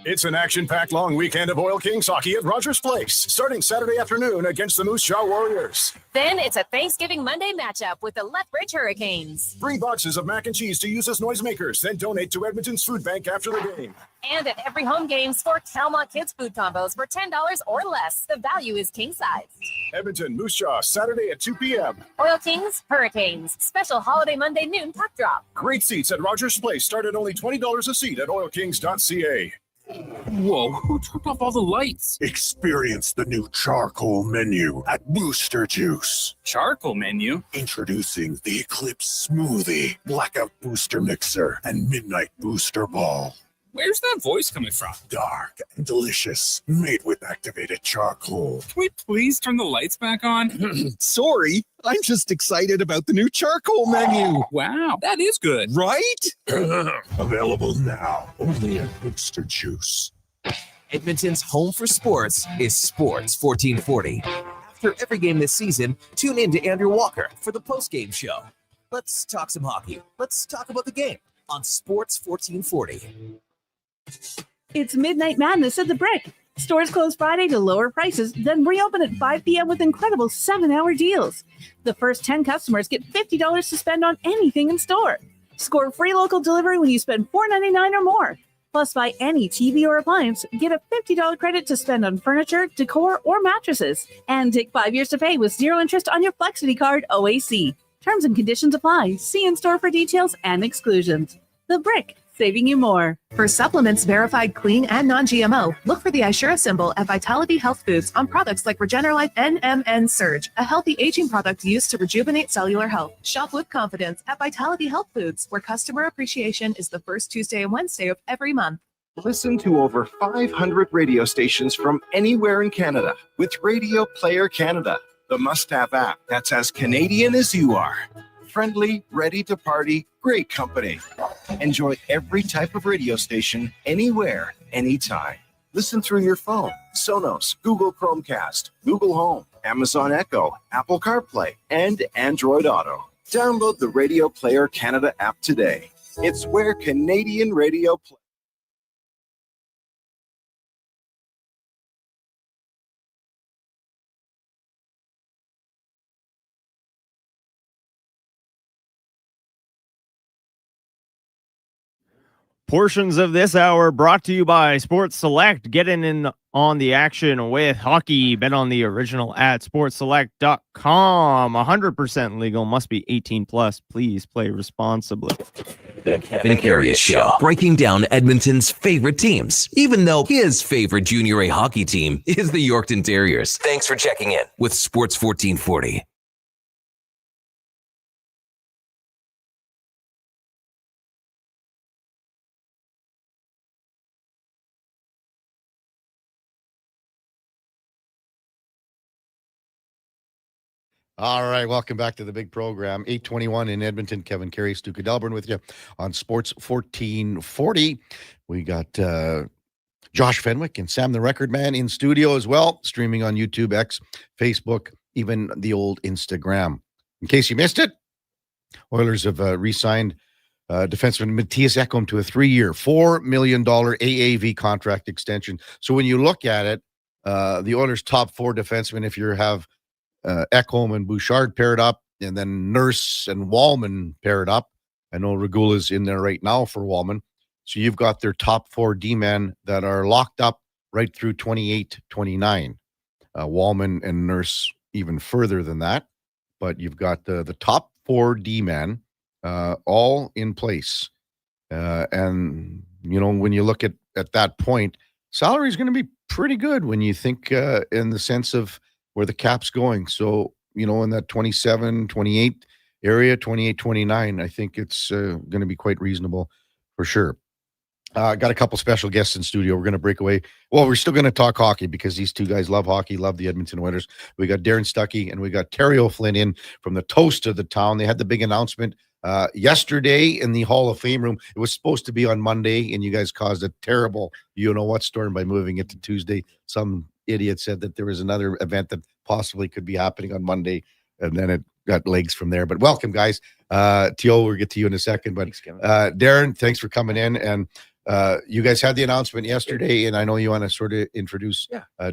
It's an action-packed long weekend of Oil Kings hockey at Rogers Place, starting Saturday afternoon against the Moose Jaw Warriors. Then it's a Thanksgiving Monday matchup with the Lethbridge Hurricanes. Bring boxes of mac and cheese to use as noisemakers, then donate to Edmonton's Food Bank after the game. And at every home game, score Calmont Kids food combos for $10 or less. The value is king size. Edmonton, Moose Jaw, Saturday at 2 p.m. Oil Kings, Hurricanes. Special holiday Monday noon puck drop. Great seats at Rogers Place start at only $20 a seat at oilkings.ca. Whoa, who turned off all the lights? Experience the new charcoal menu at Booster Juice. Charcoal menu? Introducing the Eclipse Smoothie, Blackout Booster Mixer, and Midnight Booster Ball. Where's that voice coming from? Dark and delicious, made with activated charcoal. Can we please turn the lights back on? Sorry, I'm just excited about the new charcoal menu. Wow, that is good. Right? Available now, only at Booster Juice. Edmonton's home for sports is Sports 1440. After every game this season, tune in to Andrew Walker for the post-game show. Let's talk some hockey. Let's talk about the game on Sports 1440. It's Midnight Madness at the Brick. Stores close Friday to lower prices, then reopen at 5 p.m. with incredible 7-hour deals. The first 10 customers get $50 to spend on anything in store. Score free local delivery when you spend $4.99 or more. Plus, buy any TV or appliance, get a $50 credit to spend on furniture, decor, or mattresses. And take 5 years to pay with 0 interest on your Flexity card OAC. Terms and conditions apply. See in store for details and exclusions. The Brick, saving you more. For supplements verified clean and non-GMO, look for the Ishura symbol at Vitality Health Foods on products like Regenerlife NMN Surge, a healthy aging product used to rejuvenate cellular health. Shop with confidence at Vitality Health Foods, where customer appreciation is the first Tuesday and Wednesday of every month. Listen to over 500 radio stations from anywhere in Canada with Radio Player Canada, the must-have app that's as Canadian as you are. Friendly, ready to party, great company. Enjoy every type of radio station, anywhere, anytime. Listen through your phone, Sonos, Google Chromecast, Google Home, Amazon Echo, Apple CarPlay, and Android Auto. Download the Radio Player Canada app today. It's where Canadian radio plays. Portions of this hour brought to you by Sports Select. Getting in on the action with hockey. Bet on the original at sportselect.com. 100% legal. Must be 18 plus. Please play responsibly. The Kevin Karius Show, breaking down Edmonton's favorite teams, even though his favorite Junior A hockey team is the Yorkton Terriers. Thanks for checking in with Sports 1440. All right, welcome back to the big program. 8:21 in Edmonton. Kevin Karius, Duke of Delburne with you on Sports 1440. We got Josh Fenwick and Sam the Record Man in studio as well, streaming on YouTube, X, Facebook, even the old Instagram. In case you missed it, Oilers have re-signed defenseman Matthias Ekholm to a 3-year, $4 million AAV contract extension. So when you look at it, the Oilers' top 4 defensemen, if you have Ekholm and Bouchard paired up, and then Nurse and Wallman paired up. I know Regula's in there right now for Wallman. So you've got their top 4 D-men that are locked up right through 28-29. Wallman and Nurse even further than that. But you've got the top 4 D-men all in place. And, you know, when you look at that point, salary is going to be pretty good when you think in the sense of where the cap's going. So, you know, in that 27, 28 area, 28, 29, I think it's going to be quite reasonable for sure. Got a couple special guests in studio. We're going to break away. Well, we're still going to talk hockey because these two guys love hockey, love the Edmonton Oilers. We got Darren Stuckey and we got Terry O'Flynn in from the Toast of the Town. They had the big announcement yesterday in the Hall of Fame room. It was supposed to be on Monday, and you guys caused a terrible you-know-what storm by moving it to Tuesday. Some idiot said that there was another event that possibly could be happening on Monday, and then it got legs from there. But welcome, guys. Teal, we'll get to you in a second. But Darren, thanks for coming in. And you guys had the announcement yesterday, and I know you want to sort of introduce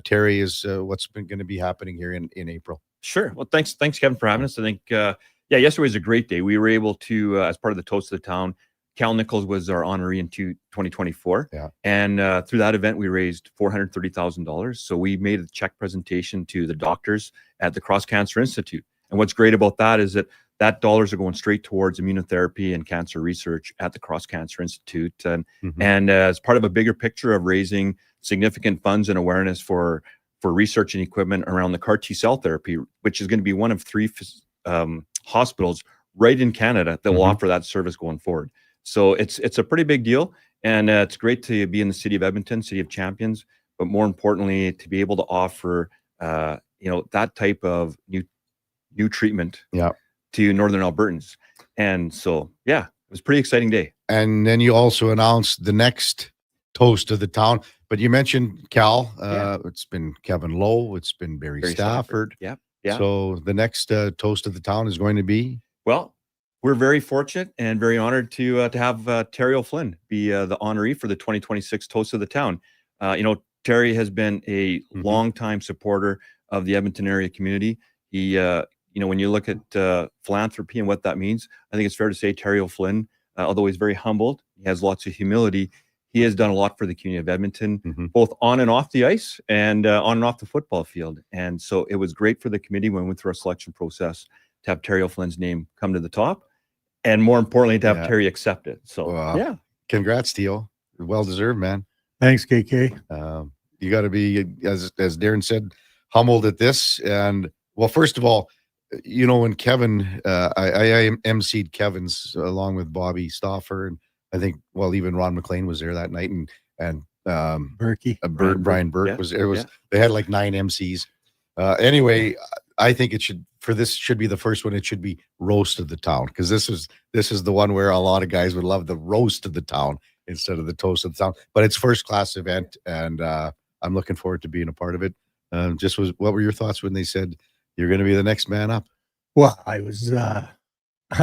Terry as what's been going to be happening here in April. Sure. Well, thanks, Kevin, for having us. I think, yesterday was a great day. We were able to, as part of the Toast of the Town, Cal Nichols was our honoree in 2024. Yeah. And through that event, we raised $430,000. So we made a check presentation to the doctors at the Cross Cancer Institute. And what's great about that is that dollars are going straight towards immunotherapy and cancer research at the Cross Cancer Institute. And as part of a bigger picture of raising significant funds and awareness for research and equipment around the CAR T-cell therapy, which is going to be one of 3 hospitals right in Canada that will offer that service going forward. So it's a pretty big deal, and it's great to be in the city of Edmonton, city of champions, but more importantly, to be able to offer that type of new treatment to Northern Albertans. And so, it was a pretty exciting day. And then you also announced the next Toast of the Town, but you mentioned Cal. It's been Kevin Lowe. It's been Barry Stafford. Yeah. So the next Toast of the Town is going to be? Well, we're very fortunate and very honored to have Terry O'Flynn be the honoree for the 2026 Toast of the Town. Terry has been a longtime supporter of the Edmonton area community. He, when you look at philanthropy and what that means, I think it's fair to say Terry O'Flynn, although he's very humbled, he has lots of humility. He has done a lot for the community of Edmonton, both on and off the ice and on and off the football field. And so it was great for the committee when we went through our selection process to have Terry O'Flynn's name come to the top, and more importantly, to have Terry accept it. So, congrats, Theo. Well deserved, man. Thanks, KK. You got to be, as Darren said, humbled at this. And well, first of all, you know, when Kevin, I emceed Kevin's along with Bobby Stauffer, and I think, well, even Ron McLean was there that night, and Berkey, Brian Burke was there. They had like 9 MCs. Anyway, I think should be the first one. It should be roast of the town, because this is the one where a lot of guys would love the roast of the town instead of the toast of the town. But it's first class event, and I'm looking forward to being a part of it. What were your thoughts when they said you're going to be the next man up? Well, I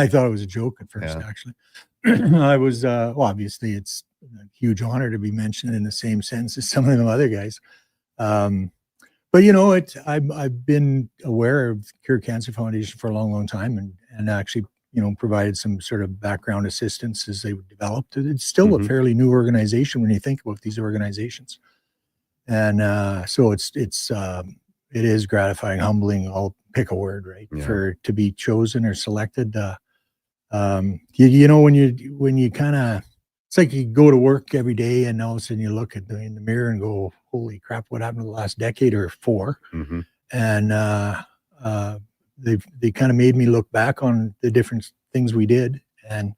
thought it was a joke at first, actually. I was, well, obviously it's a huge honor to be mentioned in the same sentence as some of them other guys. But you know, I've been aware of the Cure Cancer Foundation for a long, long time, and actually, you know, provided some sort of background assistance as they developed. It's still a fairly new organization when you think about these organizations. And so it is gratifying, humbling. I'll pick a word, right? Yeah. To be chosen or selected. You know, when you kind of, it's like you go to work every day and all of a sudden you look in the mirror and go, holy crap, what happened to the last decade or 4? Mm-hmm. And they kind of made me look back on the different things we did. And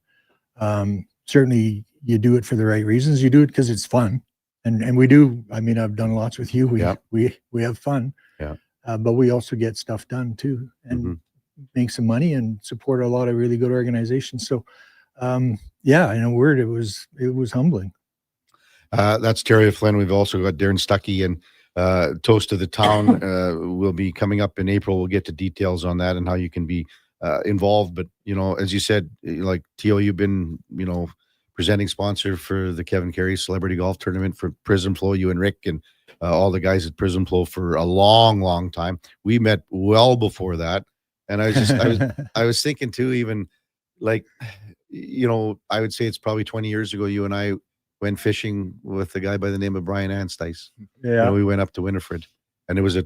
certainly you do it for the right reasons. You do it because it's fun. And we do. I mean, I've done lots with you. We have fun. Yeah. But we also get stuff done too, and make some money and support a lot of really good organizations. So, yeah, in a word, it was humbling. That's Terry Flynn. We've also got Darren Stuckey, and Toast of the Town will be coming up in April. We'll get to details on that and how you can be involved. But, you know, as you said, like Tio, you've been, you know, presenting sponsor for the Kevin Karius Celebrity Golf Tournament for Prism Flow, you and Rick and all the guys at Prism Flow for a long, long time. We met well before that. And I was thinking too, even like, you know, I would say it's probably 20 years ago, you and I went fishing with a guy by the name of Brian Anstice. Yeah. You know, we went up to Winifred, and it was an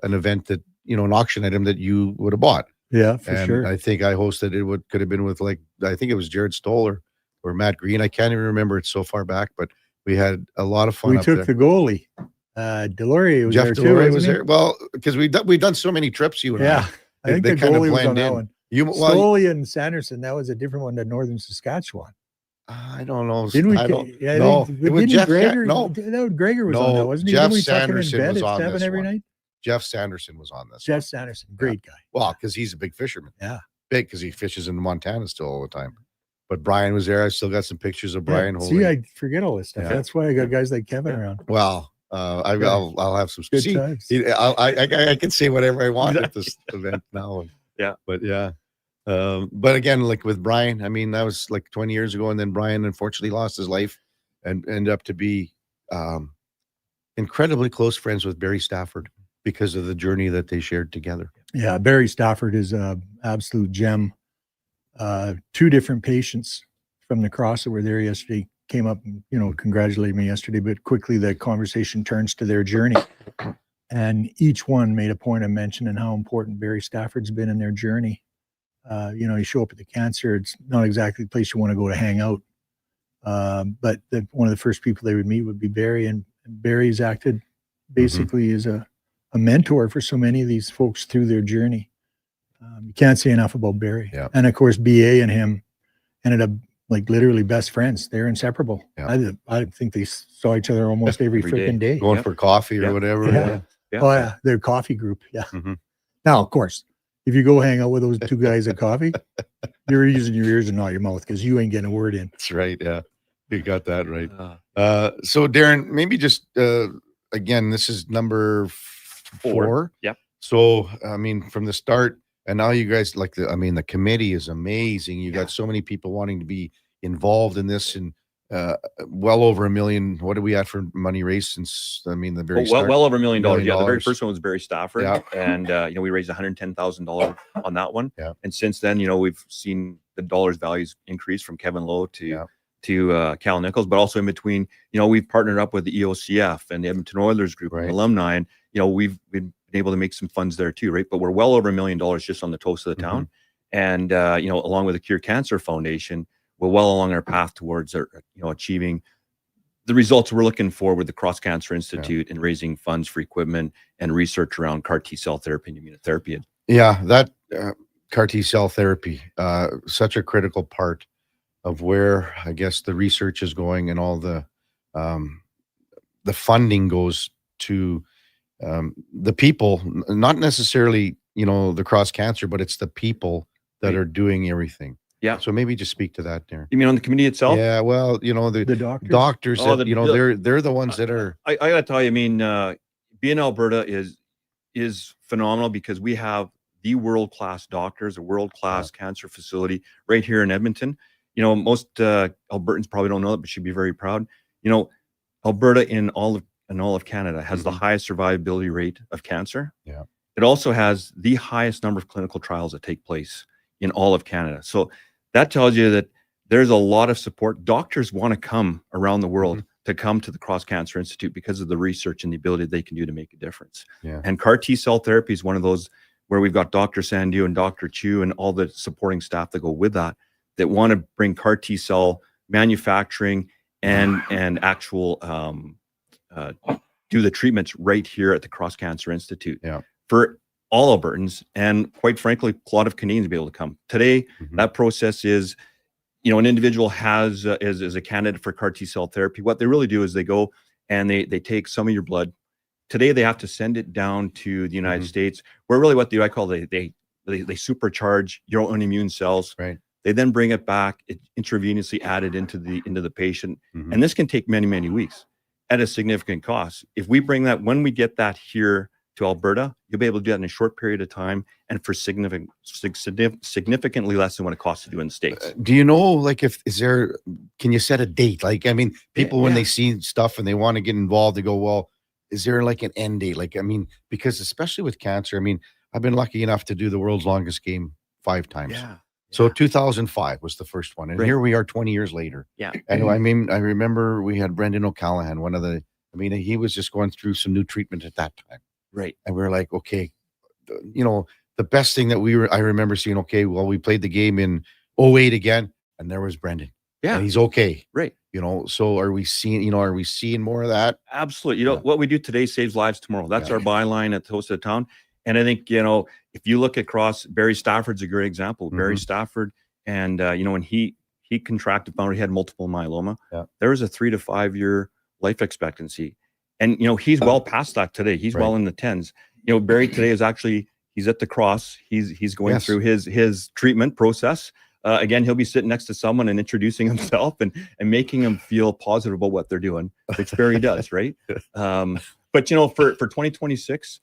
event that, you know, an auction item that you would have bought. Yeah, for sure. I think I hosted it. Could have been with, like, I think it was Jared Stoller or Matt Green. I can't even remember, it's so far back, but we had a lot of fun. We up took there. the goalie. Delorier was Jeff there Delorier too. was there. Well, because we've done so many trips, you and I. I think the goalie was on that one. Stoley and Sanderson, that was a different one than Northern Saskatchewan. I don't know. Didn't we? No, it was Jeff. Gregor, no, Gregor was on that, wasn't he? Jeff Didn't we Sanderson tuck him in bed was at on 7 this every one. night? Jeff Sanderson was on this. Jeff Sanderson, great guy. Well, because he's a big fisherman. Yeah, big because he fishes in Montana still all the time. But Brian was there. I still got some pictures of Brian. See, I forget all this stuff. That's why I got guys like Kevin around. Well, I'll have some good times. I can say whatever I want at this event now. But again, like with Brian, I mean, that was like 20 years ago, and then Brian unfortunately lost his life and ended up to be incredibly close friends with Barry Stafford because of the journey that they shared together. Yeah, Barry Stafford is an absolute gem. 2 different patients from the cross that were there yesterday came up and, you know, congratulated me yesterday, but quickly the conversation turns to their journey. And each one made a point of mentioning how important Barry Stafford's been in their journey. You know, you show up at the cancer, it's not exactly the place you want to go to hang out. But one of the first people they would meet would be Barry, and Barry's acted basically as a mentor for so many of these folks through their journey. You can't say enough about Barry. Yeah. And of course, BA and him ended up like literally best friends. They're inseparable. Yeah. I think they saw each other almost every freaking day. Going for coffee or whatever. Yeah. Oh yeah, their coffee group. Yeah. Now, of course, if you go hang out with those 2 guys at coffee, you're using your ears and not your mouth because you ain't getting a word in. That's right. Yeah, you got that right. So Darren, maybe just again, this is number 4. Yep. So I mean, from the start, and now you guys the committee is amazing. You got so many people wanting to be involved in this, and well over $1 million. What are we at for money raised since? I mean, the very start? Well over $1 million. Yeah, the very first one was Barry Stafford, and you know, we raised $110,000 on that one. Yeah. And since then, you know, we've seen the dollars values increase from Kevin Lowe to Cal Nichols, but also in between, you know, we've partnered up with the EOCF and the Edmonton Oilers group, and alumni, and you know, we've been able to make some funds there too, right? But we're well over $1 million just on the Toast of the Town, and you know, along with the Cure Cancer Foundation, we're well along our path towards achieving the results we're looking for with the Cross Cancer Institute and raising funds for equipment and research around CAR T cell therapy and immunotherapy. Yeah, that CAR T cell therapy, such a critical part of where I guess the research is going, and all the funding goes to the people, not necessarily, the cross cancer, but it's the people that are doing everything. Yeah. So maybe just speak to that there. You mean on the committee itself? Yeah. Well, the doctors Oh, that, they're the ones that are. I gotta tell you, I mean, being Alberta is phenomenal because we have the world-class doctors, a world-class cancer facility right here in Edmonton. Most Albertans probably don't know that, but should be very proud. Alberta in all of Canada has the highest survivability rate of cancer. Yeah. It also has the highest number of clinical trials that take place in all of Canada. So that tells you that there's a lot of support. Doctors want to come around the world to come to the Cross Cancer Institute because of the research and the ability they can do to make a difference. Yeah. And CAR T cell therapy is one of those where we've got Dr. Sandu and Dr. Chu and all the supporting staff that go with that want to bring CAR T cell manufacturing and actual do the treatments right here at the Cross Cancer Institute. Yeah. For all Albertans, and quite frankly, a lot of Canadians to be able to come. Today, that process is, an individual is a candidate for CAR T cell therapy. What they really do is they go and they take some of your blood. Today, they have to send it down to the United States, where really what I call they supercharge your own immune cells. Right. They then bring it back, intravenously added into the patient, and this can take many, many weeks at a significant cost. If we bring that, when we get that here to Alberta, you'll be able to do that in a short period of time and for significantly less than what it costs to do in the States. Do you know, like, can you set a date? Like, I mean, people, when they see stuff and they want to get involved, they go, well, is there like an end date? Like, I mean, because especially with cancer, I mean, I've been lucky enough to do the world's longest game 5 times. Yeah. So 2005 was the first one. And here we are 20 years later. Yeah. And I mean, I remember we had Brendan O'Callaghan, he was just going through some new treatment at that time. Right. And we were like, okay, the best thing that I remember seeing, okay, well, we played the game in 2008 again, and there was Brendan. Yeah. And he's okay. Right. So are we seeing more of that? Absolutely. What we do today saves lives tomorrow. That's our byline at the host of the town. And I think, if you look across, Barry Stafford's a great example. Barry Stafford, and, when he contracted, he had multiple myeloma. Yeah. There was a 3 to 5 year life expectancy. And, he's well past that today. He's well in the 10s. Barry today is actually, he's at the Cross. He's going through his treatment process. Again, he'll be sitting next to someone and introducing himself and making them feel positive about what they're doing, which Barry does, right? But, for 2026,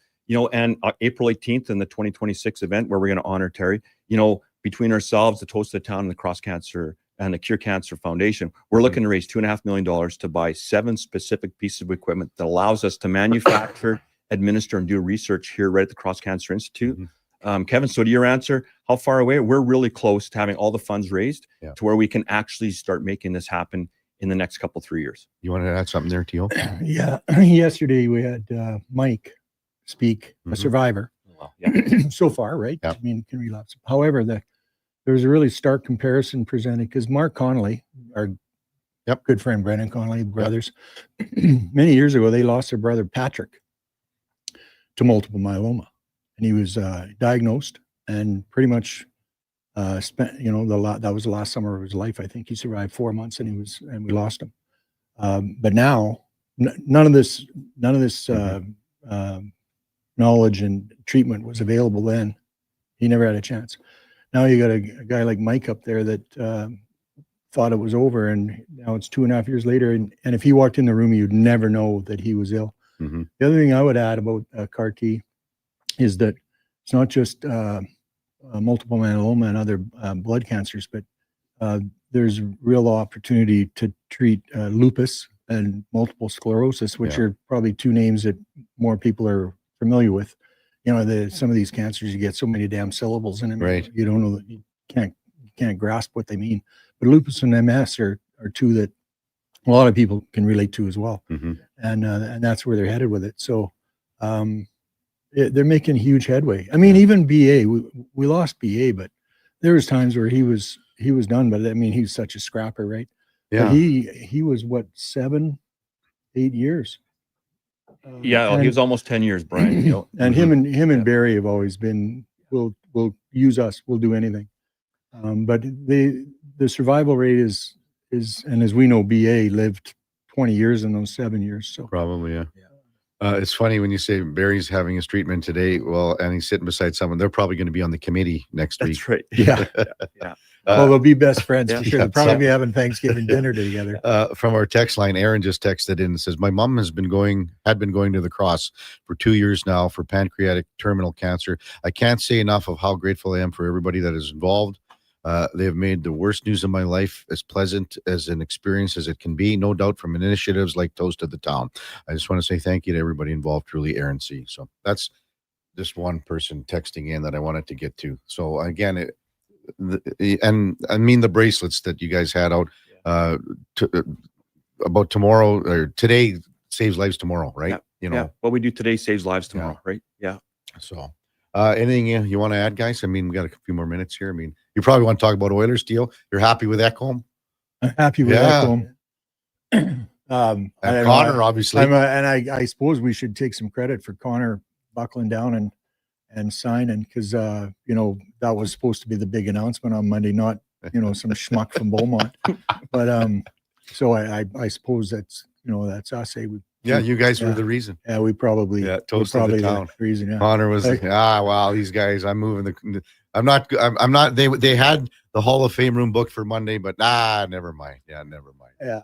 and April 18th and the 2026 event where we're going to honor Terry, between ourselves, the Toast of the Town, and the Cross Cancer and the Cure Cancer Foundation, we're looking to raise $2.5 million to buy 7 specific pieces of equipment that allows us to manufacture, administer, and do research here right at the Cross Cancer Institute. Kevin, so to your answer, how far away? We're really close to having all the funds raised to where we can actually start making this happen in the next 3 years. You want to add something there, Teal? Yeah. Yesterday we had Mike speak, a survivor. Well, yeah. So far, right? I mean, can relapse. However, there was a really stark comparison presented because Mark Connolly, our good friend Brendan Connolly, brothers, many years ago, they lost their brother Patrick to multiple myeloma. And he was diagnosed and pretty much spent, that was the last summer of his life. I think he survived 4 months and we lost him. But now none of this knowledge and treatment was available then. He never had a chance. Now you got a guy like Mike up there that thought it was over, and now it's 2.5 years later. And if he walked in the room, you'd never know that he was ill. The other thing I would add about CAR T is that it's not just multiple myeloma and other blood cancers, but there's real opportunity to treat lupus and multiple sclerosis, which are probably 2 names that more people are familiar with. Some of these cancers, you get so many damn syllables in them, you don't know, you can't grasp what they mean. But lupus and MS are 2 that a lot of people can relate to as well, and that's where they're headed with it. So they're making huge headway. I mean, even BA, we lost BA, but there was times where he was done, but I mean, he's such a scrapper, right? Yeah. But he was what, 7, 8 years. Yeah, he was almost 10 years, Brian. You know? And him and Barry have always been, will use us, we'll do anything. But the survival rate is, and as we know, BA lived 20 years in those 7 years. So probably, yeah. It's funny when you say Barry's having his treatment today. Well, and he's sitting beside someone. They're probably going to be on the committee next week. That's right. Yeah. Yeah. Well, they'll be best friends for sure. yeah, They'll probably so- be having Thanksgiving dinner together. From our text line, Aaron just texted in and says, "My mom had been going to the cross for 2 years now for pancreatic terminal cancer. I can't say enough of how grateful I am for everybody that is involved. They have made the worst news of my life as pleasant as an experience as it can be, no doubt, from initiatives like Toast of the Town. I just want to say thank you to everybody involved, truly, Aaron C." So that's just one person texting in that I wanted to get to. So again, and I mean the bracelets that you guys had out about tomorrow or today saves lives tomorrow, right? What we do today saves lives tomorrow, right? Yeah. So anything you want to add, guys? I mean, we got a few more minutes here. I mean, you probably want to talk about Oilers deal. You're happy with Ekholm? I'm happy with Ekholm. And I Connor, obviously. I suppose we should take some credit for Connor buckling down and signing, because that was supposed to be the big announcement on Monday, not some schmuck from Beaumont. But so I suppose that's that's us. You guys were the reason. Yeah, we probably Toast of the Town. Reason. Yeah. Connor was wow, these guys. I'm moving I'm not. They had the Hall of Fame room booked for Monday, but never mind. Yeah, never mind. Yeah.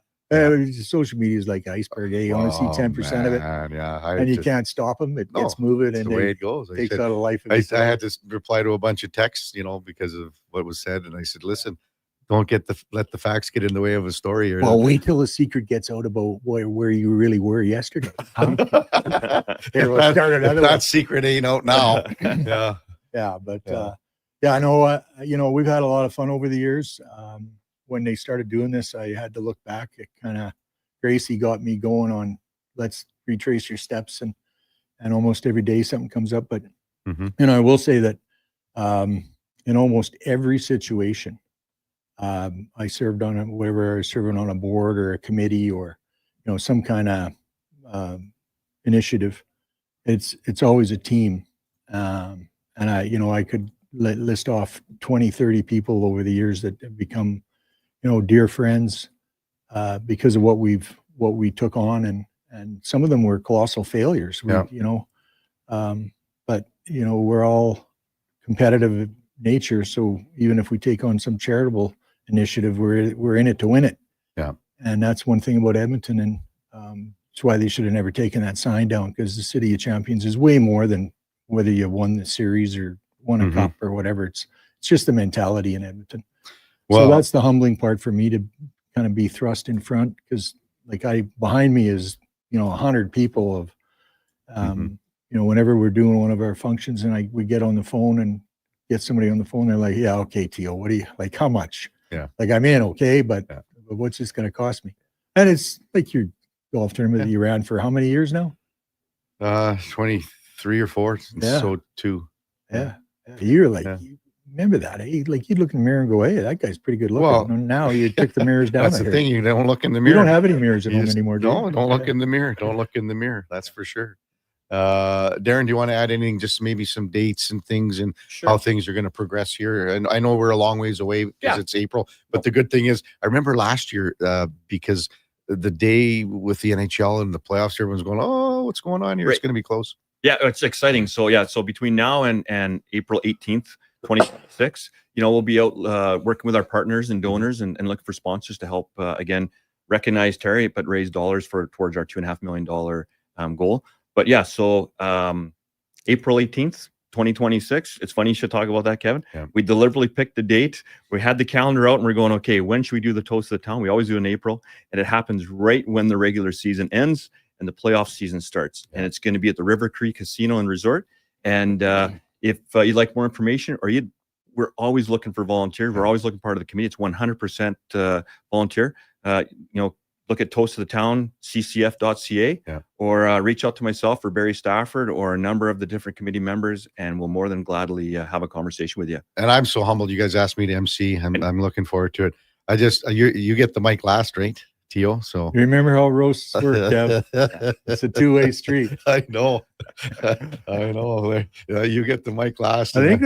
Social media is like iceberg. You only see 10% of it, and you can't stop them. It gets moving, and the way it goes. Takes out a life. I had to reply to a bunch of texts, because of what was said, and I said, "Listen, don't let the facts get in the way of a story." Well, wait till the secret gets out about where you really were yesterday. That secret ain't out now. Yeah, but I know. We've had a lot of fun over the years. When they started doing this, I had to look back. It kind of, Gracie got me going on, let's retrace your steps, and almost every day something comes up. But I will say that in almost every situation, I served on whether I was serving on a board or a committee or some kind of initiative. It's always a team, and I could list off 20, 30 people over the years that have become dear friends because of what we took on, and some of them were colossal failures. But we're all competitive nature, so even if we take on some charitable initiative, we're in it to win it. Yeah. And that's one thing about Edmonton, and that's why they should have never taken that sign down, because the City of Champions is way more than whether you won the series or won a cup or whatever. It's just the mentality in Edmonton. So that's the humbling part for me, to kind of be thrust in front, because behind me is 100 people of whenever we're doing one of our functions and we get on the phone and get somebody on the phone, they're like, yeah, okay, Teal, what do you like, how much? Yeah, I'm in, okay, but what's this going to cost me? And it's like your golf tournament that you ran for how many years now? 23 or 4. So 2. You're like, remember that, you'd look in the mirror and go, hey, that guy's pretty good looking. Well, now you took the mirrors down. That's the thing, you don't look in the mirror. You don't have any mirrors at home anymore, do you? Don't look in the mirror. Don't look in the mirror. That's for sure. Darren, do you want to add anything, just maybe some dates and things and how things are going to progress here? And I know we're a long ways away because it's April, but the good thing is I remember last year because the day with the NHL and the playoffs, everyone's going, oh, what's going on here? It's going to be close. Yeah, it's exciting. So between now and April 18th, 2026, we'll be out working with our partners and donors and looking for sponsors to help again recognize Terry, but raise dollars towards our $2.5 million goal. But yeah, so April 18th, 2026. It's funny you should talk about that, Kevin. Yeah. We deliberately picked the date. We had the calendar out and we're going, okay, when should we do the Toast of the Town? We always do it in April, and it happens right when the regular season ends and the playoff season starts. And it's going to be at the River Cree Casino and Resort. And if you'd like more information, or we're always looking for volunteers. We're always looking part of the committee. It's 100% volunteer. look at Toast of the Town, ccf.ca, or reach out to myself or Barry Stafford or a number of the different committee members, and we'll more than gladly have a conversation with you. And I'm so humbled you guys asked me to MC. I'm looking forward to it. I just you get the mic last, right, Tio? So you remember how roasts work, Kev? It's a two-way street. I know. I know. You get the mic last. I think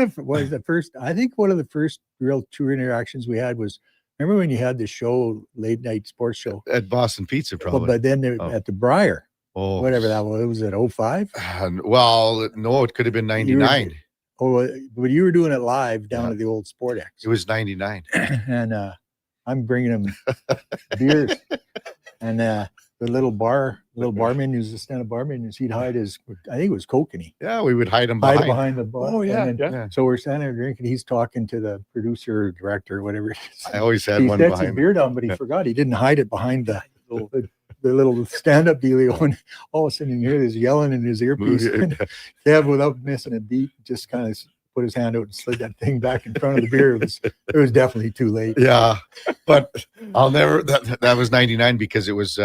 I think one of the first real tour interactions we had was, remember when you had the show, late night sports show at Boston Pizza, probably. Well, but then at the Briar, whatever that was. Was it 05? Well, no, it could have been 99. But you were doing it live down at the old Sportex. It was 99, and I'm bringing him beers, and the little barman who's the stand-up barman, he'd hide his, I think it was kokanee. Yeah, we would hide him behind the bar. Oh yeah. So we're standing there drinking. He's talking to the producer, or director, or whatever it is. I always had one behind. behind. His beer down, but he forgot. He didn't hide it behind the little stand-up dealio. And all of a sudden, you hear this yelling in his earpiece. And Kev, without missing a beat, just kind of put his hand out and slid that thing back in front of the beer. It was definitely too late. Yeah, but I'll never. That was 99 because it was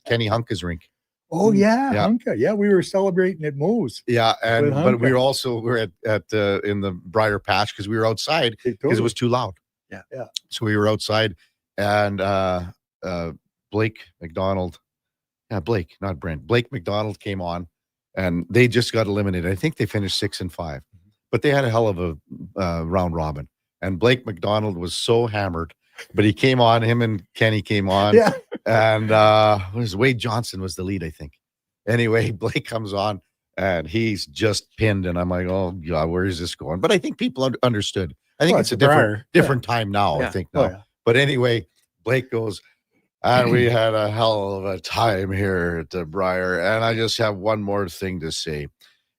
Kenny Hunka's rink. Oh yeah, Hunka. Yeah, we were celebrating at Moe's. Yeah, but we were at in the Briar Patch because we were outside because it was too loud. Yeah. So we were outside, and Blake McDonald, Blake, not Brent. Blake McDonald came on, and they just got eliminated. I think they finished 6-5. But they had a hell of a round robin. And Blake McDonald was so hammered, but he came on, him and Kenny came on. Yeah. And Wade Johnson was the lead, I think. Anyway, Blake comes on and he's just pinned. And I'm like, oh, God, where is this going? But I think people understood. I think it's a different time now, I think now. But anyway, Blake goes, and we had a hell of a time here at the Briar. And I just have one more thing to say.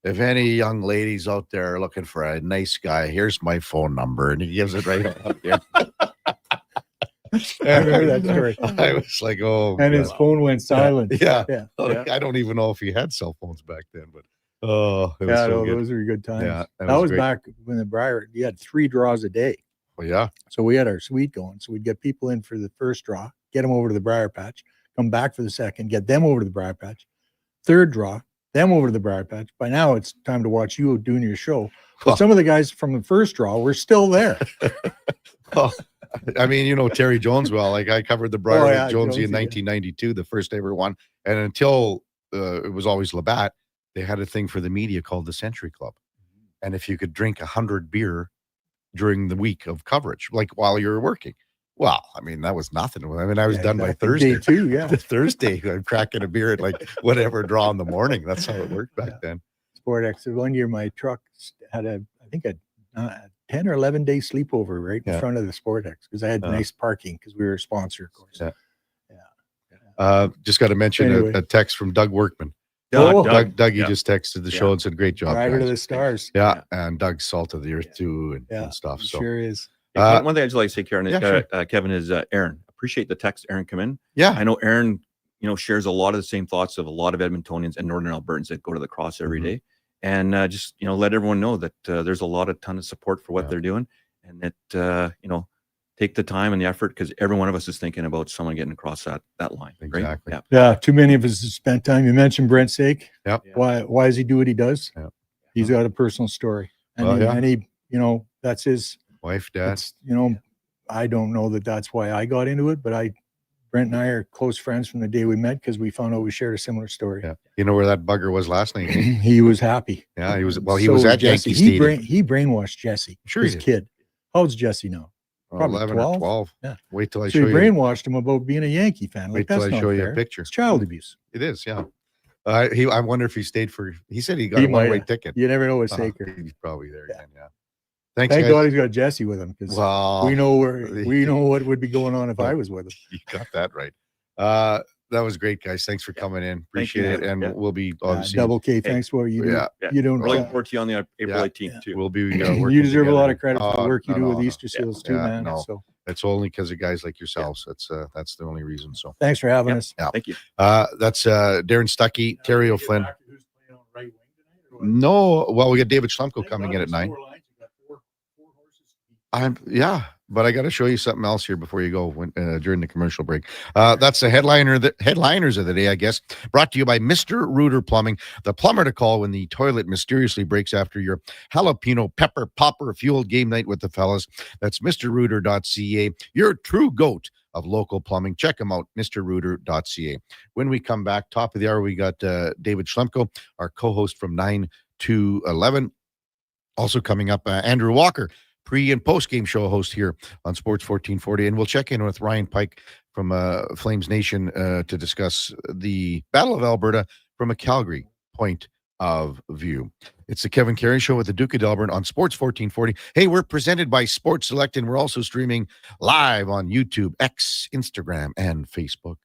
If any young ladies out there are looking for a nice guy, here's my phone number. And he gives it right up there. I remember that story. I was like, oh. And his phone went silent. Yeah. I don't even know if he had cell phones back then, but it was so good. Those were good times. Yeah, that was back when the Briar, you had 3 draws a day. Oh, yeah. So we had our suite going. So we'd get people in for the first draw, get them over to the Briar Patch, come back for the second, get them over to the Briar Patch, third draw, them over to the Briar Patch. By now, it's time to watch you doing your show. But some of the guys from the first draw were still there. Well, I mean, Terry Jones. Well, like I covered the Briar with Jonesy in 1992, the first ever one, and until it was always Labatt, they had a thing for the media called the Century Club, and if you could drink 100 beer during the week of coverage, like while you were working. Well, I mean, that was nothing. I mean, I was done by Thursday too. Yeah. Thursday, I'm cracking a beer at like whatever draw in the morning. That's how it worked back then. Sportex. One year, my truck had a 10 or 11 day sleepover right in front of the Sportex because I had nice parking because we were a sponsor, of course. Just got to mention a text from Doug Workman. Doug, he just texted the show and said, "Great job, Driver to the stars." Yeah, and Doug's salt of the earth too, and stuff. So sure is. One thing I'd just like to say, Kevin, is Aaron. Appreciate the text Aaron come in. Yeah, I know Aaron, shares a lot of the same thoughts of a lot of Edmontonians and Northern Albertans that go to the cross every day, and just let everyone know that there's a ton of support for what they're doing, and that take the time and the effort because every one of us is thinking about someone getting across that line. Exactly. Right? Yeah. Too many of us have spent time. You mentioned Brent Sake. Yep. Why does he do what he does? Yep. He's got a personal story, and he that's his wife, dad. I don't know that that's why I got into it, but Brent and I are close friends from the day we met because we found out we shared a similar story. Yeah. You know where that bugger was last night? He was happy. Yeah, he was. Well, he was at Yankee Stadium. He brainwashed Jesse. Sure, his kid. How old's Jesse now? Probably 11 12. or 12. Yeah. Wait till I So show he you. brainwashed him about being a Yankee fan. Wait till I show you a picture. It's child abuse. It is, yeah. I wonder if he stayed for. He said he got a one-way ticket. You never know with Saker. He's probably there again. Yeah. Thank God he's got Jesse with him because we know what would be going on if I was with him. You got that right. That was great, guys. Thanks for coming in. Appreciate it. And we'll be obviously Double K. Thanks for what you do. Yeah. You don't. We're looking forward to you on the April 18th too. We'll be. You deserve a lot of credit for the work you do with Easter Seals too, man. No, so it's only because of guys like yourselves. That's the only reason. So thanks for having us. Thank you. That's Darren Stuckey, Terry O'Flynn. No, well, we got David Schlumko coming in at 9. But I got to show you something else here before you go during the commercial break. That's the headliners of the day, I guess. Brought to you by Mr. Rooter Plumbing, the plumber to call when the toilet mysteriously breaks after your jalapeno pepper popper fueled game night with the fellas. That's MrRooter.ca, your true goat of local plumbing. Check them out, MrRooter.ca. When we come back, top of the hour, we got David Schlemko, our co-host from 9 to 11. Also coming up, Andrew Walker, pre- and post-game show host here on Sports 1440. And we'll check in with Ryan Pike from Flames Nation to discuss the Battle of Alberta from a Calgary point of view. It's the Kevin Karius Show with the Duke of Delburne on Sports 1440. Hey, we're presented by Sports Select, and we're also streaming live on YouTube, X, Instagram, and Facebook.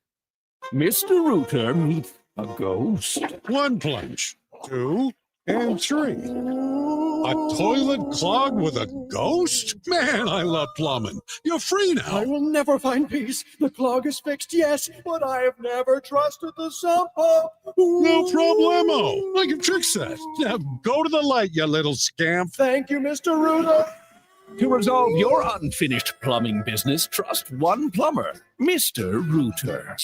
Mr. Rooter meets a ghost. One plunge, 2, and 3. A toilet clogged with a ghost? Man, I love plumbing. You're free now. I will never find peace. The clog is fixed, yes, but I have never trusted the sump pump. No problemo. I can fix that. Now go to the light, you little scamp. Thank you, Mr. Rooter. To resolve your unfinished plumbing business, trust one plumber, Mr. Rooter.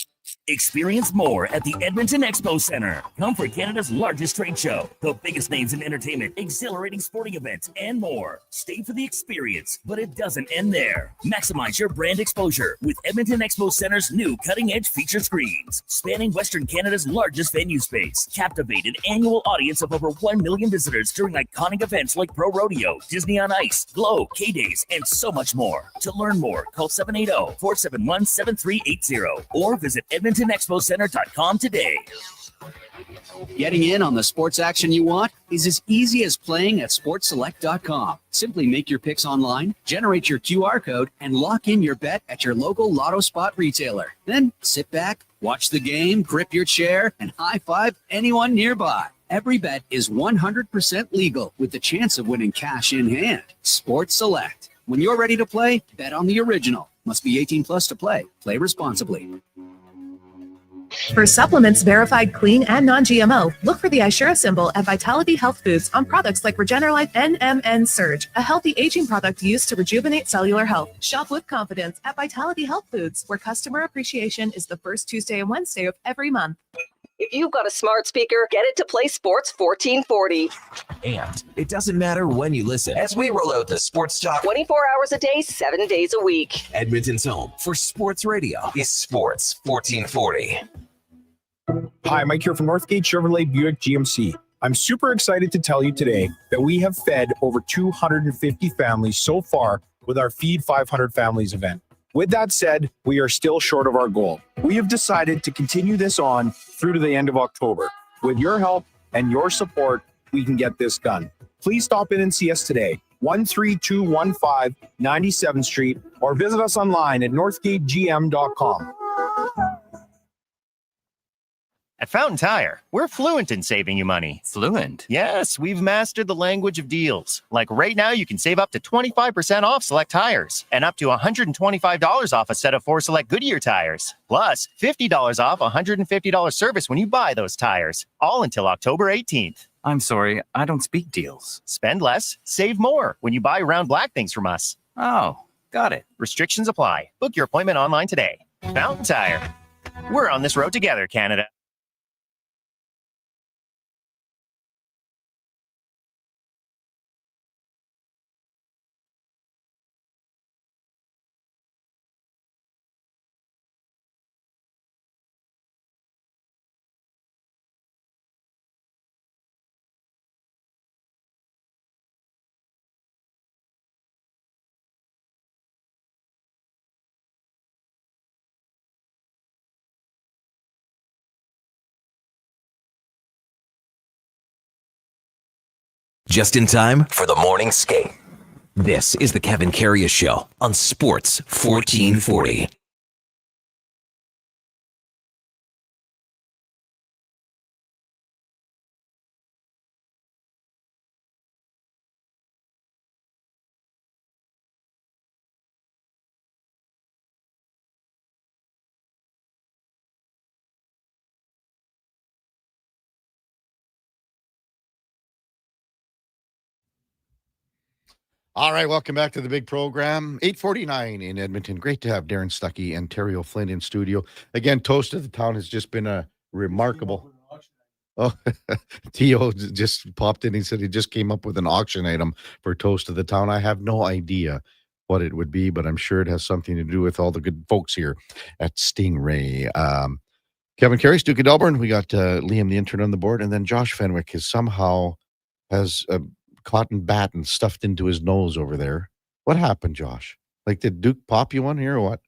Experience more at the Edmonton Expo Center. Come for Canada's largest trade show, the biggest names in entertainment, exhilarating sporting events, and more. Stay for the experience, but it doesn't end there. Maximize your brand exposure with Edmonton Expo Center's new cutting-edge feature screens, spanning Western Canada's largest venue space. Captivate an annual audience of over 1 million visitors during iconic events like Pro Rodeo, Disney on Ice, Glow, K-Days, and so much more. To learn more, call 780-471-7380 or visit EdmontonExpoCenter.com today. Getting in on the sports action you want is as easy as playing at sportselect.com. Simply make your picks online, generate your QR code, and lock in your bet at your local Lotto Spot retailer. Then sit back, watch the game, grip your chair, and high-five anyone nearby. Every bet is 100% legal with the chance of winning cash in hand. Sports Select. When you're ready to play, bet on the original. Must be 18 plus to play. Play responsibly. For supplements verified clean and non-GMO, look for the Ishura symbol at Vitality Health Foods on products like Regenerlife NMN Surge, a healthy aging product used to rejuvenate cellular health. Shop with confidence at Vitality Health Foods, where customer appreciation is the first Tuesday and Wednesday of every month. If you've got a smart speaker, get it to play Sports 1440. And it doesn't matter when you listen as we roll out the Sports Talk 24 hours a day, 7 days a week. Edmonton's home for sports radio is Sports 1440. Hi, Mike here from Northgate Chevrolet Buick GMC. I'm super excited to tell you today that we have fed over 250 families so far with our Feed 500 Families event. With that said, we are still short of our goal. We have decided to continue this on through to the end of October. With your help and your support, we can get this done. Please stop in and see us today, 13215 97th Street, or visit us online at northgategm.com. At Fountain Tire, we're fluent in saving you money. Fluent? Yes, we've mastered the language of deals. Like right now, you can save up to 25% off select tires and up to $125 off a set of 4 select Goodyear tires. Plus, $50 off $150 service when you buy those tires. All until October 18th. I'm sorry, I don't speak deals. Spend less, save more when you buy Round Black things from us. Oh, got it. Restrictions apply. Book your appointment online today. Fountain Tire. We're on this road together, Canada. Just in time for the morning skate. This is the Kevin Karius Show on Sports 1440. All right, welcome back to the big program. 8:49 in Edmonton. Great to have Darren Stuckey and Terrio Flynn in studio. Again, Toast of the Town has just been a remarkable. Oh, Tio just popped in. He said he just came up with an auction item for Toast of the Town. I have no idea what it would be, but I'm sure it has something to do with all the good folks here at Stingray. Kevin Karius, Duke of Delburne. We got Liam, the intern, on the board, and then Josh Fenwick has a cotton bat and stuffed into his nose over there. What happened, Josh? Like, did Duke pop you one here or what?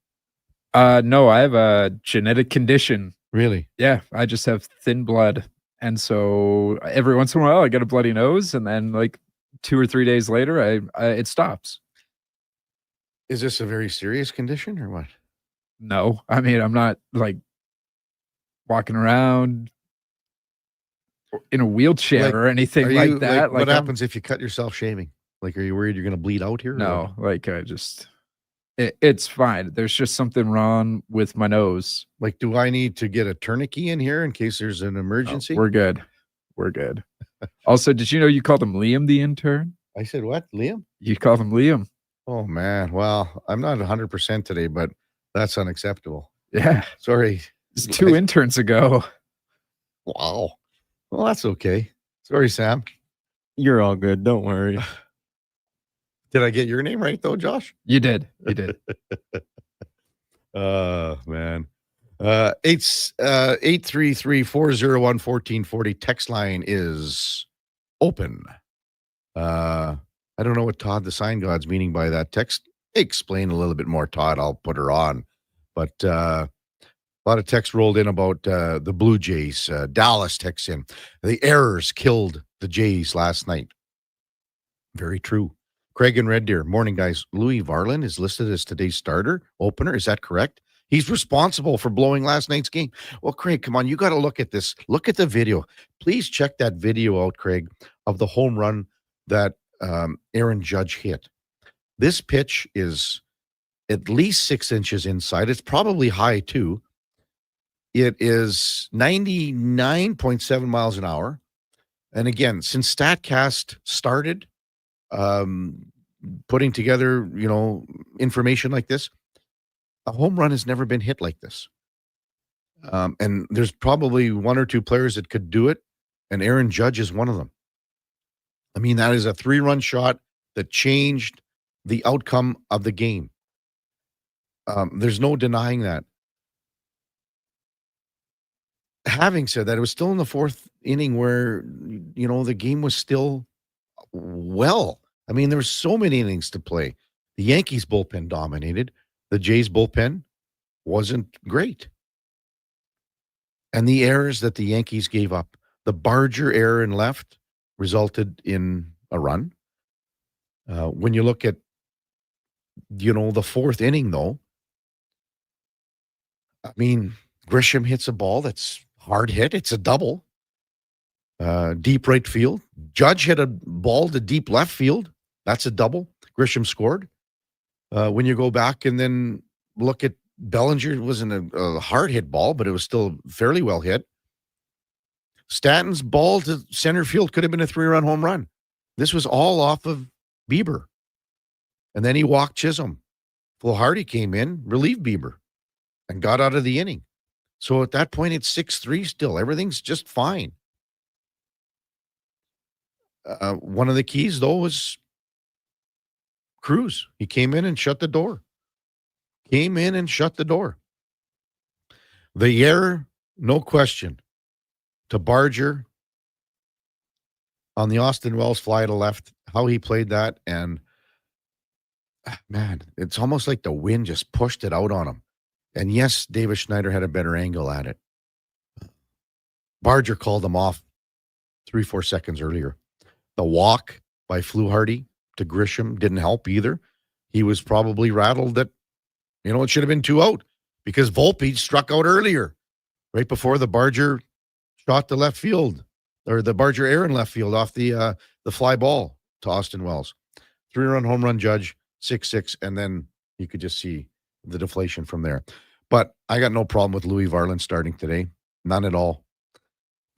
No, I have a genetic condition. Really? Yeah, I just have thin blood. And so every once in a while I get a bloody nose, and then like 2 or 3 days later, it stops. Is this a very serious condition or what? No, I mean, I'm not like walking around in a wheelchair or anything like that. What happens if you cut yourself shaving? Like, are you worried you're going to bleed out here? No, like it's fine. There's just something wrong with my nose. Like, do I need to get a tourniquet in here in case there's an emergency? No, we're good. We're good. Also, did you know you called him Liam the intern? I said, what? Liam? You called him Liam. Oh, man. Well, I'm not 100% today, but that's unacceptable. Yeah. Sorry. It's 2 interns ago. Wow. Well, that's okay. Sorry, Sam. You're all good. Don't worry. Did I get your name right, though, Josh? You did. You did. Oh, man. 833-401-1440. Text line is open. I don't know what Todd the Sign God's meaning by that text. Explain a little bit more, Todd. I'll put her on. But a lot of text rolled in about the Blue Jays. Dallas texts in. The errors killed the Jays last night. Very true. Craig and Red Deer. Morning, guys. Louis Varland is listed as today's starter opener. Is that correct? He's responsible for blowing last night's game. Well, Craig, come on. You got to look at this. Look at the video. Please check that video out, Craig, of the home run that Aaron Judge hit. This pitch is at least 6 inches inside. It's probably high, too. It is 99.7 miles an hour. And again, since StatCast started putting together, information like this, a home run has never been hit like this. And there's probably 1 or 2 players that could do it, and Aaron Judge is one of them. I mean, that is a 3-run shot that changed the outcome of the game. There's no denying that. Having said that, it was still in the 4th inning where, the game was still well. I mean, there were so many innings to play. The Yankees bullpen dominated. The Jays bullpen wasn't great. And the errors that the Yankees gave up, the Barger error in left resulted in a run. When you look at, the 4th inning, though, I mean, Grisham hits a ball that's hard hit. It's a double. Deep right field. Judge hit a ball to deep left field. That's a double. Grisham scored. When you go back and then look at Bellinger, it wasn't a hard hit ball, but it was still fairly well hit. Stanton's ball to center field could have been a 3-run home run. This was all off of Bieber. And then he walked Chisholm. Flaharty came in, relieved Bieber, and got out of the inning. So at that point, it's 6-3 still. Everything's just fine. One of the keys, though, was Cruz. He came in and shut the door. The error, no question, to Barger on the Austin Wells fly to left, how he played that, and man, it's almost like the wind just pushed it out on him. And yes, Davis Schneider had a better angle at it. Barger called him off 3-4 seconds earlier. The walk by Flaharty to Grisham didn't help either. He was probably rattled that, it should have been 2 out because Volpe struck out earlier, right before the Barger shot to left field, or the Barger error in left field off the fly ball to Austin Wells. 3-run home run Judge, 6-6, and then you could just see the deflation from there. But I got no problem with Louis Varland starting today. None at all.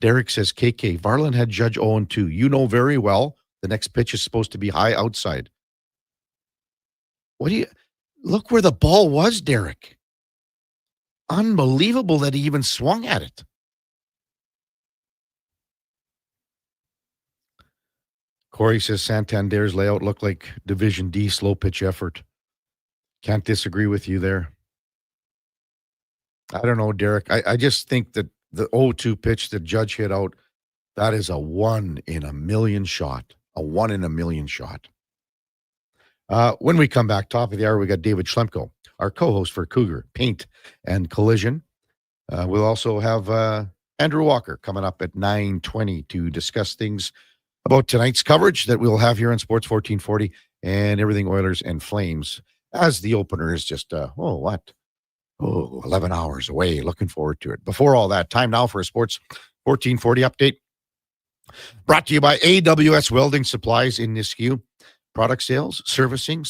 Derek says, KK, Varland had Judge 0-2. You know very well the next pitch is supposed to be high outside. Look where the ball was, Derek. Unbelievable that he even swung at it. Corey says Santander's layout looked like Division D slow pitch effort. Can't disagree with you there. I don't know, Derek. I just think that the 0-2 pitch that Judge hit out, that is a 1 in a million shot. A 1 in a million shot. When we come back, top of the hour, we got David Schlemko, our co-host for Cougar, Paint, and Collision. We'll also have Andrew Walker coming up at 9:20 to discuss things about tonight's coverage that we'll have here on Sports 1440 and everything Oilers and Flames, as the opener is just, 11 hours away. Looking forward to it. Before all that, time now for a Sports 1440 update. Brought to you by AWS Welding Supplies in Nisku. Product sales, servicing,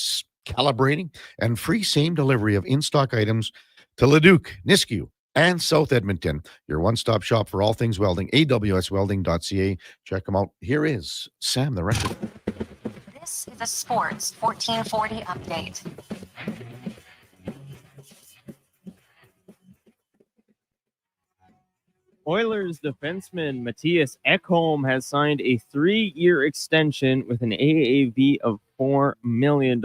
calibrating, and free same delivery of in-stock items to Leduc, Nisku, and South Edmonton. Your one-stop shop for all things welding, awswelding.ca. Check them out. Here is Sam the Record. This is a Sports 1440 update. Oilers defenseman Matthias Ekholm has signed a 3-year extension with an AAV of $4 million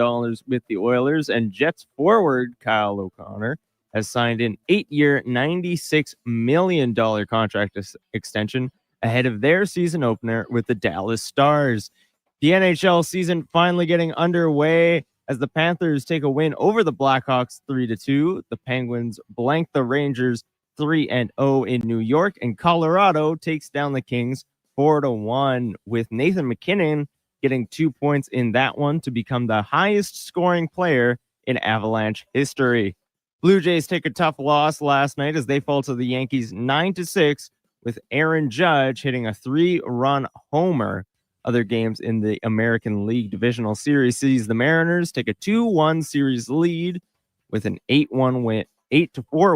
with the Oilers, and Jets forward Kyle O'Connor has signed an 8-year, $96 million contract extension ahead of their season opener with the Dallas Stars. The NHL season finally getting underway as the Panthers take a win over the Blackhawks 3-2. The Penguins blank the Rangers 3-0 in New York, and Colorado takes down the Kings 4-1, with Nathan McKinnon getting 2 points in that one to become the highest scoring player in Avalanche history. Blue Jays take a tough loss last night as they fall to the Yankees 9-6, with Aaron Judge hitting a 3-run homer. Other games in the American League Divisional Series sees the Mariners take a 2-1 series lead with an 8-4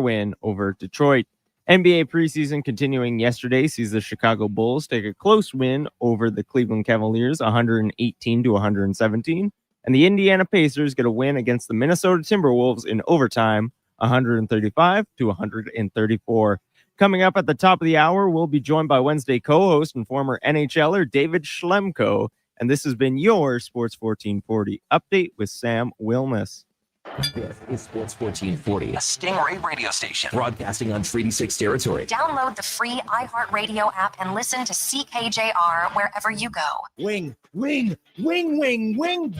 win over Detroit. NBA preseason continuing yesterday sees the Chicago Bulls take a close win over the Cleveland Cavaliers 118-117, and the Indiana Pacers get a win against the Minnesota Timberwolves in overtime 135-134. Coming up at the top of the hour, we'll be joined by Wednesday co-host and former NHLer David Schlemko, and this has been your Sports 1440 update with Sam Wilness. This is Sports 1440, A Stingray radio station. broadcasting on Treaty 6 territory. Download the free iHeartRadio app and listen to CKJR wherever you go. Wing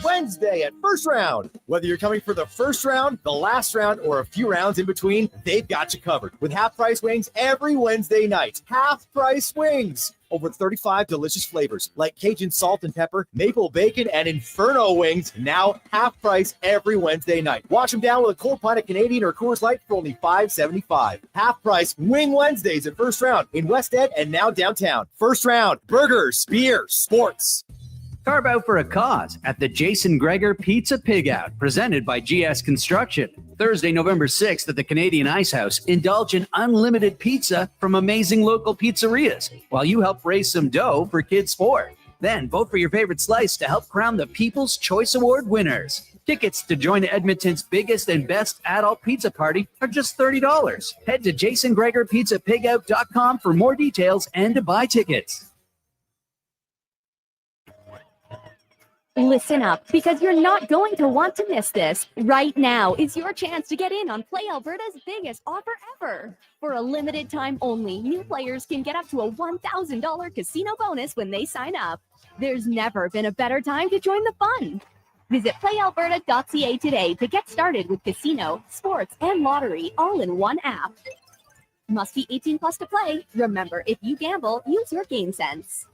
Wednesday at First Round. Whether you're coming for the first round, the last round, or a few rounds in between, they've got you covered with half-price wings every Wednesday night. Half-price wings. Over 35 delicious flavors like Cajun salt and pepper, maple bacon, and Inferno wings, now half price every Wednesday night. Wash them down with a cold pint of Canadian or Coors Light for only $5.75. Half price Wing Wednesdays at First Round in West Ed and now downtown. First Round, burgers, beer, sports. Carve out for a cause at the Jason Greger Pizza Pig Out, presented by GS Construction. Thursday, November 6th at the Canadian Ice House, indulge in unlimited pizza from amazing local pizzerias while you help raise some dough for Kids Sport. Then vote for your favorite slice to help crown the People's Choice Award winners. Tickets to join Edmonton's biggest and best adult pizza party are just $30. Head to jasongregerpizzapigout.com for more details and to buy tickets. Listen up, because you're not going to want to miss this. Right now is your chance to get in on Play Alberta's biggest offer ever. For a limited time only, new players can get up to a $1,000 casino bonus when they sign up. There's never been a better time to join the fun. Visit playalberta.ca today to get started with casino, sports, and lottery all in one app. Must be 18 plus to play. Remember, if you gamble, use your game sense.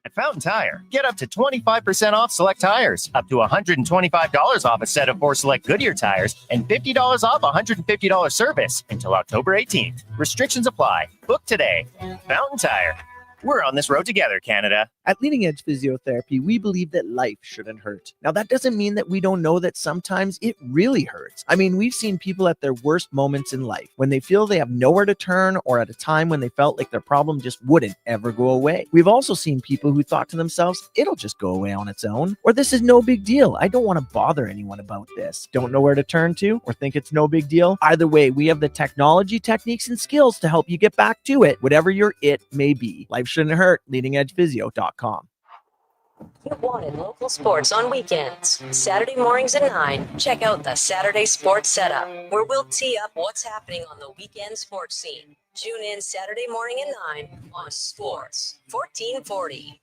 At Fountain Tire, get up to 25% off select tires, up to $125 off a set of 4 select Goodyear tires, and $50 off $150 service until October 18th. Restrictions apply. Book today. Fountain Tire. We're on this road together, Canada. At Leading Edge Physiotherapy, we believe that life shouldn't hurt. Now, that doesn't mean that we don't know that sometimes it really hurts. I mean, we've seen people at their worst moments in life, when they feel they have nowhere to turn, or at a time when they felt like their problem just wouldn't ever go away. We've also seen people who thought to themselves, it'll just go away on its own, or this is no big deal. I don't want to bother anyone about this. Don't know where to turn to, or think it's no big deal. Either way, we have the technology, techniques, and skills to help you get back to it, whatever your it may be. Life shouldn't hurt. LeadingEdgePhysio.com. You wanted local sports on weekends. Saturday mornings at 9, check out the Saturday Sports Setup, where we'll tee up what's happening on the weekend sports scene. Tune in Saturday morning at 9 on Sports 1440.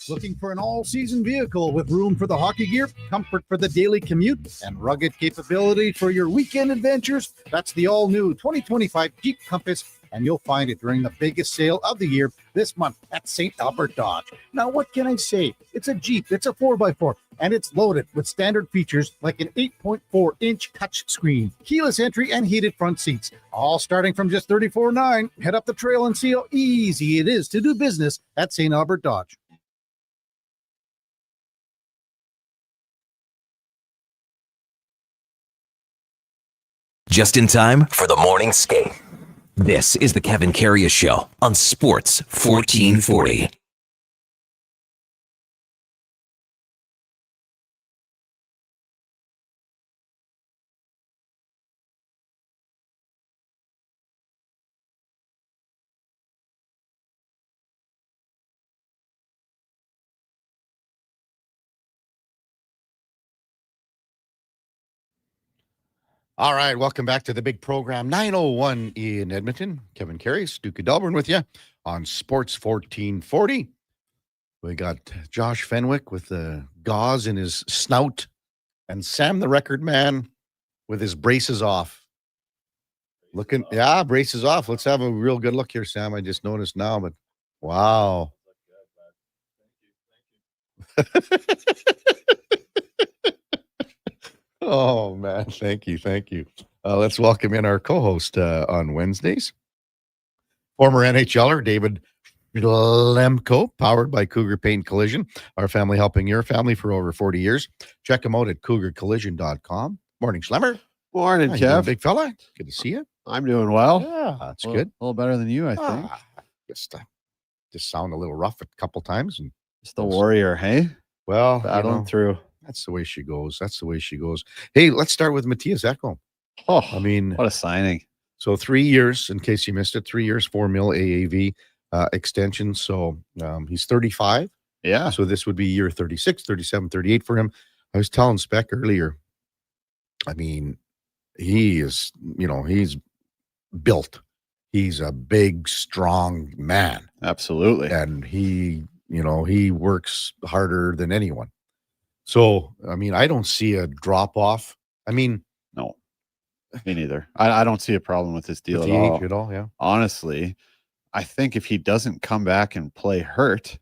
Looking for an all-season vehicle with room for the hockey gear, comfort for the daily commute, and rugged capability for your weekend adventures? That's the all-new 2025 Jeep Compass, and you'll find it during the biggest sale of the year this month at St. Albert Dodge. Now, what can I say? It's a Jeep, it's a 4x4, and it's loaded with standard features like an 8.4-inch touchscreen, keyless entry, and heated front seats, all starting from just $34,900. Head up the trail and see how easy it is to do business at St. Albert Dodge. Just in time for the morning skate. This is the Kevin Karius Show on Sports 1440. All right, welcome back to the big program, 9:01 in Edmonton. Kevin Karius, Duke of Delburne with you on Sports 1440. We got Josh Fenwick with the gauze in his snout and Sam the record man with his braces off. Braces off. Let's have a real good look here, Sam. I just noticed now, but wow. Oh, man. Thank you. Let's welcome in our co-host on Wednesdays, former NHLer David Lemko, powered by Cougar Paint Collision, our family helping your family for over 40 years. Check him out at cougarcollision.com. Morning, Schlemmer. Morning, How you doing, Kev. big fella. Good to see you. I'm doing well. Yeah, that's good. A little better than you, I think. Just sound a little rough a couple times. And just the warrior, hey? Well, battling through. That's the way she goes. Hey, let's start with Matthias Ekholm. Oh, I mean, what a signing. So 3 years, in case you missed it, 3 years, $4 million AAV extension. So he's 35. Yeah. So this would be year 36, 37, 38 for him. I was telling Speck earlier, I mean, he is, he's built. He's a big, strong man. Absolutely. And he works harder than anyone. So, I mean, I don't see a drop off. I mean, no, me neither. I don't see a problem with this deal at all. Yeah. Honestly, I think if he doesn't come back and play hurt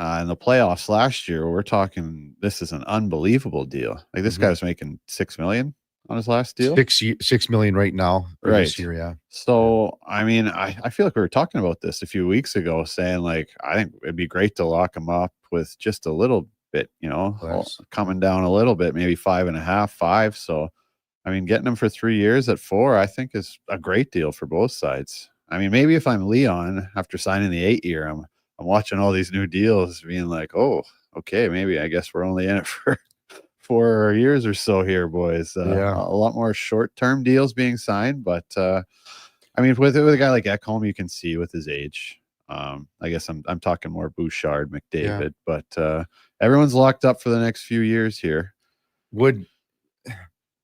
in the playoffs last year, we're talking, this is an unbelievable deal. Like this guy was making $6 million on his last deal. $6 million right now. Right. This year, yeah. So, I mean, I feel like we were talking about this a few weeks ago, saying like, I think it'd be great to lock him up with just a little bit, coming down a little bit, maybe 5.5, 5. So, I mean, getting him for 3 years at 4, I think is a great deal for both sides. I mean, maybe if I'm Leon after signing the 8-year, I'm watching all these new deals being like, oh, okay, maybe I guess we're only in it for 4 years or so here, boys. A lot more short-term deals being signed, but I mean, with a guy like Ekholm, you can see with his age. I guess I'm talking more Bouchard, McDavid, but everyone's locked up for the next few years here.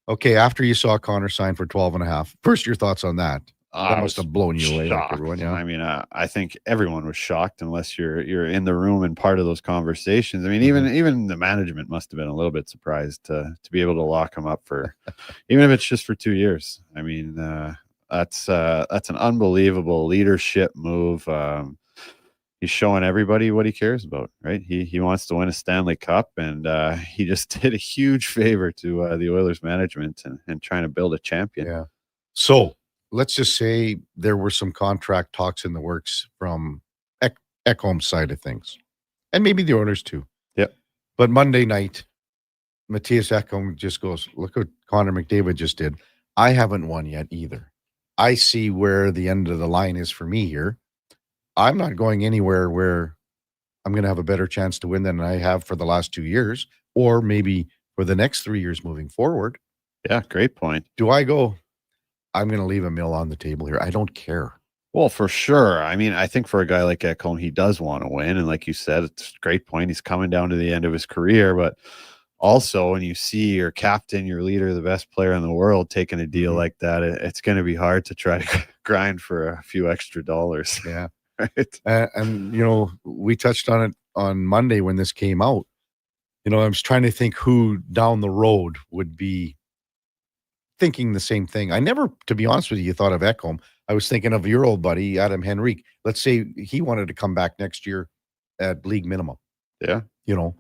After you saw Connor sign for 12.5, first your thoughts on that? That must have blown you away, like everyone. Yeah, I mean, I think everyone was shocked, unless you're in the room and part of those conversations. I mean, even the management must have been a little bit surprised to be able to lock him up for, even if it's just for 2 years. I mean, that's an unbelievable leadership move. He's showing everybody what he cares about, right? He wants to win a Stanley Cup, and he just did a huge favor to the Oilers management and trying to build a champion. Yeah. So let's just say there were some contract talks in the works from Ekholm's side of things, and maybe the owners too. Yep. But Monday night, Matthias Ekholm just goes, look what Connor McDavid just did. I haven't won yet either. I see where the end of the line is for me here. I'm not going anywhere where I'm going to have a better chance to win than I have for the last 2 years, or maybe for the next 3 years moving forward. Yeah, great point. Do I go, I'm going to leave a mill on the table here? I don't care. Well, for sure. I mean, I think for a guy like Ekholm, he does want to win. And like you said, it's a great point. He's coming down to the end of his career. But also, when you see your captain, your leader, the best player in the world taking a deal like that, it's going to be hard to try to grind for a few extra dollars. Yeah. Right. And, you know, we touched on it on Monday when this came out. You know, I was trying to think who down the road would be thinking the same thing. I never, to be honest with you, thought of Ekholm. I was thinking of your old buddy, Adam Henrique. Let's say he wanted to come back next year at league minimum. Yeah. You know,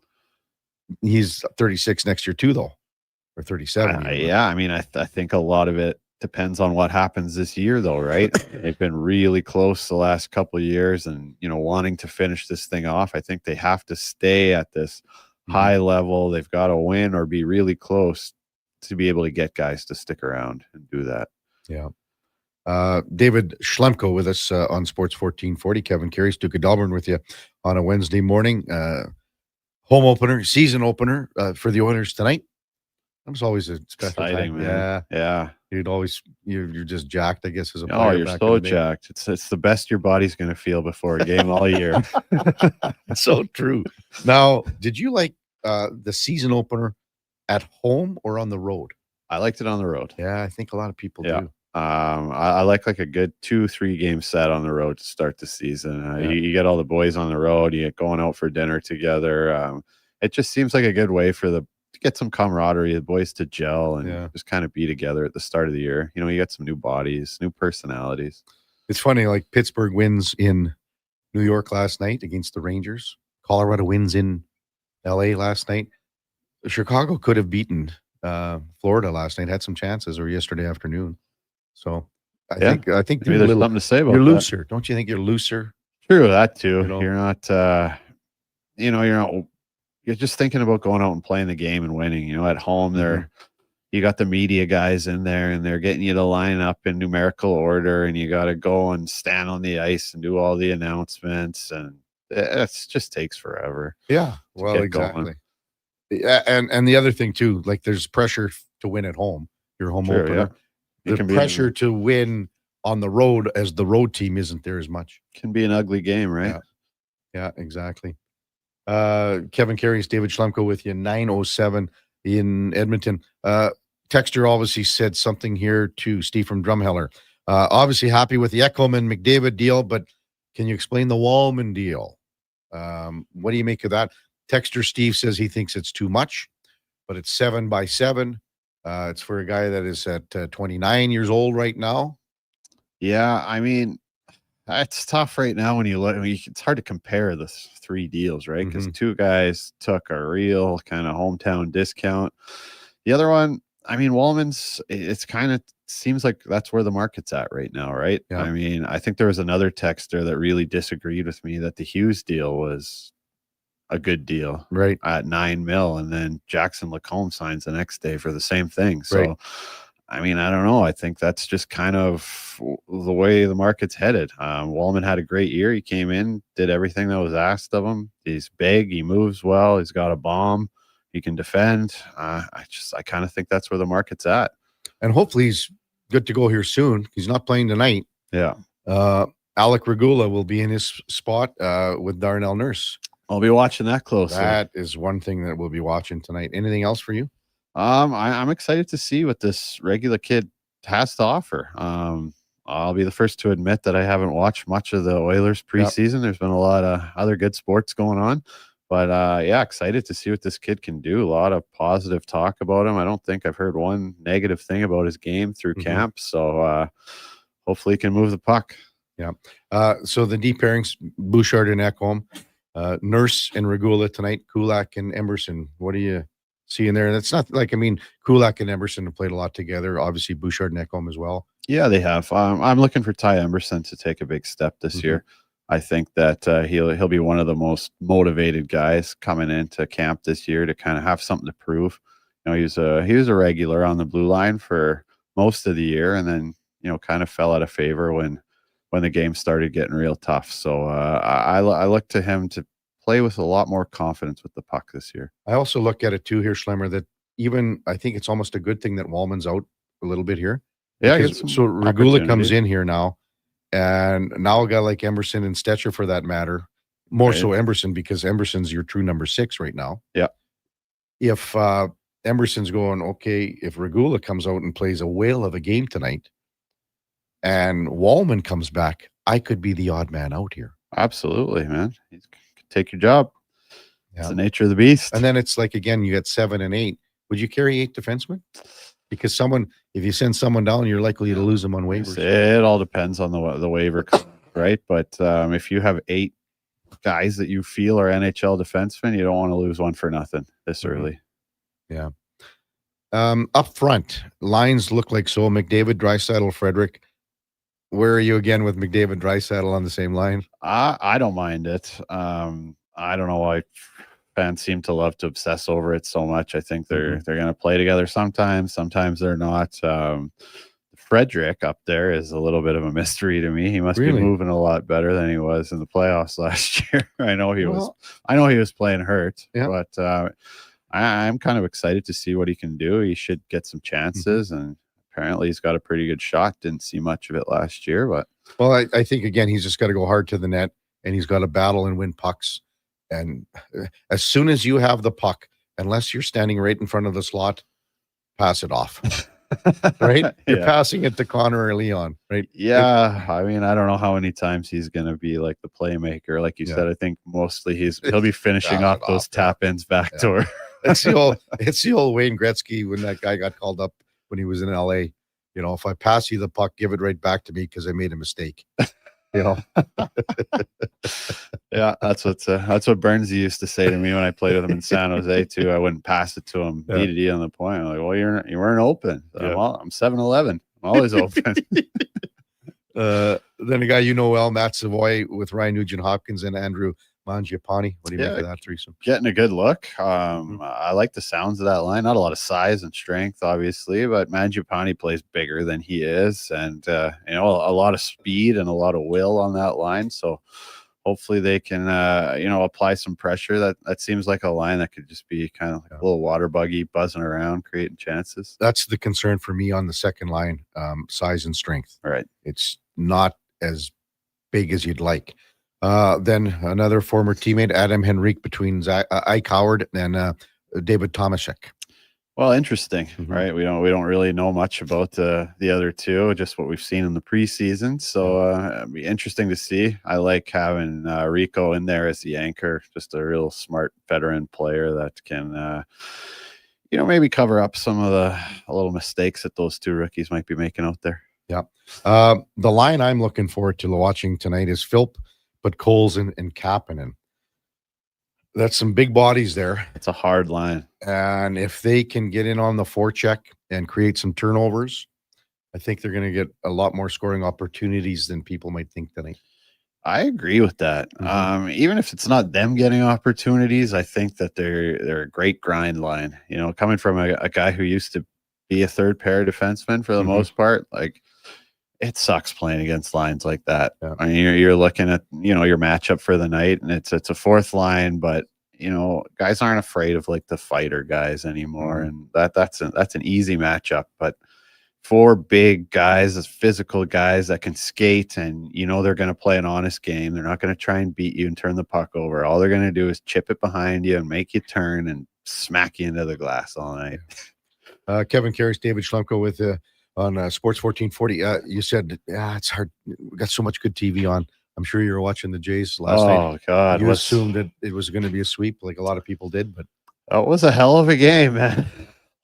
he's 36 next year too, though, or 37. Yeah. I mean, I think a lot of it depends on what happens this year, though, right? They've been really close the last couple of years and, you know, wanting to finish this thing off. I think they have to stay at this high level. They've got to win or be really close to be able to get guys to stick around and do that. Yeah. David Schlemko with us on Sports 1440. Kevin Karius, Duke of Delburne with you on a Wednesday morning. Home opener, season opener for the Oilers tonight. That was always a special Exciting, time. man. Yeah. You're just jacked, I guess, as a player. Oh, you're so jacked. It's the best your body's going to feel before a game all year. So true. Now, did you like the season opener at home or on the road? I liked it on the road. Yeah, I think a lot of people do. I like a good 2-3 game set on the road to start the season. You get all the boys on the road, you get going out for dinner together. It just seems like a good way to get some camaraderie, the boys to gel and just kind of be together at the start of the year. You know, you got some new bodies, new personalities. It's funny, like Pittsburgh wins in New York last night against the Rangers. Colorado wins in LA last night. Chicago could have beaten Florida last night, had some chances, or yesterday afternoon. So I think maybe there's something to say about you're that. looser. Don't you think you're looser? True, that too. You know? You're not you're just thinking about going out and playing the game and winning. You know, at home you got the media guys in there and they're getting you to line up in numerical order and you got to go and stand on the ice and do all the announcements, and it just takes forever. Yeah, well, exactly. Yeah, and the other thing too, like there's pressure to win at home. Your home opener. Yeah. The pressure to win on the road as the road team isn't there as much. Can be an ugly game, right? Yeah, exactly. Kevin Karius, David Schlemko with you, 9:07 in Edmonton. Texter obviously said something here to Steve from Drumheller. Obviously happy with the Ekholm and McDavid deal, but can you explain the Wallman deal? What do you make of that? Texter Steve says he thinks it's too much, but it's 7x7. It's for a guy that is at 29 years old right now. Yeah, I mean, it's tough right now when you look. It's hard to compare the 3 deals, right? Because 2 guys took a real kind of hometown discount. The other one, I mean, Wallman's, it's kind of seems like that's where the market's at right now, right? Yeah. I mean, I think there was another texter that really disagreed with me that the Hughes deal was a good deal, right, at $9 million, and then Jackson Lacombe signs the next day for the same thing. So, right. I mean, I don't know. I think that's just kind of the way the market's headed. Wallman had a great year. He came in, did everything that was asked of him. He's big. He moves well. He's got a bomb. He can defend. I kind of think that's where the market's at. And hopefully he's good to go here soon. He's not playing tonight. Yeah. Alec Regula will be in his spot with Darnell Nurse. I'll be watching that closely. That is one thing that we'll be watching tonight. Anything else for you? I'm excited to see what this regular kid has to offer. I'll be the first to admit that I haven't watched much of the Oilers preseason. Yep. There's been a lot of other good sports going on, but yeah, excited to see what this kid can do. A lot of positive talk about him. I don't think I've heard one negative thing about his game through camp. So hopefully he can move the puck. Yeah. So the deep pairings, Bouchard and Ekholm, Nurse and Regula tonight, Kulak and Emerson. What do you see in there? That's not like, I mean, Kulak and Emerson have played a lot together. Obviously, Bouchard and Ekholm as well. Yeah, they have. I'm looking for Ty Emerson to take a big step this year. I think that he'll be one of the most motivated guys coming into camp this year to kind of have something to prove. You know, he was a regular on the blue line for most of the year, and then kind of fell out of favor when the game started getting real tough. So I look to him to play with a lot more confidence with the puck this year. I also look at it too here, Schlemmer, that even I think it's almost a good thing that Wallman's out a little bit here. Yeah, so Regula comes in here now, and now a guy like Emerson and Stetcher, for that matter, more so Emerson, because Emerson's your true number 6 right now. Yeah. If Emerson's going, okay, if Regula comes out and plays a whale of a game tonight and Wallman comes back, I could be the odd man out here. Absolutely, man. You could take your job. It's the nature of the beast. And then it's like, again, you got 7 and 8. Would you carry 8 defensemen? Because if you send someone down, you're likely to lose them on waivers. It all depends on the waiver, right? But if you have 8 guys that you feel are NHL defensemen, you don't want to lose one for nothing this early. Yeah. Up front, lines look like so. McDavid, Draisaitl, Frederick. Where are you again with McDavid, Draisaitl on the same line? I don't mind it. I don't know why fans seem to love to obsess over it so much. I think they're going to play together sometimes they're not. Frederick up there is a little bit of a mystery to me. He must be moving a lot better than he was in the playoffs last year. I know he was playing hurt, but I'm kind of excited to see what he can do. He should get some chances, and apparently he's got a pretty good shot. Didn't see much of it last year, but I think again he's just got to go hard to the net, and he's got to battle and win pucks. And as soon as you have the puck, unless you're standing right in front of the slot, pass it off. Right? You're passing it to Connor or Leon, right? Yeah. I mean, I don't know how many times he's going to be like the playmaker. Like you said, I think mostly he'll be finishing off those tap ins backdoor. It's the old Wayne Gretzky when that guy got called up when he was in LA. If I pass you the puck, give it right back to me because I made a mistake. Yeah, that's what Burns used to say to me when I played with him in San Jose too. I wouldn't pass it to him. Needed he on the point. I'm like, well, you weren't open. I'm 7-11. I'm always open. Then a guy well, Matt Savoy with Ryan Nugent-Hopkins and Andrew Mangiapane. What do you make of that threesome? Getting a good look. I like the sounds of that line. Not a lot of size and strength, obviously, but Mangiapane plays bigger than he is, and a lot of speed and a lot of will on that line. So hopefully they can apply some pressure. That seems like a line that could just be kind of like a little water buggy buzzing around, creating chances. That's the concern for me on the second line, size and strength. Right. It's not as big as you'd like. Then another former teammate, Adam Henrique, between Ike Howard and David Tomaszek. Well, interesting, right? We don't really know much about the other two, just what we've seen in the preseason. So it'd be interesting to see. I like having Rico in there as the anchor, just a real smart veteran player that can, maybe cover up some of the little mistakes that those two rookies might be making out there. Yeah. The line I'm looking forward to watching tonight is Philp, but Coles and Kapanen. That's some big bodies there. It's a hard line. And if they can get in on the forecheck and create some turnovers, I think they're going to get a lot more scoring opportunities than people might think tonight. I agree with that. Even if it's not them getting opportunities, I think that they're a great grind line. Coming from a guy who used to be a third pair defenseman for the most part, like, it sucks playing against lines like that. Yeah. I mean, you're looking at, your matchup for the night, and it's a fourth line, but guys aren't afraid of like the fighter guys anymore. And that's an easy matchup. But 4 big guys, physical guys that can skate, and they're going to play an honest game. They're not going to try and beat you and turn the puck over. All they're going to do is chip it behind you and make you turn and smack you into the glass all night. Kevin Karius, David Schlemko with on Sports 1440. You said, it's hard. We got so much good TV on. I'm sure you were watching the Jays last night. Oh, God. You assumed that it was going to be a sweep like a lot of people did, but it was a hell of a game, man.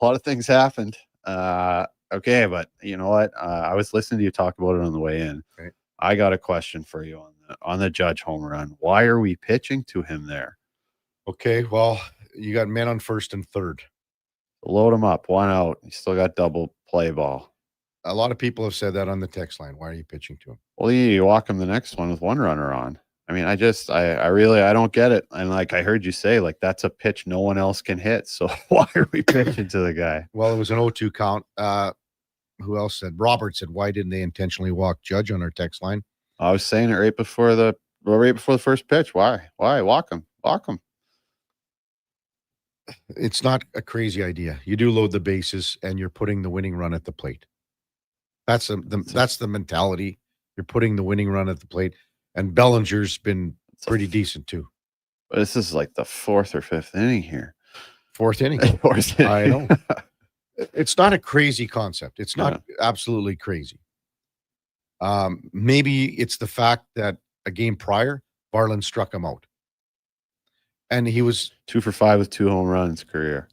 A lot of things happened. Okay, but you know what? I was listening to you talk about it on the way in. Right. I got a question for you on the Judge home run. Why are we pitching to him there? Okay, well, you got men on first and third. Load him up, 1 out. You still got double play ball. A lot of people have said that on the text line. Why are you pitching to him? Well, you walk him the next one with 1 runner on. I mean, I don't get it. And like I heard you say, like that's a pitch no one else can hit. So why are we pitching to the guy? Well, it was an 0-2 count. Who else said? Robert said, why didn't they intentionally walk Judge on our text line? I was saying it right before the first pitch. Why walk him? Walk him. It's not a crazy idea. You do load the bases and you're putting the winning run at the plate. That's the mentality. You're putting the winning run at the plate. And Bellinger's been pretty decent too. But this is like the fourth or fifth inning here. Fourth inning. I know. It's not a crazy concept. It's not absolutely crazy. Maybe it's the fact that a game prior, Barlin struck him out. And he was 2 for 5 with 2 home runs career.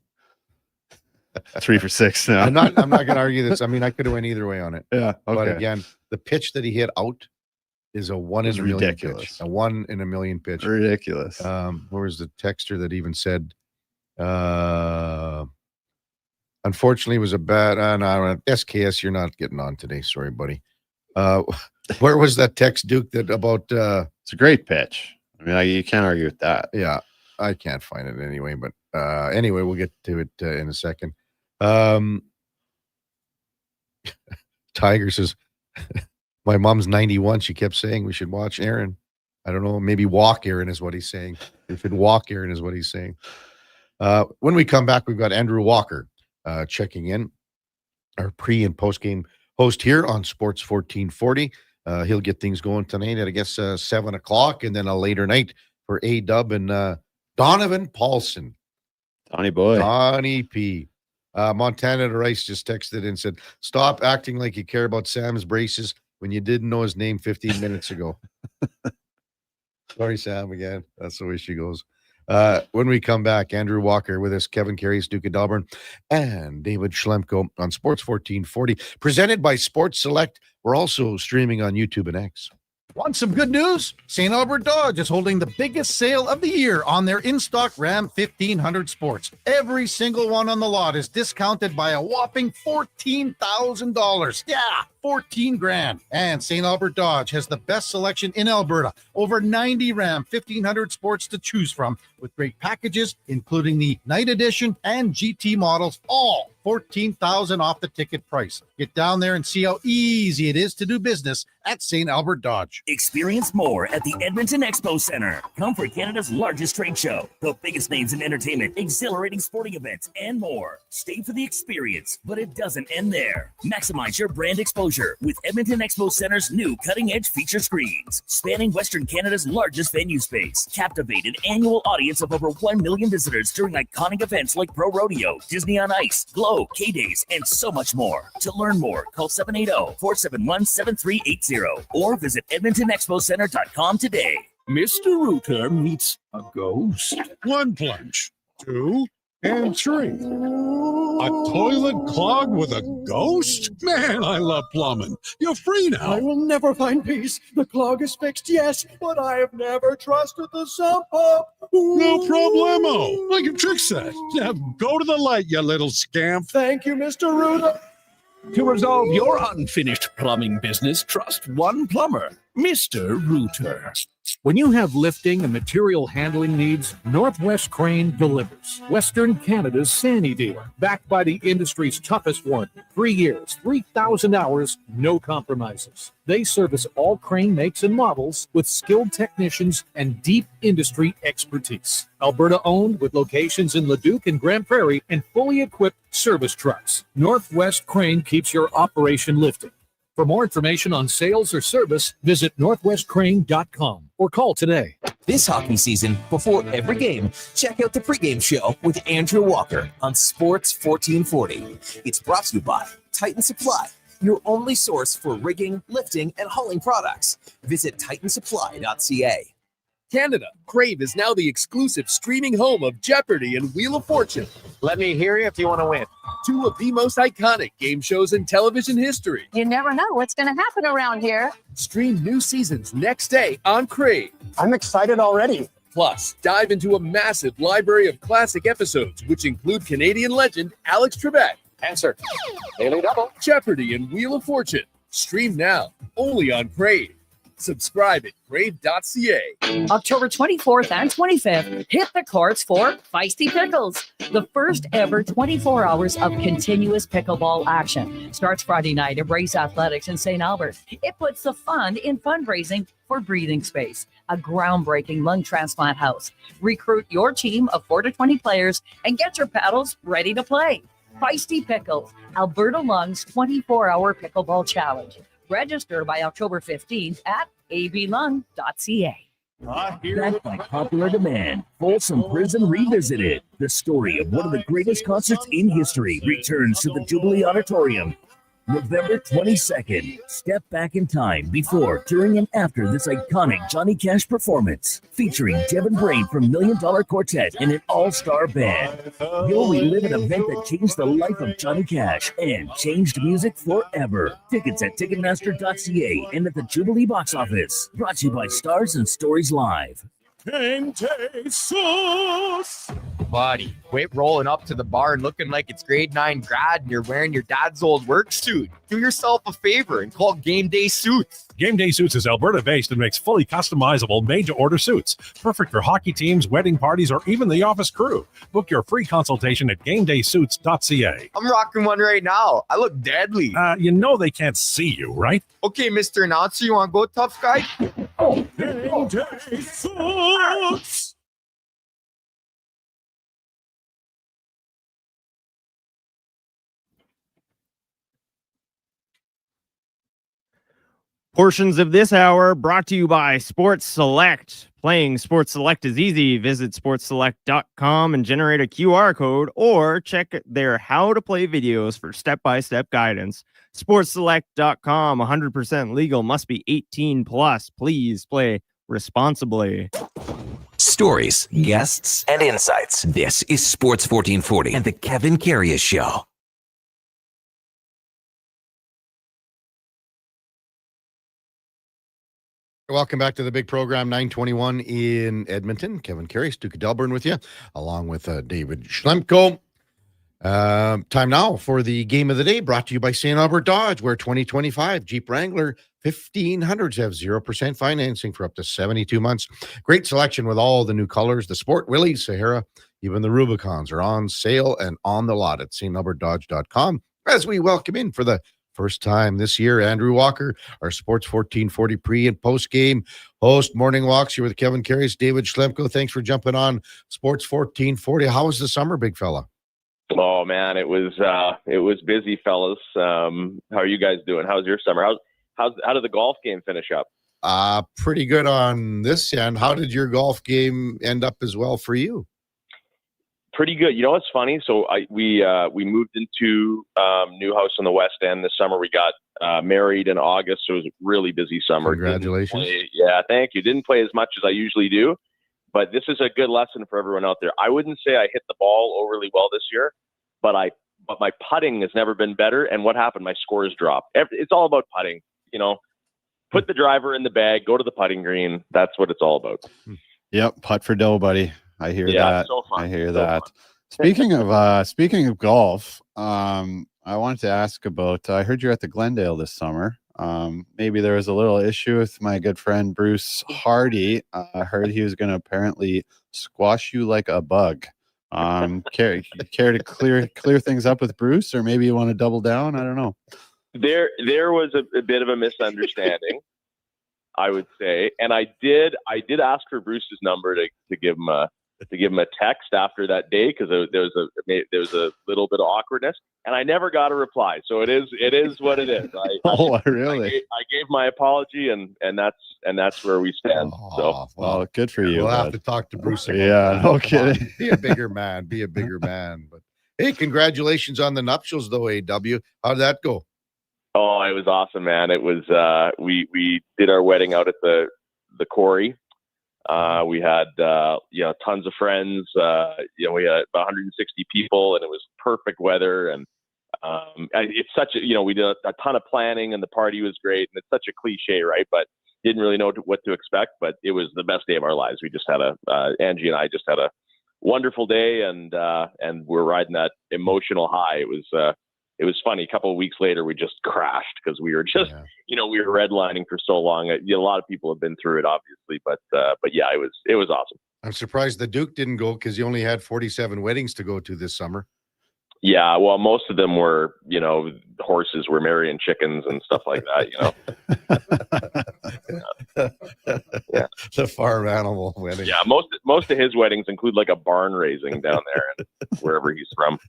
3 for 6 now. I'm not going to argue this. I mean, I could have went either way on it. Yeah. Okay. But again, the pitch that he hit out is a 1 in a million pitch. A 1 in a million pitch. Ridiculous. Where was the texter that even said, unfortunately, it was a bad. No, SKS, you're not getting on today. Sorry, buddy. Where was that text, Duke? That about? It's a great pitch. I mean, you can't argue with that. Yeah, I can't find it anyway. But anyway, we'll get to it in a second. Tiger says, my mom's 91. She kept saying we should watch Aaron. I don't know. Maybe walk Aaron is what he's saying. We should walk Aaron is what he's saying. When we come back, we've got Andrew Walker checking in, our pre and post game host here on Sports 1440. He'll get things going tonight at, I guess, 7 o'clock, and then a later night for A-Dub and Donovan Paulson. Donnie boy. Donnie P. Montana to Rice just texted and said, stop acting like you care about Sam's braces when you didn't know his name 15 minutes ago. Sorry, Sam, again. That's the way she goes. When we come back, Andrew Walker with us, Kevin Karius, Duke of Delburne, and David Schlemko on Sports 1440, presented by Sports Select. We're also streaming on YouTube and X. Want some good news? St. Albert Dodge is holding the biggest sale of the year on their in-stock Ram 1500 Sports. Every single one on the lot is discounted by a whopping $14,000. Yeah, 14 grand. And St. Albert Dodge has the best selection in Alberta. Over 90 Ram 1500 Sports to choose from, with great packages, including the Night Edition and GT models, all $14,000 off the ticket price. Get down there and see how easy it is to do business at St. Albert Dodge. Experience more at the Edmonton Expo Center. Come for Canada's largest trade show, the biggest names in entertainment, exhilarating sporting events, and more. Stay for the experience, but it doesn't end there. Maximize your brand exposure with Edmonton Expo Center's new cutting-edge feature screens, spanning Western Canada's largest venue space. Captivate an annual audience of over 1 million visitors during iconic events like Pro Rodeo, Disney on Ice, Glow, K-Days, and so much more. To learn more, call 780-471-7380 or visit EdmontonExpoCenter.com today. Mr. Rooter meets a ghost. 1 plunge, 2, and 3. A toilet clogged with a ghost? Man, I love plumbing. You're free now. I will never find peace. The clog is fixed, yes, but I have never trusted the sump pump. No problemo. I can fix that. Now go to the light, you little scamp. Thank you, Mr. Rooter. To resolve your unfinished plumbing business, trust one plumber, Mr. Rooter. When you have lifting and material handling needs, Northwest Crane delivers. Western Canada's Sandy dealer, backed by the industry's toughest one. 3 years, 3,000 hours, no compromises. They service all crane makes and models with skilled technicians and deep industry expertise. Alberta owned, with locations in Leduc and Grand Prairie, and fully equipped service trucks. Northwest Crane keeps your operation lifting. For more information on sales or service, visit northwestcrane.com or call today. This hockey season, before every game, check out the pregame show with Andrew Walker on Sports 1440. It's brought to you by Titan Supply, your only source for rigging, lifting, and hauling products. Visit titansupply.ca. Canada, Crave is now the exclusive streaming home of Jeopardy and Wheel of Fortune. Let me hear you if you want to win. 2 of the most iconic game shows in television history. You never know what's going to happen around here. Stream new seasons next day on Crave. I'm excited already. Plus, dive into a massive library of classic episodes, which include Canadian legend Alex Trebek. Answer. Daily Double. Jeopardy and Wheel of Fortune. Stream now, only on Crave. Subscribe at crave.ca. October 24th and 25th, hit the courts for Feisty Pickles, the first ever 24 hours of continuous pickleball action. Starts Friday night at Brace Athletics in St. Albert. It puts the fun in fundraising for Breathing Space, a groundbreaking lung transplant house. Recruit your team of 4 to 20 players and get your paddles ready to play. Feisty Pickles, Alberta Lung's 24-hour pickleball challenge. Register by October 15th at ablung.ca. Backed by popular demand, Folsom Prison Revisited. The story of one of the greatest concerts in history returns to the Jubilee Auditorium. November 22nd. Step back in time before, during, and after this iconic Johnny Cash performance, featuring Devin Brain from $1 Million Quartet and an all-star band. You'll relive an event that changed the life of Johnny Cash and changed music forever. Tickets at Ticketmaster.ca and at the Jubilee box office. Brought to you by Stars and Stories Live. Game day sauce. Buddy, quit rolling up to the bar and looking like it's grade 9 grad and you're wearing your dad's old work suit. Do yourself a favor and call Game Day Suits. Game Day Suits is Alberta-based and makes fully customizable, made-to-order suits. Perfect for hockey teams, wedding parties, or even the office crew. Book your free consultation at GameDaySuits.ca. I'm rocking one right now. I look deadly. You know they can't see you, right? Okay, Mr. Announcer, you want to go, tough guy? Game Day Suits! Portions of this hour brought to you by Sports Select. Playing Sports Select is easy. Visit sportsselect.com and generate a QR code or check their how to play videos for step-by-step guidance. Sportsselect.com, 100% legal, must be 18 plus. Please play responsibly. Stories, guests, and insights. This is Sports 1440 and the Kevin Karius Show. Welcome back to the big program, 921 in Edmonton. Kevin Karius, Duke of Delburne with you, along with David Schlemko. Time now for the game of the day, brought to you by St. Albert Dodge, where 2025 Jeep Wrangler 1500s have 0% financing for up to 72 months. Great selection with all the new colors. The Sport Willys, Sahara, even the Rubicons are on sale and on the lot at stalbertdodge.com. As we welcome in for the first time this year, Andrew Walker, our Sports 1440 pre and post game host. Morning walks here with Kevin Karius, David Schlemko. Thanks for jumping on Sports 1440. How was the summer, big fella? Oh man, it was busy, fellas. How are you guys doing? How's your summer? How did the golf game finish up? Pretty good on this end. How did your golf game end up as well for you? Pretty good. You know what's funny? So we moved into new house on the West End this summer. We got married in August, so it was a really busy summer. Congratulations. Yeah, thank you. Didn't play as much as I usually do, but this is a good lesson for everyone out there. I wouldn't say I hit the ball overly well this year, but my putting has never been better. And what happened? My scores dropped. It's all about putting. You know, put the driver in the bag, go to the putting green. That's what it's all about. Yep, putt for dough, buddy. I hear that. So fun. I hear so that. Fun. Speaking of golf, I wanted to ask about. I heard you're at the Glendale this summer. Maybe there was a little issue with my good friend Bruce Hardy. I heard he was going to apparently squash you like a bug. Care to clear things up with Bruce, or maybe you want to double down? I don't know. There was a bit of a misunderstanding, I would say, and I did ask for Bruce's number to give him a text after that day, because there was a little bit of awkwardness, and I never got a reply. So it is what it is. Really? I gave my apology, and that's where we stand. Well, good for you. We'll bud. have to talk to Bruce about Yeah, that. no Come kidding. on. Be a bigger man. Be a bigger man. But hey, congratulations on the nuptials, though, AW. How did that go? Oh, it was awesome, man. It was we did our wedding out at the quarry. We had tons of friends. We had about 160 people, and it was perfect weather. And it's such a we did a ton of planning, and the party was great. And it's such a cliche, right? But didn't really know what to expect. But it was the best day of our lives. We just had Angie and I just had a wonderful day, and we're riding that emotional high. It it was funny. A couple of weeks later, we just crashed because we were just, we were redlining for so long. A lot of people have been through it, obviously, but yeah, it was awesome. I'm surprised the Duke didn't go because you only had 47 weddings to go to this summer. Yeah, well, most of them were, horses were marrying chickens and stuff like that, Yeah. The farm animal wedding. Yeah, most of his weddings include like a barn raising down there and wherever he's from.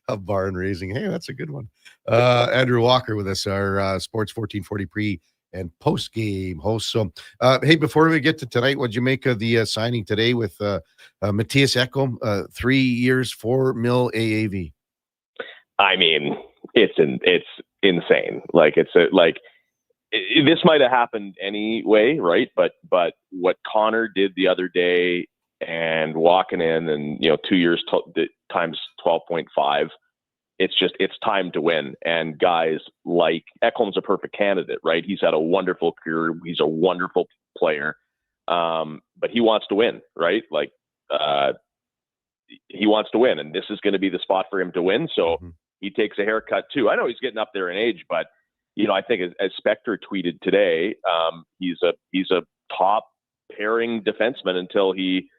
A barn raising. Hey, that's a good one. Andrew Walker with us, our Sports 1440 pre and post game host. So, hey, before we get to tonight, what'd you make of the signing today with Matthias Ekholm? 3 years, $4 million AAV. I mean, it's insane. Like this might have happened anyway, right? But what Connor did the other day and walking in and 2 years times 12.5. It's time to win. And guys like Ekholm's a perfect candidate, right? He's had a wonderful career. He's a wonderful player. But he wants to win, right? Like, he wants to win, and this is going to be the spot for him to win. So he takes a haircut too. I know he's getting up there in age, but I think as Spector tweeted today, he's a top pairing defenseman until he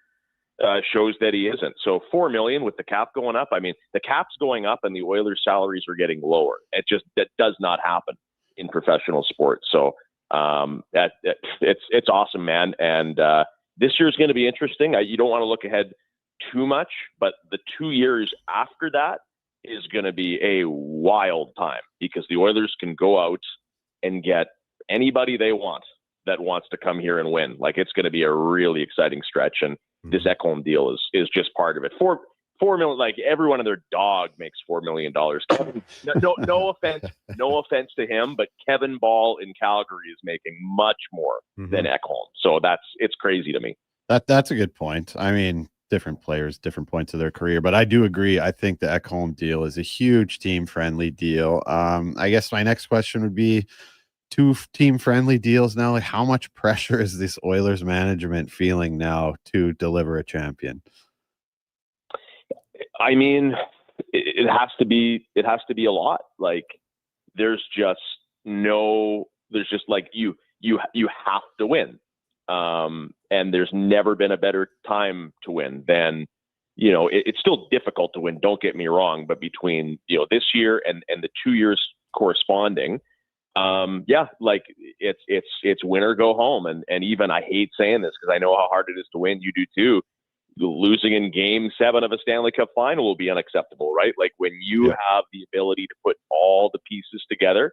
shows that he isn't. So $4 million with the cap going up. I mean, the cap's going up and the Oilers' salaries are getting lower. That does not happen in professional sports. So it's awesome, man. And this year's going to be interesting. You don't want to look ahead too much, but the 2 years after that is going to be a wild time because the Oilers can go out and get anybody they want that wants to come here and win. Like, it's going to be a really exciting stretch, and this Ekholm deal is just part of it. $4 million, like everyone and their dog makes $4 million. No offense to him, but Kevin Ball in Calgary is making much more than Ekholm. So it's crazy to me. That's a good point. I mean, different players, different points of their career, but I do agree. I think the Ekholm deal is a huge team-friendly deal. I guess my next question would be, 2 team-friendly deals now. Like, how much pressure is this Oilers management feeling now to deliver a champion? I mean, it has to be a lot. Like, there's just like you have to win. And there's never been a better time to win than, it's still difficult to win. Don't get me wrong, but between, this year and the 2 years corresponding, like it's win or go home. And even, I hate saying this because I know how hard it is to win. You do too. Losing in Game 7 of a Stanley Cup final will be unacceptable, right? Like, when you have the ability to put all the pieces together,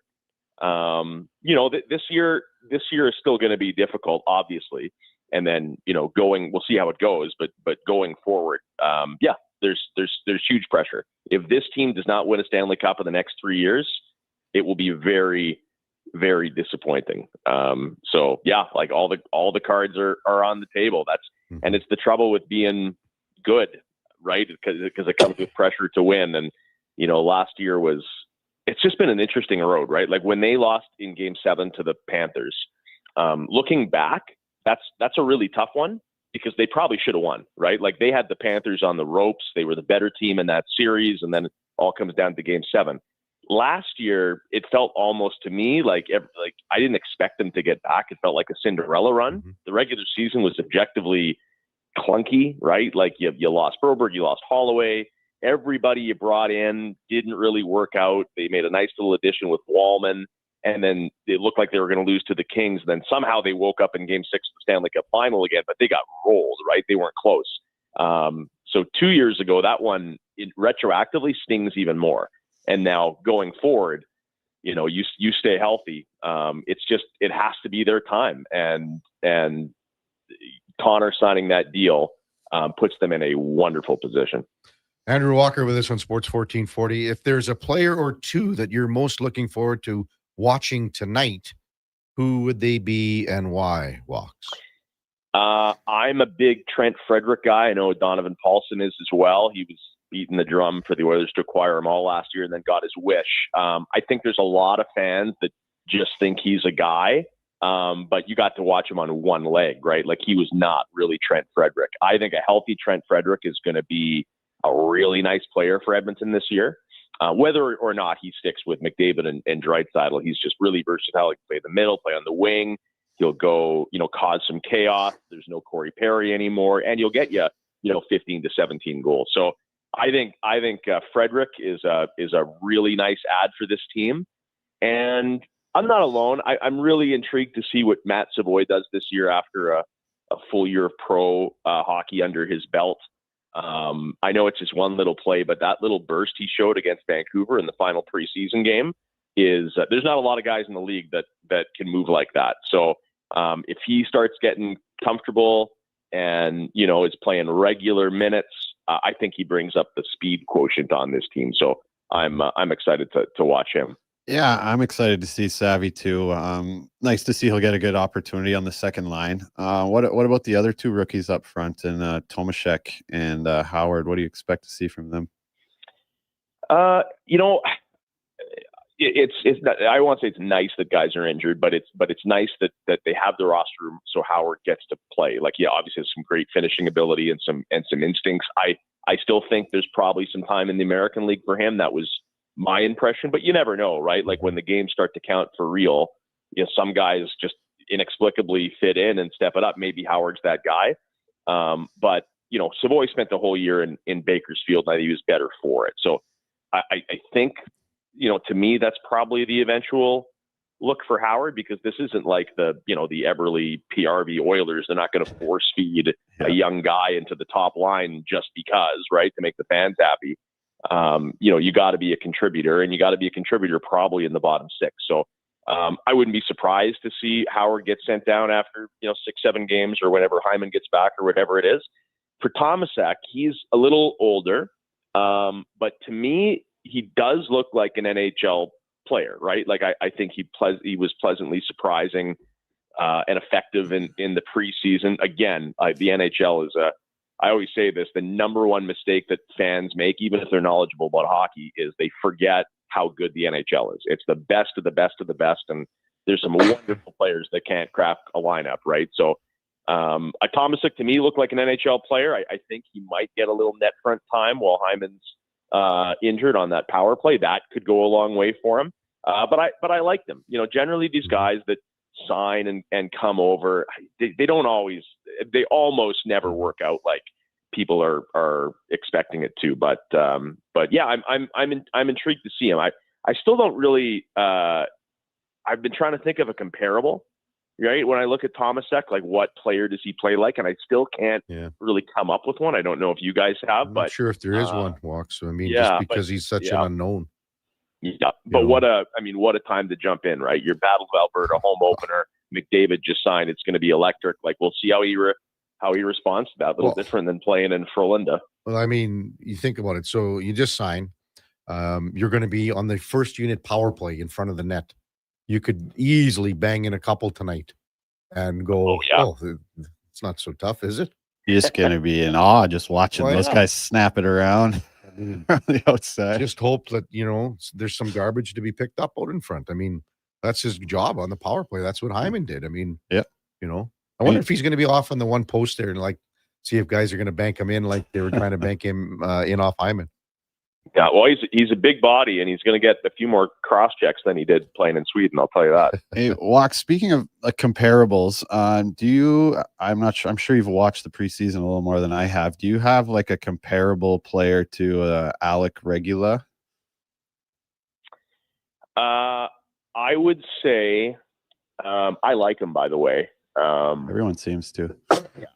this year is still going to be difficult, obviously. And then, we'll see how it goes, but going forward, there's huge pressure. If this team does not win a Stanley Cup in the next 3 years, it will be very, very disappointing. Like all the cards are on the table. And it's the trouble with being good, right? Because it comes with pressure to win. And, last year it's just been an interesting road, right? Like, when they lost in Game 7 to the Panthers, looking back, that's a really tough one because they probably should have won, right? Like, they had the Panthers on the ropes. They were the better team in that series. And then it all comes down to Game 7. Last year, it felt almost to me like I didn't expect them to get back. It felt like a Cinderella run. The regular season was objectively clunky, right? Like, you lost Broberg, you lost Holloway. Everybody you brought in didn't really work out. They made a nice little addition with Wallman, and then it looked like they were going to lose to the Kings. And then somehow they woke up in Game 6 of the Stanley Cup final again, but they got rolled, right? They weren't close. So 2 years ago, that one, it retroactively stings even more. And now going forward, you stay healthy. It has to be their time. And Connor signing that deal puts them in a wonderful position. Andrew Walker with us on Sports 1440. If there's a player or two that you're most looking forward to watching tonight, who would they be and why, Walks? I'm a big Trent Frederick guy. I know Donovan Paulson is as well. He was beating the drum for the Oilers to acquire them all last year and then got his wish. I think there's a lot of fans that just think he's a guy, but you got to watch him on one leg, right? Like, he was not really Trent Frederick. I think a healthy Trent Frederick is going to be a really nice player for Edmonton this year. whether or not he sticks with McDavid and Draisaitl, he's just really versatile. He can play the middle, play on the wing. He'll go, cause some chaos. There's no Corey Perry anymore, and you'll get 15 to 17 goals. So I think Frederick is a really nice add for this team, and I'm not alone. I'm really intrigued to see what Matt Savoy does this year after a full year of pro hockey under his belt. I know it's just one little play, but that little burst he showed against Vancouver in the final preseason game is there's not a lot of guys in the league that can move like that. So if he starts getting comfortable and is playing regular minutes, I think he brings up the speed quotient on this team. So I'm excited to watch him. Yeah, I'm excited to see Savvy too. Nice to see he'll get a good opportunity on the second line. What about the other two rookies up front, and Tomaszek and Howard? What do you expect to see from them? It's I won't say it's nice that guys are injured, but it's nice that they have the roster room so Howard gets to play. Obviously has some great finishing ability and some instincts. I still think there's probably some time in the American League for him. That was my impression, but you never know, right? Like when the games start to count for real, some guys just inexplicably fit in and step it up. Maybe Howard's that guy. But Savoy spent the whole year in Bakersfield, and I think he was better for it. So I think, to me, that's probably the eventual look for Howard, because this isn't like the Eberle PRV Oilers. They're not going to force feed a young guy into the top line just because, right, to make the fans happy. You got to be a contributor, and you got to be a contributor probably in the bottom six. So I wouldn't be surprised to see Howard get sent down after 6-7 games or whenever Hyman gets back or whatever it is. For Tomaszek, he's a little older, but to me, he does look like an NHL player, right? Like I think he was pleasantly surprising and effective in the preseason. Again, the NHL is I always say this, the number one mistake that fans make, even if they're knowledgeable about hockey, is they forget how good the NHL is. It's the best of the best of the best, and there's some wonderful players that can't craft a lineup, right? So Tomaszek, to me, looked like an NHL player. I think he might get a little net front time while Hyman's injured on that power play. That could go a long way for him. But I like them. Generally these guys that sign and come over, they don't always, they almost never work out like people are expecting it to. But yeah, I'm intrigued to see him. I still don't really. I've been trying to think of a comparable. Right, when I look at Tomaszek, like what player does he play like, and I still can't really come up with one. I don't know if you guys have, I'm but not sure if there is one, Walks. So, just because he's such an unknown. Yeah, but what a time to jump in, right? Your Battle of Alberta home opener. McDavid just signed. It's going to be electric. Like we'll see how he responds to that. A little different than playing in Frölunda. Well, you think about it. So you just sign. You're going to be on the first unit power play in front of the net. You could easily bang in a couple tonight and go, it's not so tough, is it? You're just going to be in awe just watching those guys snap it around on the outside. Just hope that, there's some garbage to be picked up out in front. That's his job on the power play. That's what Hyman did. I wonder if he's going to be off on the one post there and see if guys are going to bank him in like they were trying to bank him in off Hyman. Yeah, well, he's a big body, and he's going to get a few more cross checks than he did playing in Sweden. I'll tell you that. Hey, Walk. Speaking of comparables, I'm sure you've watched the preseason a little more than I have. Do you have a comparable player to Alec Regula? I would say I like him. By the way, everyone seems to. Yeah,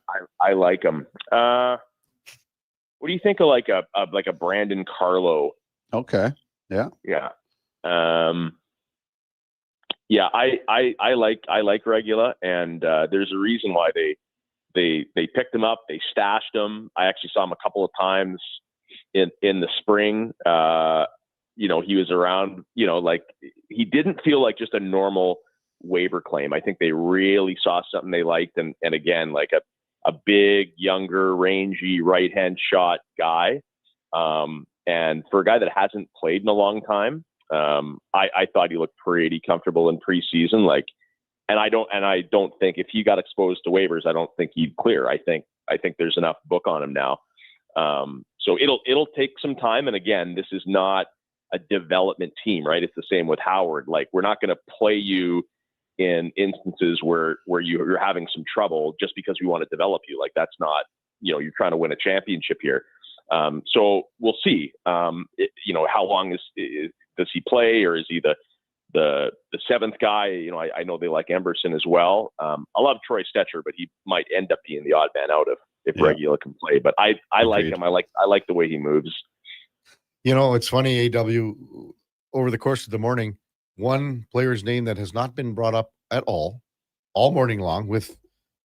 I like him. What do you think of a Brandon Carlo? Okay. Yeah. Yeah. Yeah. I like Regula, and there's a reason why they picked him up. They stashed him. I actually saw him a couple of times in the spring. He was around. He didn't feel like just a normal waiver claim. I think they really saw something they liked, and again, a big, younger, rangy, right-hand shot guy. And for a guy that hasn't played in a long time, I thought he looked pretty comfortable in preseason. And I don't think if he got exposed to waivers, I don't think he'd clear. I think there's enough book on him now. So it'll take some time. And again, this is not a development team, right? It's the same with Howard. Like, we're not going to play you in instances where you're having some trouble just because we want to develop you. Like, that's not, you're trying to win a championship here. So we'll see. How long does he play, or is he the seventh guy? I know they like Emberson as well. I love Troy Stetcher, but he might end up being the odd man out if Regula can play. But I like him. I like the way he moves. It's funny, AW, over the course of the morning, one player's name that has not been brought up at all morning long with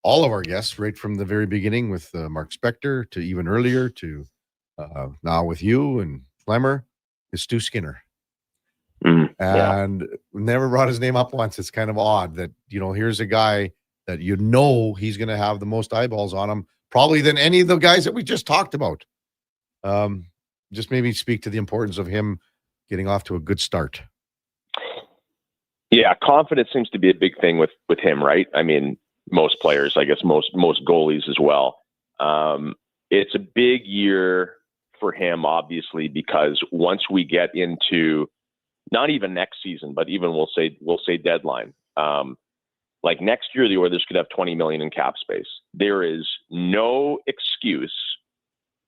all of our guests, right from the very beginning with Mark Spector to even earlier to now with you and Clemmer, is Stu Skinner. And never brought his name up once. It's kind of odd that, here's a guy that he's going to have the most eyeballs on him, probably than any of the guys that we just talked about. Just maybe speak to the importance of him getting off to a good start. Yeah, confidence seems to be a big thing with him, right? I mean, most players, I guess most goalies as well. It's a big year for him, obviously, because once we get into not even next season, but even we'll say deadline. Like next year, the Oilers could have $20 million in cap space. There is no excuse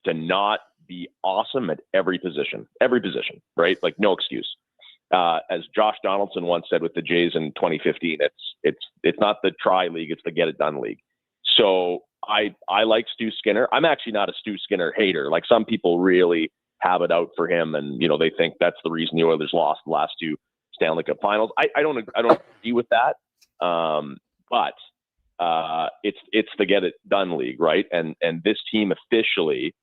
to not be awesome at every position, right? Like, no excuse. As Josh Donaldson once said with the Jays in 2015, it's not the try league, it's the get it done league. So I like Stu Skinner. I'm actually not a Stu Skinner hater. Like, some people really have it out for him, and they think that's the reason the Oilers lost the last two Stanley Cup Finals. I don't agree with that. But it's the get it done league, right? And this team officially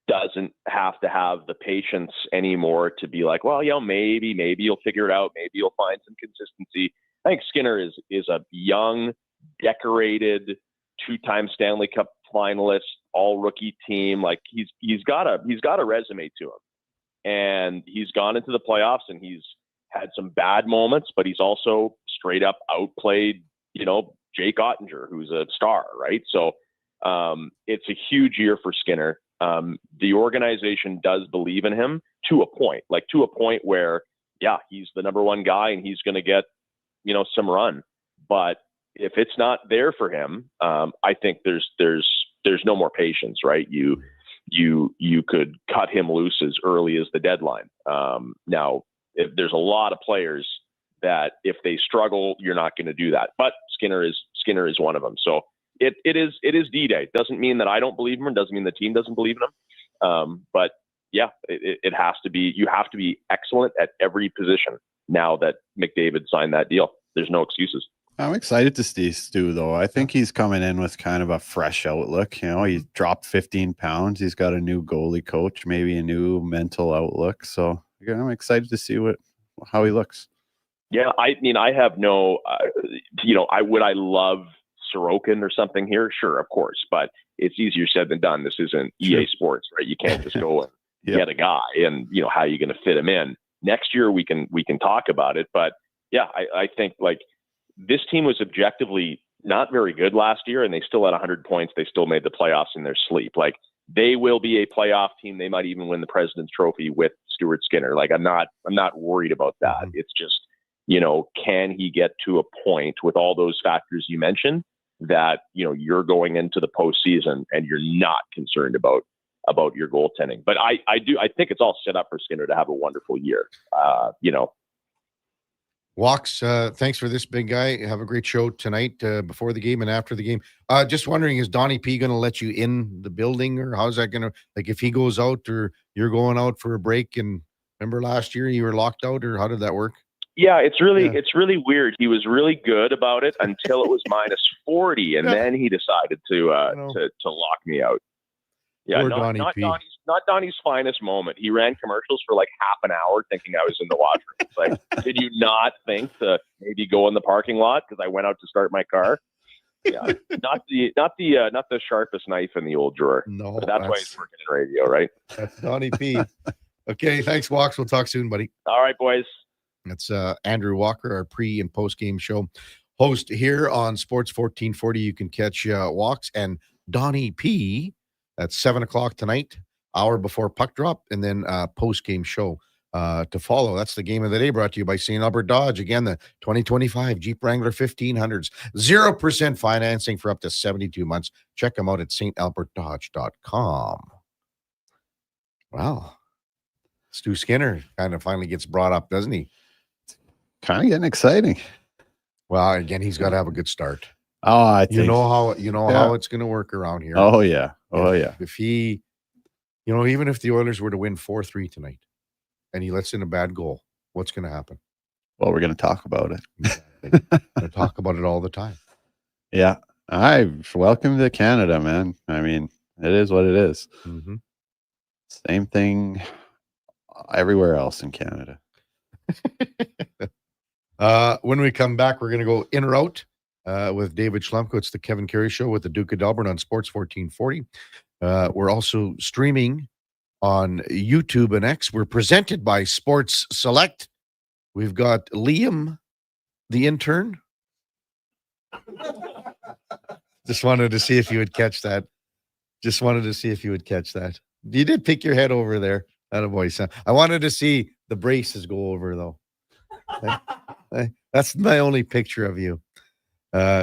doesn't have to have the patience anymore to be like, well, maybe you'll figure it out. Maybe you'll find some consistency. I think Skinner is a young, decorated, 2-time Stanley Cup finalist, all rookie team. Like, he's got a resume to him, and he's gone into the playoffs and he's had some bad moments, but he's also straight up outplayed, Jake Ottinger, who's a star, right? So it's a huge year for Skinner. The organization does believe in him to a point where, he's the number one guy and he's going to get, some run. But if it's not there for him, I think there's no more patience, right? You could cut him loose as early as the deadline. Now, if there's a lot of players that if they struggle, you're not going to do that. But Skinner is one of them. So it is D-Day. It doesn't mean that I don't believe him. It doesn't mean the team doesn't believe in him. But yeah, it has to be. You have to be excellent at every position now that McDavid signed that deal. There's no excuses. I'm excited to see Stu, though. I think he's coming in with kind of a fresh outlook. He dropped 15 pounds. He's got a new goalie coach, maybe a new mental outlook. So I'm excited to see how he looks. Yeah, I mean, I have no, I love Sorokin or something here? Sure, of course, but it's easier said than done. This isn't EA Sports, right? You can't just go and get a guy and, how are you going to fit him in? Next year we can talk about it, but yeah, I think like this team was objectively not very good last year, and they still had 100 points. They still made the playoffs in their sleep. Like, they will be a playoff team. They might even win the President's Trophy with Stuart Skinner. Like, I'm not worried about that. Mm-hmm. It's just, can he get to a point with all those factors you mentioned that, you're going into the postseason and you're not concerned about your goaltending. But I think it's all set up for Skinner to have a wonderful year. Walks, thanks for this, big guy. Have a great show tonight, before the game and after the game. Just wondering, is Donnie P going to let you in the building, or how's that going to, like, if he goes out or you're going out for a break? And remember last year you were locked out, or how did that work? Yeah, it's really weird. He was really good about it until it was -40, and then he decided to lock me out. Yeah, not Donnie's finest moment. He ran commercials for like half an hour thinking I was in the washroom. It's like, did you not think to maybe go in the parking lot because I went out to start my car? Yeah, not the sharpest knife in the old drawer. No, but that's why he's working in radio, right? That's Donnie P. Okay, thanks, Walks. We'll talk soon, buddy. All right, boys. That's Andrew Walker, our pre and post game show host here on Sports 1440. You can catch Walks and Donnie P at 7:00 tonight, hour before puck drop, and then post game show to follow. That's the game of the day, brought to you by St. Albert Dodge. Again, the 2025 Jeep Wrangler 1500s. 0% financing for up to 72 months. Check them out at stalbertdodge.com. Wow. Stu Skinner kind of finally gets brought up, doesn't he? Kind of getting exciting. Well, again, he's got to have a good start. Oh, I think how Yeah. how it's going to work around here. Oh yeah. Oh yeah. If he, even if the Oilers were to win 4-3 tonight, and he lets in a bad goal, what's going to happen? Well, we're going to talk about it. We're going to talk about it all the time. Yeah. Welcome to Canada, man. I mean, it is what it is. Mm-hmm. Same thing everywhere else in Canada. When we come back, we're going to go in or out with David Schlemko. It's the Kevin Carey Show with the Duke of Delburne on Sports 1440. We're also streaming on YouTube and X. We're presented by Sports Select. We've got Liam, the intern. Just wanted to see if you would catch that. You did pick your head over there. Attaboy, son. I wanted to see the braces go over, though. That's my only picture of you.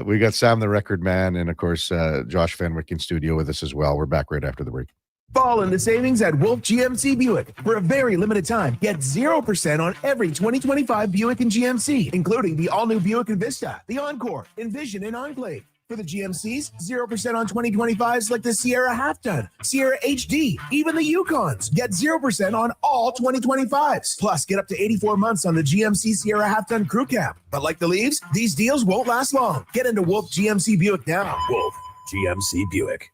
We got Sam the Record Man and, of course, Josh Fenwick in studio with us as well. We're back right after the break. Fall in the savings at Wolf GMC Buick. For a very limited time, get 0% on every 2025 Buick and GMC, including the all-new Buick Envista, the Encore, Envision, and Enclave. For the GMCs, 0% on 2025s like the Sierra Half-Ton, Sierra HD, even the Yukons. Get 0% on all 2025s. Plus, get up to 84 months on the GMC Sierra Half-Ton Crew Cab. But like the Leaves, these deals won't last long. Get into Wolf GMC Buick now. Wolf GMC Buick.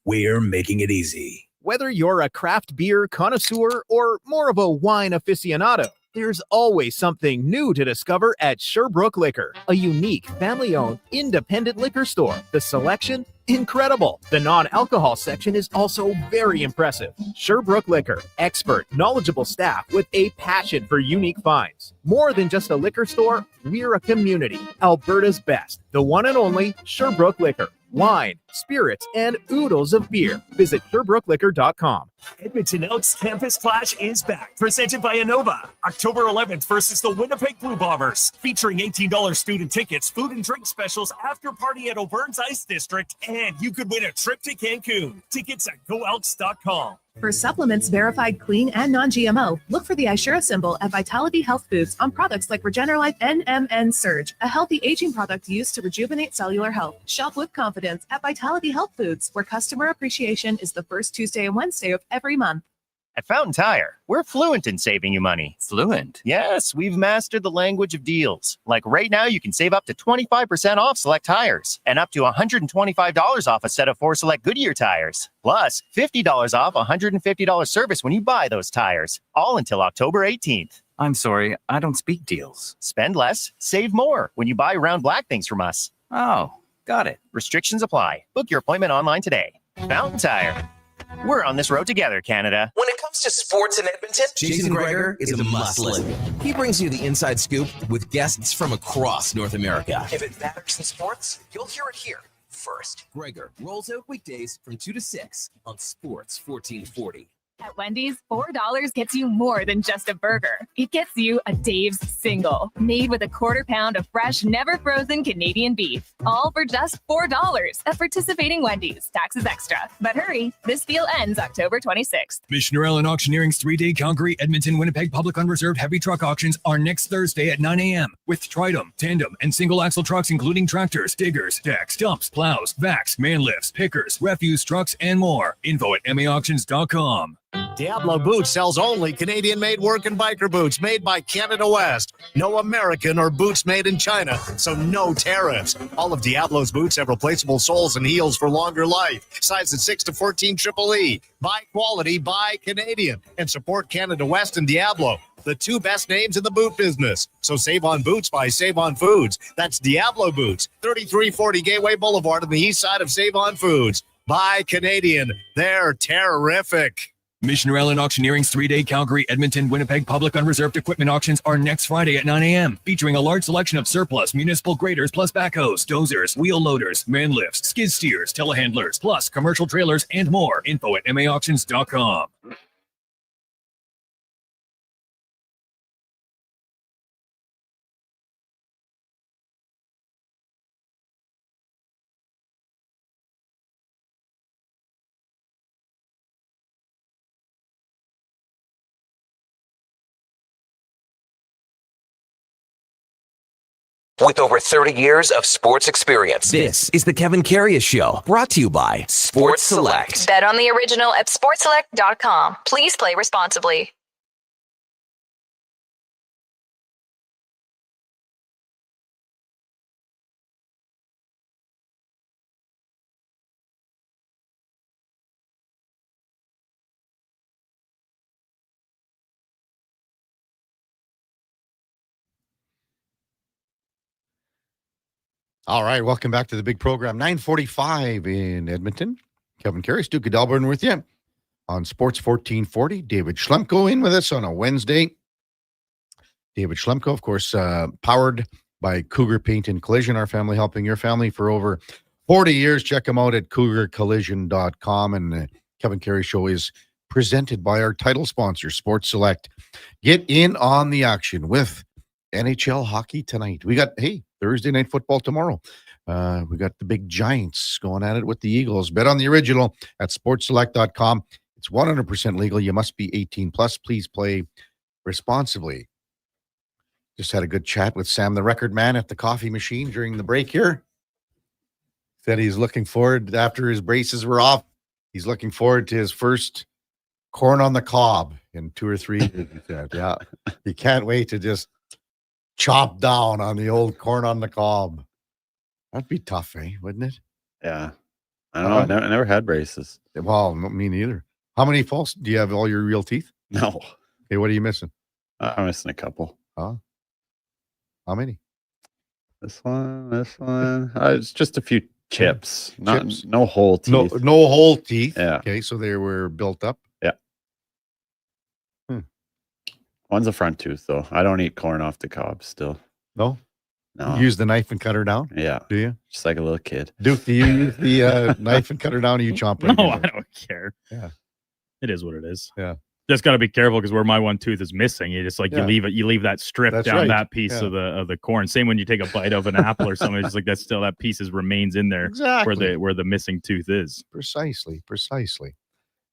We're making it easy. Whether you're a craft beer connoisseur or more of a wine aficionado, there's always something new to discover at Sherbrooke Liquor, a unique, family-owned, independent liquor store. The selection, incredible. The non-alcohol section is also very impressive. Sherbrooke Liquor, expert, knowledgeable staff with a passion for unique finds. More than just a liquor store, we're a community. Alberta's best, the one and only Sherbrooke Liquor. Wine, spirits, and oodles of beer. Visit SherbrookeLiquor.com. Edmonton Elks Campus Clash is back, presented by Innova. October 11th versus the Winnipeg Blue Bombers, featuring $18 student tickets, food and drink specials, after party at Auvergne's Ice District, and you could win a trip to Cancun. Tickets at GoElks.com. For supplements verified clean and non-GMO, look for the Ishura symbol at Vitality Health Foods on products like Regenerlife NMN Surge, a healthy aging product used to rejuvenate cellular health. Shop with confidence at Vitality Health Foods, where customer appreciation is the first Tuesday and Wednesday of every month. At Fountain Tire, we're fluent in saving you money. Fluent? Yes, we've mastered the language of deals. Like right now, you can save up to 25% off select tires and up to $125 off a set of 4 select Goodyear tires. Plus, $50 off $150 service when you buy those tires. All until October 18th. I'm sorry, I don't speak deals. Spend less, save more when you buy round black things from us. Oh, got it. Restrictions apply. Book your appointment online today. Fountain Tire. We're on this road together, Canada. When it comes to sports in Edmonton, Jason Gregor is a must-listen. He brings you the inside scoop with guests from across North America. If it matters in sports, you'll hear it here first. Gregor rolls out weekdays from 2 to 6 on Sports 1440. At Wendy's, $4 gets you more than just a burger. It gets you a Dave's Single, made with a quarter pound of fresh, never frozen Canadian beef. All for just $4 at participating Wendy's. Taxes extra. But hurry, this deal ends October 26th. Missioner Allen Auctioneering's 3-day Calgary, Edmonton, Winnipeg public unreserved heavy truck auctions are next Thursday at 9 a.m. with Tritum, tandem, and single axle trucks, including tractors, diggers, decks, dumps, plows, vacs, man lifts, pickers, refuse trucks, and more. Info at maauctions.com. Diablo Boots sells only Canadian-made work and biker boots made by Canada West. No American or boots made in China, so no tariffs. All of Diablo's boots have replaceable soles and heels for longer life. Sizes 6 to 14 Triple E. Buy quality, buy Canadian. And support Canada West and Diablo, the two best names in the boot business. So save on boots by Save On Foods. That's Diablo Boots, 3340 Gateway Boulevard on the east side of Save On Foods. Buy Canadian. They're terrific. Missioner Allen Auctioneering's 3-day Calgary, Edmonton, Winnipeg public unreserved equipment auctions are next Friday at 9 a.m. featuring a large selection of surplus municipal graders plus backhoes, dozers, wheel loaders, man lifts, skid steers, telehandlers, plus commercial trailers and more. Info at maauctions.com. with over 30 years of sports experience. This is the Kevin Karius Show, brought to you by Sports Select. Bet on the original at sportselect.com. Please play responsibly. All right, welcome back to the big program. 9:45 in Edmonton. Kevin Karius, Duke of Delburne with you on Sports 1440. David Schlemko in with us on a Wednesday. David Schlemko, of course, powered by Cougar Paint and Collision, our family helping your family for over 40 years. Check them out at cougarcollision.com. And the Kevin Karius Show is presented by our title sponsor, Sports Select. Get in on the action with NHL hockey tonight. We got, Thursday night football tomorrow. We got the big Giants going at it with the Eagles. Bet on the original at sportselect.com. It's 100% legal. You must be 18 plus. Please play responsibly. Just had a good chat with Sam, the record man, at the coffee machine during the break here. Said he's looking forward, after his braces were off, he's looking forward to his first corn on the cob in 2 or 3 years. He said, yeah, he can't wait to just chop down on the old corn on the cob. That'd be tough, wouldn't it? Yeah. I don't know. I never had braces. Well, me neither. How many false? Do you have all your real teeth? No. Okay, what are you missing? I'm missing a couple. Huh? How many? This one. It's just a few chips. Chips? No whole teeth. No whole teeth. Yeah. Okay, so they were built up. Yeah. One's a front tooth, though. I don't eat corn off the cob still. No? No. You use the knife and cut her down? Yeah. Do you? Just like a little kid. Duke, do you use the knife and cut her down, or you chomp her? No, I don't care. Yeah. It is what it is. Yeah. Just got to be careful because where my one tooth is missing, you just Yeah. you leave that strip That's down right. that piece Yeah. of the corn. Same when you take a bite of an apple or something, it's just like that still that piece remains in there Exactly. where the missing tooth is. Precisely.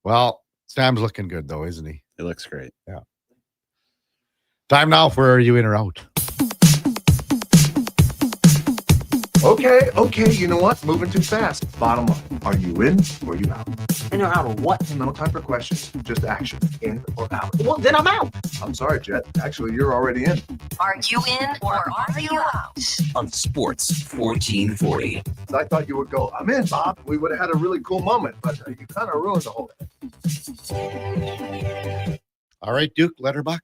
Well, Sam's looking good, though, isn't he? It looks great. Yeah. Time now for Are You In or Out? Okay, you know what? Moving too fast. Bottom line, are you in or you out? In or out of what? No time for questions, just action. In or out? Well, then I'm out. I'm sorry, Jet. Actually, you're already in. Are you in or are you out? On Sports 1440. I thought you would go, I'm in, Bob. We would have had a really cool moment, but you kind of ruined the whole thing. All right, Duke, Letterbuck.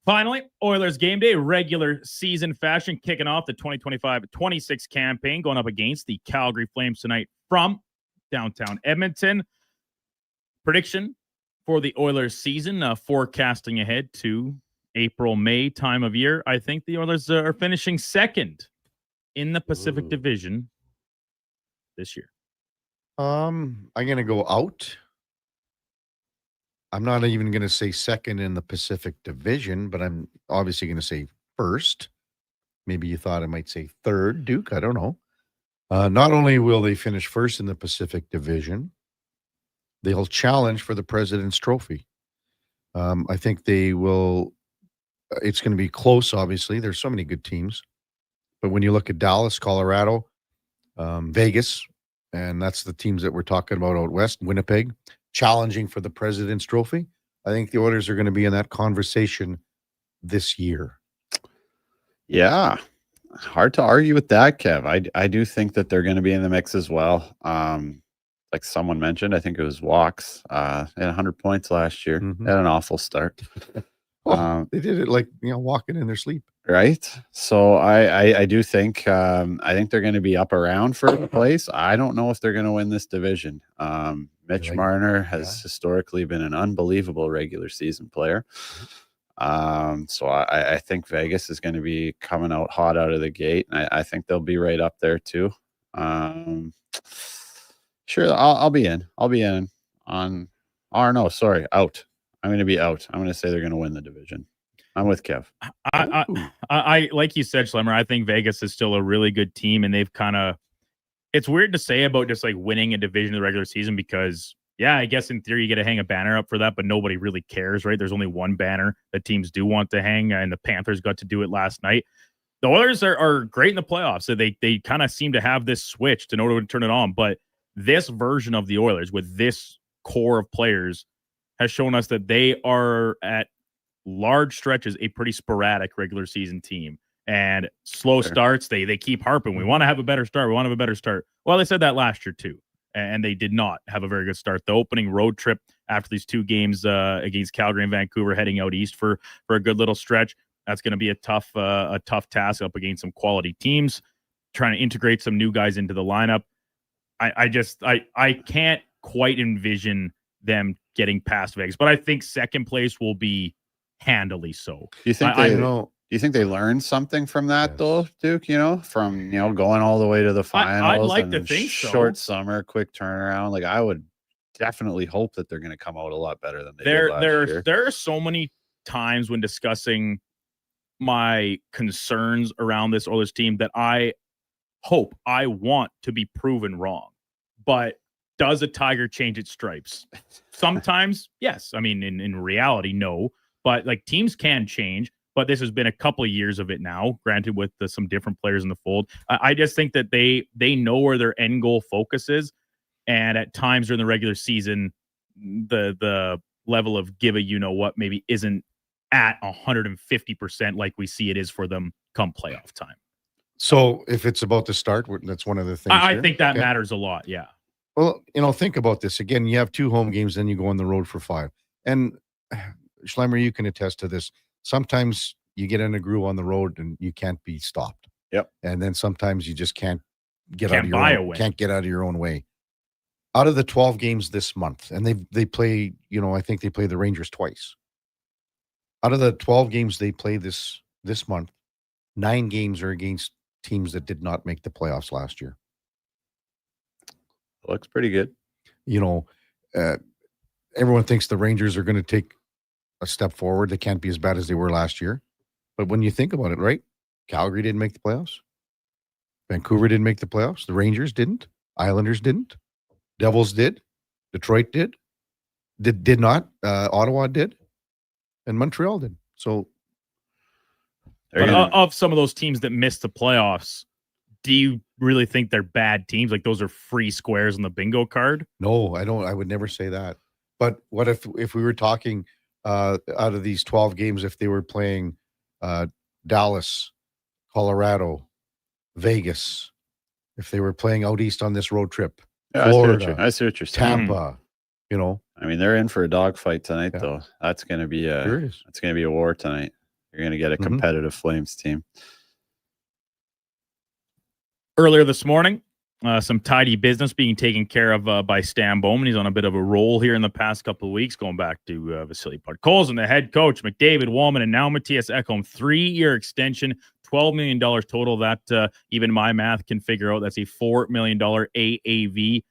Finally, Oilers game day, regular season fashion, kicking off the 2025-26 campaign, going up against the Calgary Flames tonight from downtown Edmonton. Prediction for the Oilers season, forecasting ahead to April, May time of year. I think the Oilers are finishing second in the Pacific Division this year. I'm going to go out. I'm not even going to say second in the Pacific Division, but I'm obviously going to say first. Maybe you thought I might say third, Duke. I don't know. Not only will they finish first in the Pacific Division, they'll challenge for the President's Trophy. I think they will. It's going to be close, obviously. There's so many good teams. But when you look at Dallas, Colorado, Vegas, and that's the teams that we're talking about out west, Winnipeg, challenging for the President's Trophy, I think the Oilers are going to be in that conversation this year. Yeah. Hard to argue with that, Kev. I do think that they're going to be in the mix as well. Like someone mentioned, I think it was Walks, had 100 points last year. Had an awful start. They did it like, walking in their sleep. Right. So I do think I think they're going to be up around first place. I don't know if they're going to win this division. Mitch Marner has historically been an unbelievable regular season player. So I think Vegas is going to be coming out hot out of the gate. And I think they'll be right up there too. Sure, I'll be in. I'll be in on. Or no, sorry, out. I'm going to be out. I'm going to say they're going to win the division. I'm with Kev. I like you said, Schlemmer, I think Vegas is still a really good team, and they've kind of. It's weird to say about just like winning a division in the regular season because, yeah, I guess in theory you get to hang a banner up for that, but nobody really cares, right? There's only one banner that teams do want to hang, and the Panthers got to do it last night. the Oilers are great in the playoffs. So they kind of seem to have this switch to know to turn it on. But this version of the Oilers with this core of players has shown us that they are at large stretches a pretty sporadic regular season team. And slow starts, they keep harping. We want to have a better start. We want to have a better start. Well, they said that last year too. And they did not have a very good start. The opening road trip after these 2 games against Calgary and Vancouver, heading out east for a good little stretch. That's going to be a tough task up against some quality teams, trying to integrate some new guys into the lineup. I can't quite envision them getting past Vegas, but I think second place will be handily so. Do you think they learned something from that though, Duke? From going all the way to the finals. I'd like and to think so. Short summer, quick turnaround. Like I would definitely hope that they're going to come out a lot better than they did last year. There are so many times when discussing my concerns around this Oilers team that I want to be proven wrong. But does a tiger change its stripes? Sometimes, yes. I mean, in reality, no. But like teams can change. But this has been a couple of years of it now, granted with some different players in the fold. I just think that they know where their end goal focus is. And at times during the regular season, the level of give a you-know-what maybe isn't at 150% like we see it is for them come playoff time. So if it's about to start, that's one of the things. I think that matters a lot, yeah. Well, think about this. Again, you have 2 home games, then you go on the road for 5. And Schleimer, you can attest to this. Sometimes you get in a groove on the road and you can't be stopped. Yep. And then sometimes you just can't get Can't out of buy your a own, win. can't get out of your own way. Out of the 12 games this month, and they play, I think they play the Rangers twice. Out of the 12 games they play this month, 9 games are against teams that did not make the playoffs last year. Looks pretty good. Everyone thinks the Rangers are going to take a step forward. They can't be as bad as they were last year. But when you think about it, right? Calgary didn't make the playoffs. Vancouver didn't make the playoffs. The Rangers didn't. Islanders didn't. Devils did. Detroit did. Did not. Ottawa did. And Montreal did. So of some of those teams that missed the playoffs, do you really think they're bad teams? Like those are free squares on the bingo card? No, I don't. I would never say that. But what if we were talking out of these 12 games, if they were playing Dallas, Colorado, Vegas, if they were playing out east on this road trip, Florida, I see what you're saying. Tampa, I mean, they're in for a dogfight tonight, though. That's going to be a war tonight. You're going to get a competitive Flames team. Earlier this morning, some tidy business being taken care of by Stan Bowman. He's on a bit of a roll here in the past couple of weeks, going back to Vasily Podkolzin, the head coach, McDavid, Wallman, and now Matthias Ekholm. 3-year extension, $12 million total. That even my math can figure out. That's a $4 million AAV.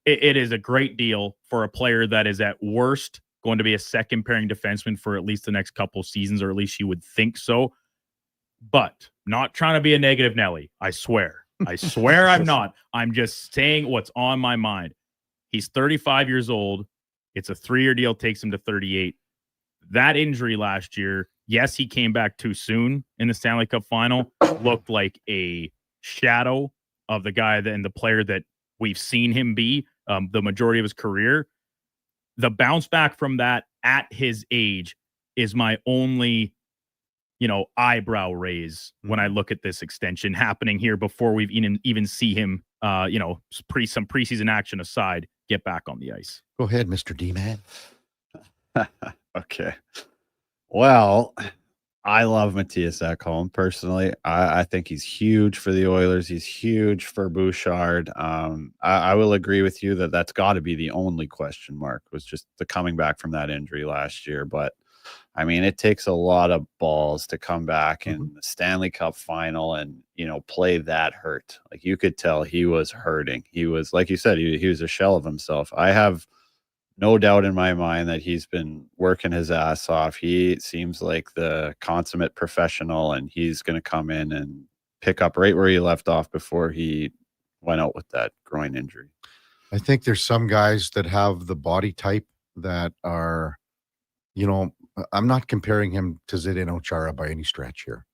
It is a great deal for a player that is at worst going to be a second pairing defenseman for at least the next couple seasons, or at least you would think so. But not trying to be a negative Nelly. I swear I'm not. I'm just saying what's on my mind. He's 35 years old. It's a 3-year deal, takes him to 38. That injury last year, yes, he came back too soon in the Stanley Cup final. Looked like a shadow of the guy and the player that we've seen him be the majority of his career. The bounce back from that at his age is my only eyebrow raise when I look at this extension happening here before we've even see him, some preseason action aside, get back on the ice. Go ahead, Mr. D-Man. Okay. Well, I love Matthias Ekholm personally. I think he's huge for the Oilers. He's huge for Bouchard. I will agree with you that that's got to be the only question mark, was just the coming back from that injury last year. But I mean, it takes a lot of balls to come back in the Stanley Cup final and, play that hurt. Like, you could tell he was hurting. He was, like you said, he was a shell of himself. I have no doubt in my mind that he's been working his ass off. He seems like the consummate professional, and he's going to come in and pick up right where he left off before he went out with that groin injury. I think there's some guys that have the body type that are, I'm not comparing him to Zdeno Chara by any stretch here.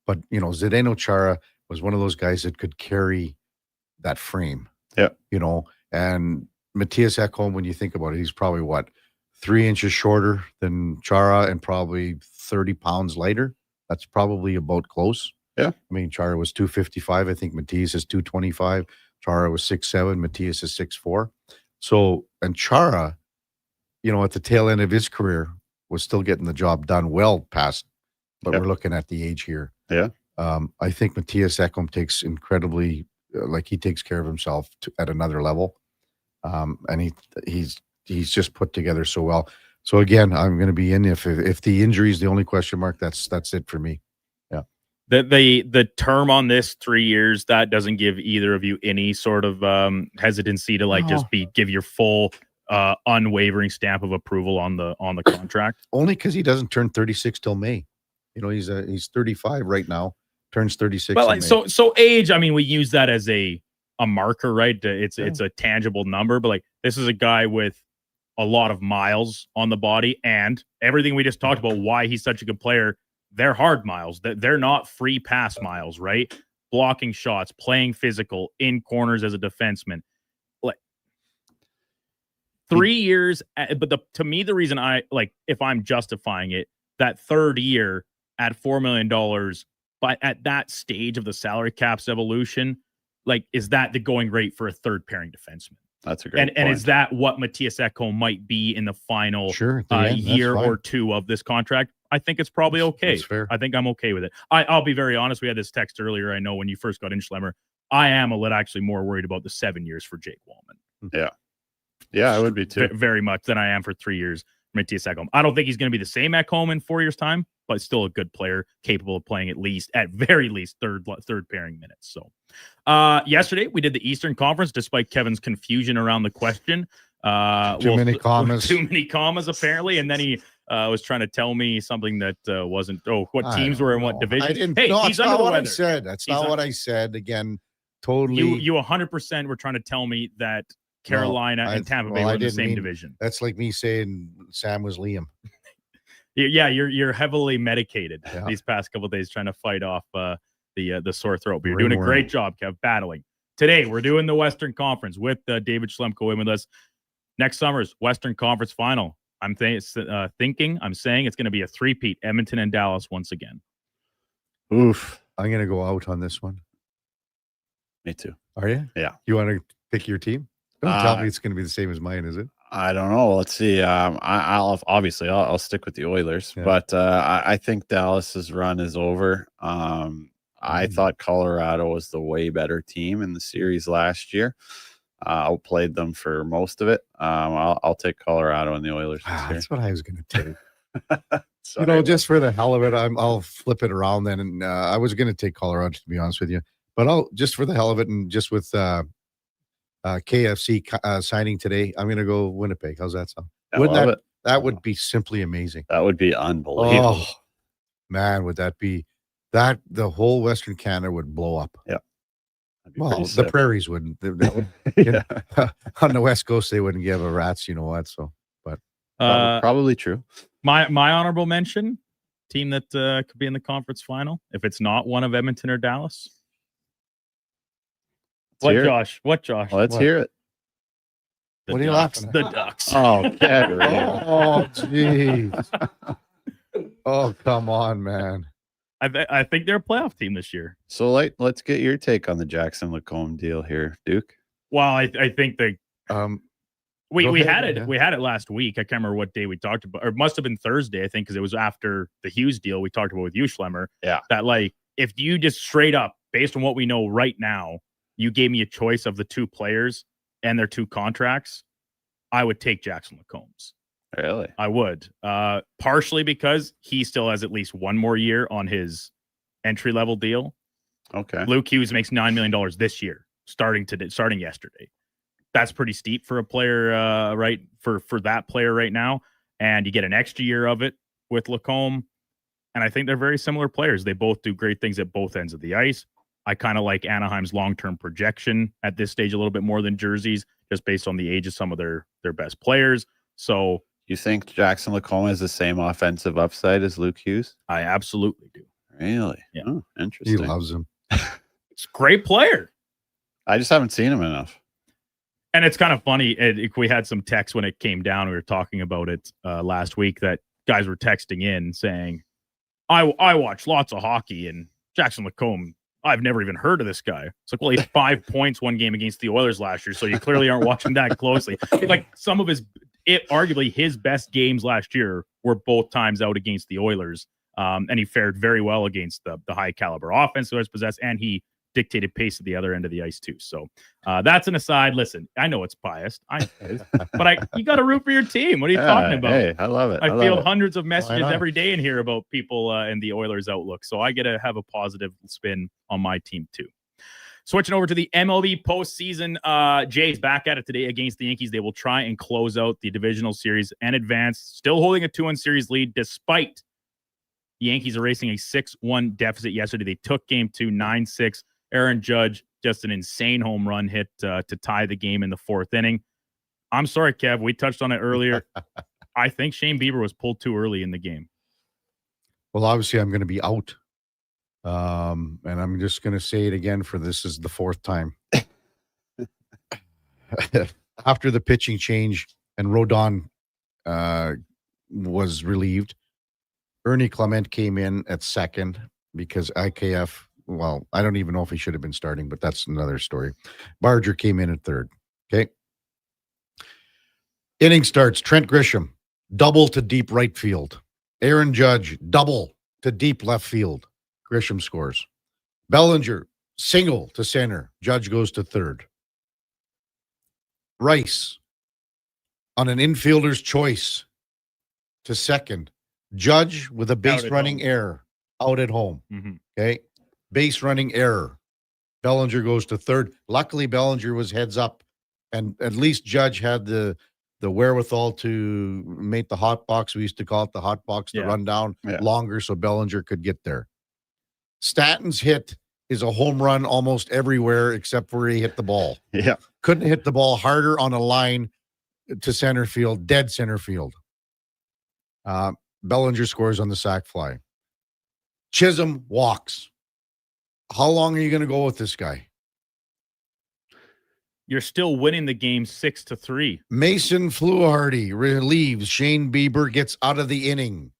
But, Zdeno Chara was one of those guys that could carry that frame. Yeah. And Matthias Ekholm, when you think about it, he's probably 3 inches shorter than Chara and probably 30 pounds lighter. That's probably about close. Yeah. I mean, Chara was 255. I think Matthias is 225. Chara was 6'7". Matthias is 6'4". So, and Chara, at the tail end of his career, was still getting the job done well past, but we're looking at the age here. Yeah. I think Matthias Ekholm takes incredibly, he takes care of himself at another level. And he's just put together so well. So again, I'm going to be in if the injury is the only question mark, that's it for me. Yeah. The term on this 3 years, that doesn't give either of you any sort of hesitancy to just give your full unwavering stamp of approval on the contract. Only because he doesn't turn 36 till May. He's 35 right now, turns 36. Well, so age, I mean, we use that as a marker, right? It's a tangible number, but this is a guy with a lot of miles on the body, and everything we just talked about, why he's such a good player. They're hard miles. They're not free pass miles, right? Blocking shots, playing physical, in corners as a defenseman. 3 years, but to me, the reason if I'm justifying it, that third year at $4 million, but at that stage of the salary cap's evolution, is that the going rate for a third pairing defenseman? That's a great and is that what Matthias Ekholm might be in the final year or two of this contract? I think it's probably okay. That's fair. I think I'm okay with it. I'll be very honest. We had this text earlier. I know when you first got in Schlemmer, I am actually more worried about the 7 years for Jake Wallman. Yeah. Yeah, I would be too. Very much than I am for 3 years, Matthias Ekholm. I don't think he's going to be the same Ekholm in 4 years' time, but still a good player, capable of playing at very least third pairing minutes. So yesterday we did the Eastern Conference, despite Kevin's confusion around the question. Too many commas, apparently, and then he was trying to tell me something that wasn't. What teams were in what division? I didn't. Hey, No, he's that's under not the what I weather. said. That's not what I said. Again, totally. You 100% were trying to tell me that Carolina and Tampa Bay were in the same division. That's like me saying Sam was Liam. Yeah, you're heavily medicated these past couple of days trying to fight off the sore throat. But you're doing a great job, Kev, battling. Today, we're doing the Western Conference with David Schlemko in with us. Next summer's Western Conference final. I'm saying it's going to be a three-peat, Edmonton and Dallas once again. Oof. I'm going to go out on this one. Me too. Are you? Yeah. You want to pick your team? Don't tell me it's going to be the same as mine, is it? I don't know. Let's see. I'll stick with the Oilers, but I think Dallas's run is over. I thought Colorado was the way better team in the series last year. Outplayed them for most of it. I'll take Colorado and the Oilers this year. That's what I was going to take. Just for the hell of it, I'll flip it around then. And I was going to take Colorado, to be honest with you, but I'll just for the hell of it, and just with KFC signing today, I'm going to go Winnipeg. How's that sound? That would be simply amazing. That would be unbelievable. Oh, man, would that be that? The whole Western Canada would blow up. Yeah. Well, the prairies wouldn't. On the West Coast, they wouldn't give a rat's, you know what? So, but probably true. My honorable mention team that could be in the conference final, if it's not one of Edmonton or Dallas. What, Josh? Let's hear it. What are you laughing at? The Ducks. Oh, oh, jeez. Oh, come on, man. I think they're a playoff team this year. So let's get your take on the Jackson Lacombe deal here, Duke. Well, I think they we had it. Yeah. We had it last week. I can't remember what day we talked about, or it must have been Thursday, I think, because it was after the Hughes deal we talked about with you, Schlemmer. Yeah. That if you just straight up, based on what we know right now, you gave me a choice of the two players and their two contracts, I would take Jackson Lacombe's. Really? I would. Partially because he still has at least one more year on his entry-level deal. Okay. Luke Hughes makes $9 million this year, starting yesterday. That's pretty steep for a player, right? For that player right now. And you get an extra year of it with Lacombe. And I think they're very similar players. They both do great things at both ends of the ice. I kind of like Anaheim's long-term projection at this stage a little bit more than Jersey's, just based on the age of some of their best players. So you think Jackson Lacombe has the same offensive upside as Luke Hughes? I absolutely do. Really? Yeah. Oh, interesting. He loves him. It's a great player. I just haven't seen him enough. And it's kind of funny. We had some text when it came down. We were talking about it last week that guys were texting in saying, I watch lots of hockey, and Jackson Lacombe, I've never even heard of this guy. It's like, well, he had 5 points one game against the Oilers last year, so you clearly aren't watching that closely. Like some of arguably his best games last year were both times out against the Oilers, and he fared very well against the high caliber offense the Oilers possessed, and he dictated pace at the other end of the ice too. So that's an aside. Listen, I know it's biased, but you got to root for your team. What are you talking about? Hey, I love it. I feel hundreds of messages every day in here about people and the Oilers outlook. So I get to have a positive spin on my team too. Switching over to the MLB postseason, Jays back at it today against the Yankees. They will try and close out the divisional series and advance, still holding a 2-1 series lead despite the Yankees erasing a 6-1 deficit yesterday. They took game 2, 9-6. Aaron Judge, just an insane home run hit to tie the game in the 4th inning. I'm sorry, Kev. We touched on it earlier. I think Shane Bieber was pulled too early in the game. Well, obviously, I'm going to be out. And I'm just going to say it again this is the 4th time. After the pitching change and Rodon was relieved, Ernie Clement came in at second because IKF, well, I don't even know if he should have been starting, but that's another story. Barger came in at third. Okay. Inning starts. Trent Grisham, double to deep right field. Aaron Judge, double to deep left field. Grisham scores. Bellinger, single to center. Judge goes to third. Rice, on an infielder's choice, to second. Judge with a base running error out at home. Mm-hmm. Okay. Base running error. Bellinger goes to third. Luckily, Bellinger was heads up, and at least Judge had the wherewithal to make the hot box. We used to call it the hot box to run down longer so Bellinger could get there. Stanton's hit is a home run almost everywhere except where he hit the ball. Yeah. Couldn't hit the ball harder on a line to center field, dead center field. Bellinger scores on the sac fly. Chisholm walks. How long are you going to go with this guy? You're still winning the game 6-3. Mason Fluharty relieves. Shane Bieber gets out of the inning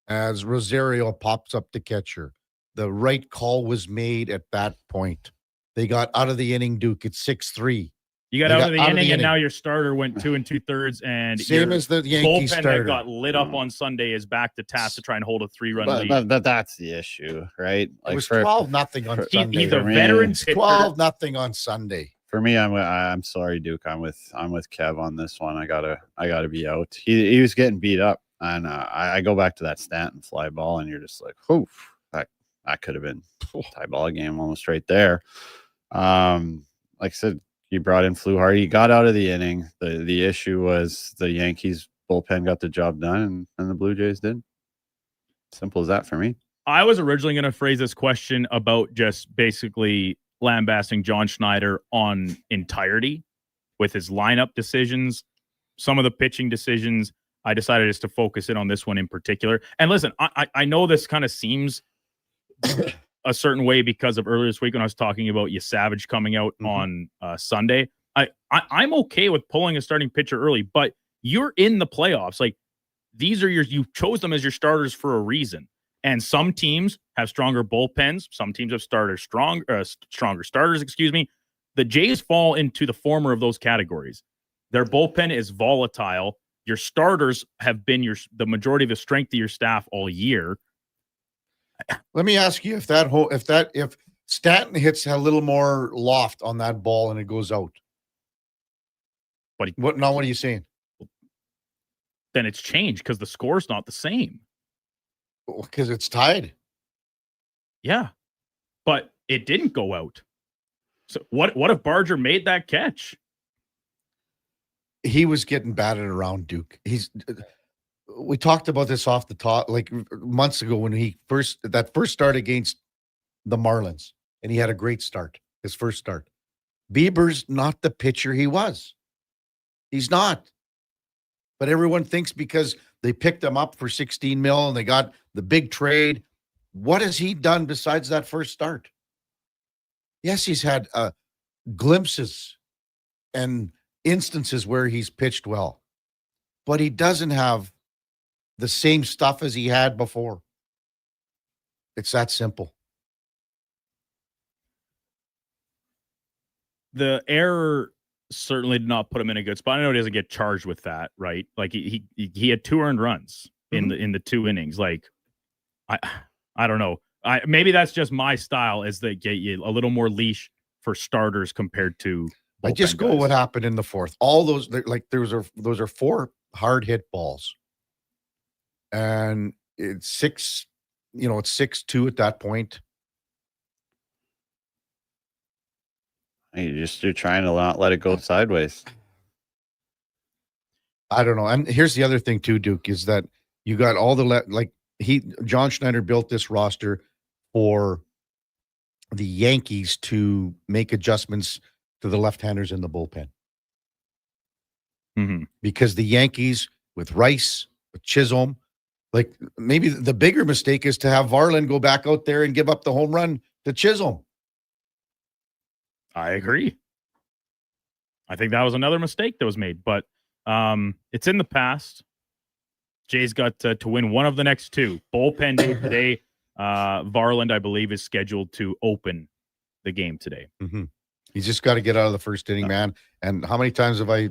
as Rosario pops up to catcher. The right call was made at that point. They got out of the inning, Duke. It's 6-3. You got out of the inning, and now your starter went 2 2/3, and same as the Yankees bullpen starter that got lit up on Sunday is back to task to try and hold a 3-run lead. But that's the issue, right? It was 12-0 on Sunday. He's a veteran. 12-0 on Sunday. For me, I'm sorry, Duke. I'm with Kev on this one. I gotta be out. He was getting beat up, and I go back to that Stanton fly ball, and you're just like, oof, that could have been tie ball game almost right there. Like I said, he brought in Fluharty. He got out of the inning. The issue was the Yankees bullpen got the job done, and the Blue Jays did. Simple as that for me. I was originally going to phrase this question about just basically lambasting John Schneider on entirety with his lineup decisions, some of the pitching decisions. I decided just to focus in on this one in particular. And listen, I know this kind of seems a certain way because of earlier this week when I was talking about Savage coming out on Sunday. I'm okay with pulling a starting pitcher early, but you're in the playoffs. Like, these are you chose them as your starters for a reason. And some teams have stronger bullpens. Some teams have stronger starters, The Jays fall into the former of those categories. Their bullpen is volatile. Your starters have been the majority of the strength of your staff all year. Let me ask you if Stanton hits a little more loft on that ball and it goes out. What are you saying? Then it's changed because the score's not the same. Because it's tied. Yeah, but it didn't go out. So what if Barger made that catch? He was getting batted around, Duke. We talked about this off the top, like months ago when he first start against the Marlins, and he had a great start, his first start. Bieber's not the pitcher he was. He's not. But everyone thinks because they picked him up for $16 million and they got the big trade, What has he done besides that first start? Yes, he's had glimpses and instances where he's pitched well, but he doesn't have the same stuff as he had before. It's that simple. The error certainly did not put him in a good spot. I know he doesn't get charged with that, right? Like he had 2 earned runs in the 2 innings. Like I don't know. Maybe that's just my style, is that get you a little more leash for starters compared to. I just go what happened in the fourth. All those those are 4 hard hit balls, and it's 6. It's 6-2 at that point. You're trying to not let it go sideways. I don't know. And here's the other thing too, Duke, is that you got all the John Schneider built this roster for the Yankees to make adjustments to the left-handers in the bullpen. Because the Yankees with Rice, with Chisholm, like maybe the bigger mistake is to have Varland go back out there and give up the home run to Chisholm. I agree. I think that was another mistake that was made, but it's in the past. Jay's got to win one of the next 2. Bullpen day today. Varland, I believe, is scheduled to open the game today. He's just got to get out of the first inning, man. And how many times have I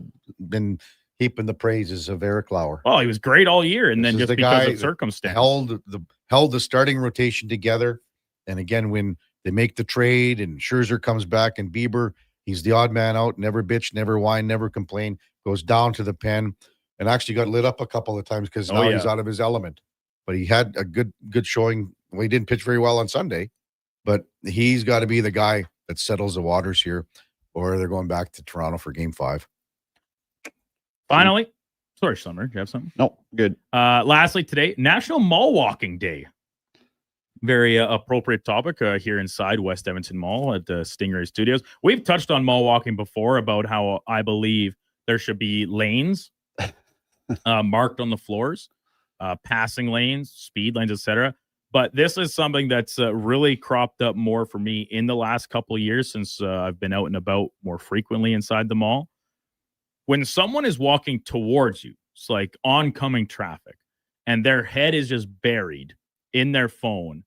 been heaping the praises of Eric Lauer? Oh, he was great all year, and then just because of circumstance, held the starting rotation together. And again, when they make the trade and Scherzer comes back and Bieber, he's the odd man out, never bitch, never whine, never complain, goes down to the pen and actually got lit up a couple of times because now he's out of his element. But he had a good showing. Well, he didn't pitch very well on Sunday, but he's got to be the guy that settles the waters here, or they're going back to Toronto for Game 5. Finally, sorry, Summer, do you have something? No, good. Lastly, today, National Mall Walking Day. Very appropriate topic here inside West Edmonton Mall at the Stingray Studios. We've touched on mall walking before about how I believe there should be lanes marked on the floors, passing lanes, speed lanes, etc. But this is something that's really cropped up more for me in the last couple of years since I've been out and about more frequently inside the mall. When someone is walking towards you, it's like oncoming traffic, and their head is just buried in their phone.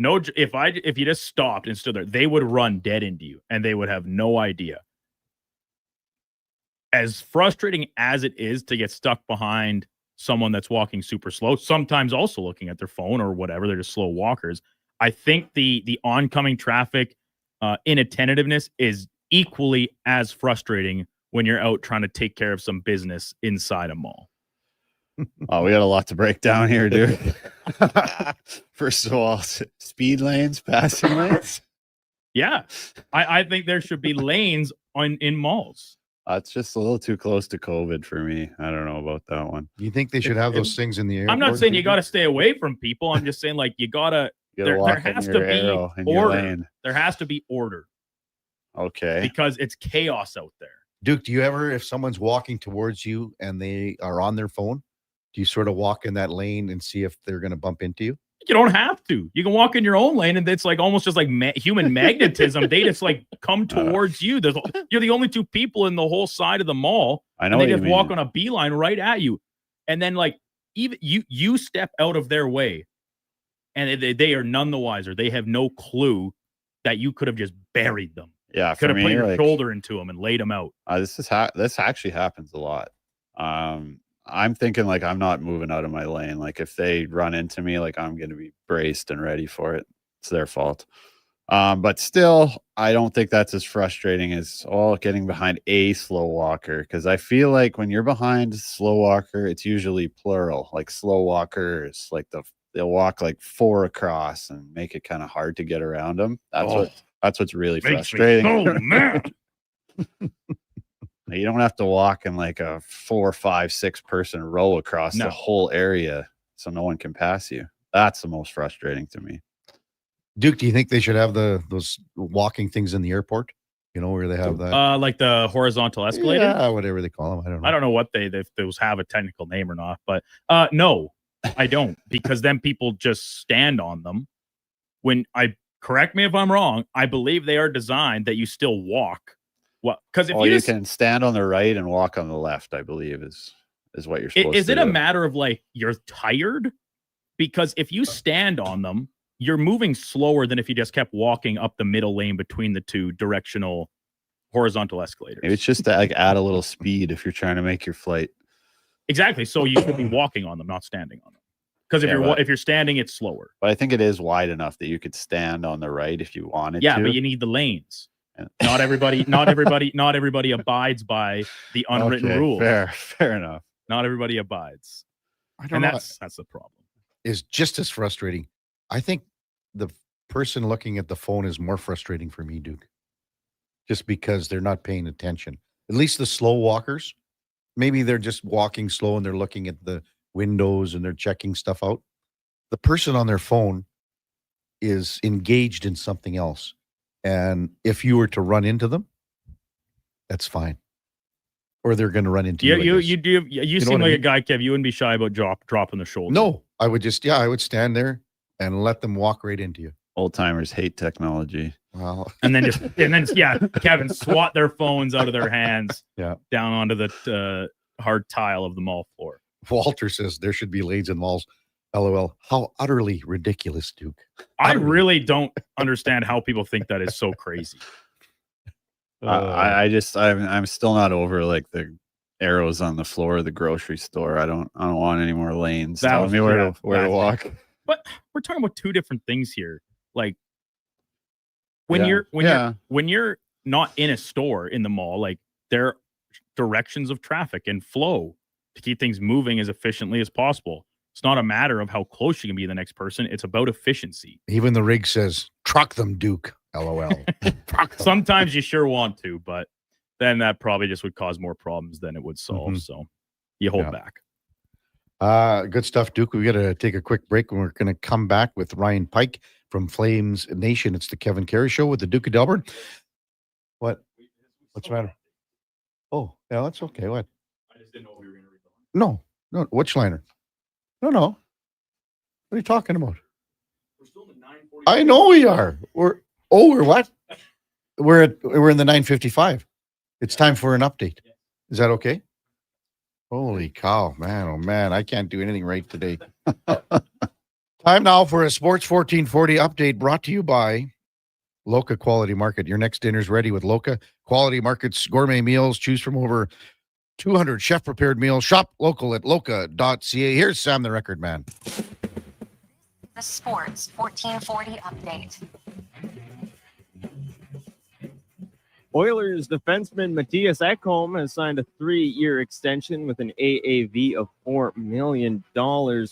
No, if you just stopped and stood there, they would run dead into you, and they would have no idea. As frustrating as it is to get stuck behind someone that's walking super slow, sometimes also looking at their phone or whatever, they're just slow walkers. I think the oncoming traffic inattentiveness is equally as frustrating when you're out trying to take care of some business inside a mall. Oh, we got a lot to break down here, dude. First of all, speed lanes, passing lanes. Yeah, I think there should be lanes in malls. It's just a little too close to COVID for me. I don't know about that one. You think they should have those things in the air? I'm not saying you got to stay away from people. I'm just saying, like, you gotta there has to be order. There has to be order. Okay. Because it's chaos out there. Duke, do you ever, if someone's walking towards you and they are on their phone, do you sort of walk in that lane and see if they're going to bump into you? You don't have to. You can walk in your own lane, and it's like almost just like human magnetism. They just like come towards you. You're the only 2 people in the whole side of the mall. I know. And they just walk on a beeline right at you, and then like even you step out of their way, and they are none the wiser. They have no clue that you could have just buried them. Yeah, could have put your shoulder into them and laid them out. This actually happens a lot. I'm thinking like I'm not moving out of my lane. Like if they run into me, like I'm going to be braced and ready for it. It's their fault. But still, I don't think that's as frustrating as getting behind a slow walker. Because I feel like when you're behind a slow walker, it's usually plural. Like slow walkers, like they'll walk like 4 across and make it kind of hard to get around them. That's what's really frustrating. Oh man. You don't have to walk in like a 4, 5, 6 person row across the whole area so no one can pass you. That's the most frustrating to me. Duke, do you think they should have those walking things in the airport? You know, where they have that? Like the horizontal escalator? Yeah, whatever they call them. I don't know. I don't know what if those have a technical name or not, but no. I don't, because then people just stand on them. Correct me if I'm wrong, I believe they are designed that you still walk. Well, because if you can stand on the right and walk on the left, I believe is what you're supposed to do. Is it a matter of like you're tired? Because if you stand on them, you're moving slower than if you just kept walking up the middle lane between the two directional horizontal escalators. Maybe it's just to like add a little speed if you're trying to make your flight. Exactly. So you should be walking on them, not standing on them. Because if you're standing, it's slower. But I think it is wide enough that you could stand on the right if you wanted to. Yeah, but you need the lanes. Not everybody abides by the unwritten rules. Fair enough. Not everybody abides. I don't know. That's the problem. Is just as frustrating. I think the person looking at the phone is more frustrating for me, Duke. Just because they're not paying attention. At least the slow walkers, maybe they're just walking slow and they're looking at the windows and they're checking stuff out. The person on their phone is engaged in something else. And if you were to run into them, that's fine. Or they're going to run into you. You seem like a guy, Kev. You wouldn't be shy about dropping the shoulder. No, I would stand there and let them walk right into you. Old timers hate technology. Well, and then Kevin, swat their phones out of their hands down onto the hard tile of the mall floor. Walter says there should be lanes in malls. LOL. How utterly ridiculous, Duke. I really don't understand how people think that is so crazy. I'm still not over like the arrows on the floor of the grocery store. I don't want any more lanes. Tell me where to walk. But we're talking about two different things here. Like when you're not in a store in the mall, like there are directions of traffic and flow to keep things moving as efficiently as possible. It's not a matter of how close you can be to the next person. It's about efficiency. Even the rig says, truck them, Duke. LOL. Sometimes you sure want to, but then that probably just would cause more problems than it would solve. Mm-hmm. So you hold back. Good stuff, Duke. We got to take a quick break and we're going to come back with Ryan Pike from Flames Nation. It's the Kevin Karius Show with the Duke of Delburne. What's the matter? Oh, yeah, that's okay. What? I just didn't know we were going to read the line. No. Which liner? No. What are you talking about? We're still in the 9:40. I know we are. We're what? We're in the 9:55. It's time for an update. Is that okay? Holy cow, man. Oh man, I can't do anything right today. Time now for a Sports 1440 update brought to you by Loca Quality Market. Your next dinner's ready with Loca Quality Market's gourmet meals. Choose from over 200 chef-prepared meals. Shop local at loca.ca. Here's Sam, the record man. The Sports 1440 update. Oilers defenseman Matthias Ekholm has signed a 3-year extension with an AAV of $4 million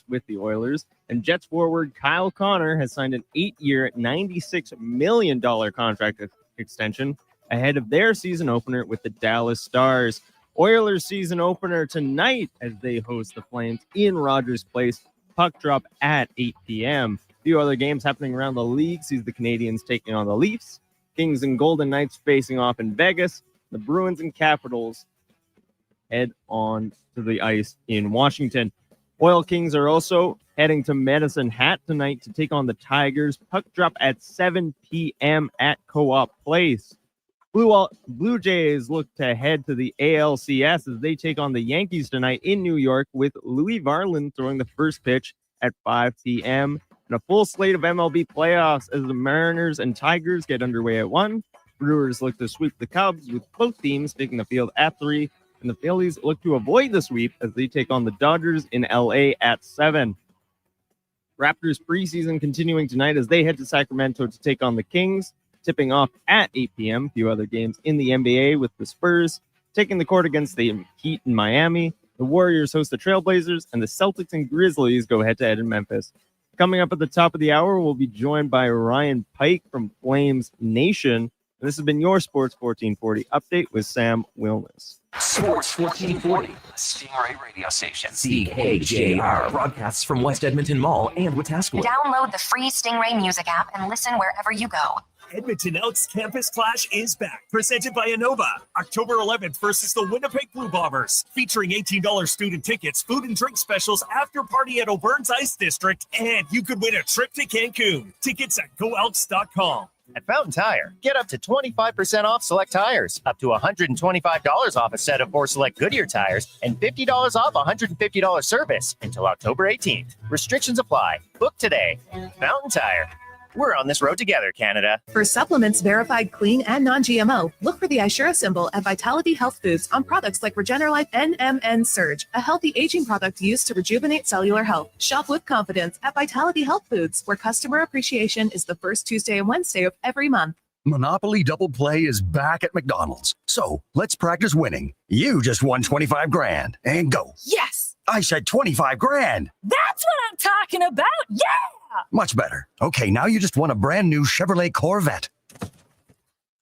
with the Oilers. And Jets forward Kyle Connor has signed an 8-year, $96 million contract extension ahead of their season opener with the Dallas Stars. Oilers season opener tonight as they host the Flames in Rogers Place. Puck drop at 8 p.m. A few other games happening around the league sees the Canadiens taking on the Leafs. Kings and Golden Knights facing off in Vegas. The Bruins and Capitals head on to the ice in Washington. Oil Kings are also heading to Medicine Hat tonight to take on the Tigers. Puck drop at 7 p.m. at Co-op Place. Blue Jays look to head to the ALCS as they take on the Yankees tonight in New York with Louis Varland throwing the first pitch at 5 p.m. And a full slate of MLB playoffs as the Mariners and Tigers get underway at 1. Brewers look to sweep the Cubs with both teams taking the field at 3. And the Phillies look to avoid the sweep as they take on the Dodgers in LA at 7. Raptors preseason continuing tonight as they head to Sacramento to take on the Kings, tipping off at 8 p.m. A few other games in the NBA with the Spurs taking the court against the Heat in Miami. The Warriors host the Trailblazers, and the Celtics and Grizzlies go head-to-head in Memphis. Coming up at the top of the hour, we'll be joined by Ryan Pike from Flames Nation. And this has been your Sports 1440 update with Sam Wilness. Sports 1440, Stingray radio station. CKJR broadcasts from West Edmonton Mall and Wetaskiwin. Download the free Stingray music app and listen wherever you go. Edmonton Elks Campus Clash is back, presented by Innova. October 11th versus the Winnipeg Blue Bombers, featuring $18 student tickets, food and drink specials, after party at O'Byrne's Ice District, and you could win a trip to Cancun. Tickets at GoElks.com. At Fountain Tire, get up to 25% off select tires, up to $125 off a set of 4 select Goodyear tires, and $50 off $150 service until October 18th. Restrictions apply. Book today. Fountain Tire. We're on this road together, Canada. For supplements verified clean and non-GMO, look for the Ishura symbol at Vitality Health Foods on products like Regenerlife NMN Surge, a healthy aging product used to rejuvenate cellular health. Shop with confidence at Vitality Health Foods, where customer appreciation is the first Tuesday and Wednesday of every month. Monopoly Double Play is back at McDonald's. So let's practice winning. You just won 25 grand and go. Yes! I said 25 grand. That's what I'm talking about! Yeah! Much better. Okay, now you just won a brand new Chevrolet Corvette. I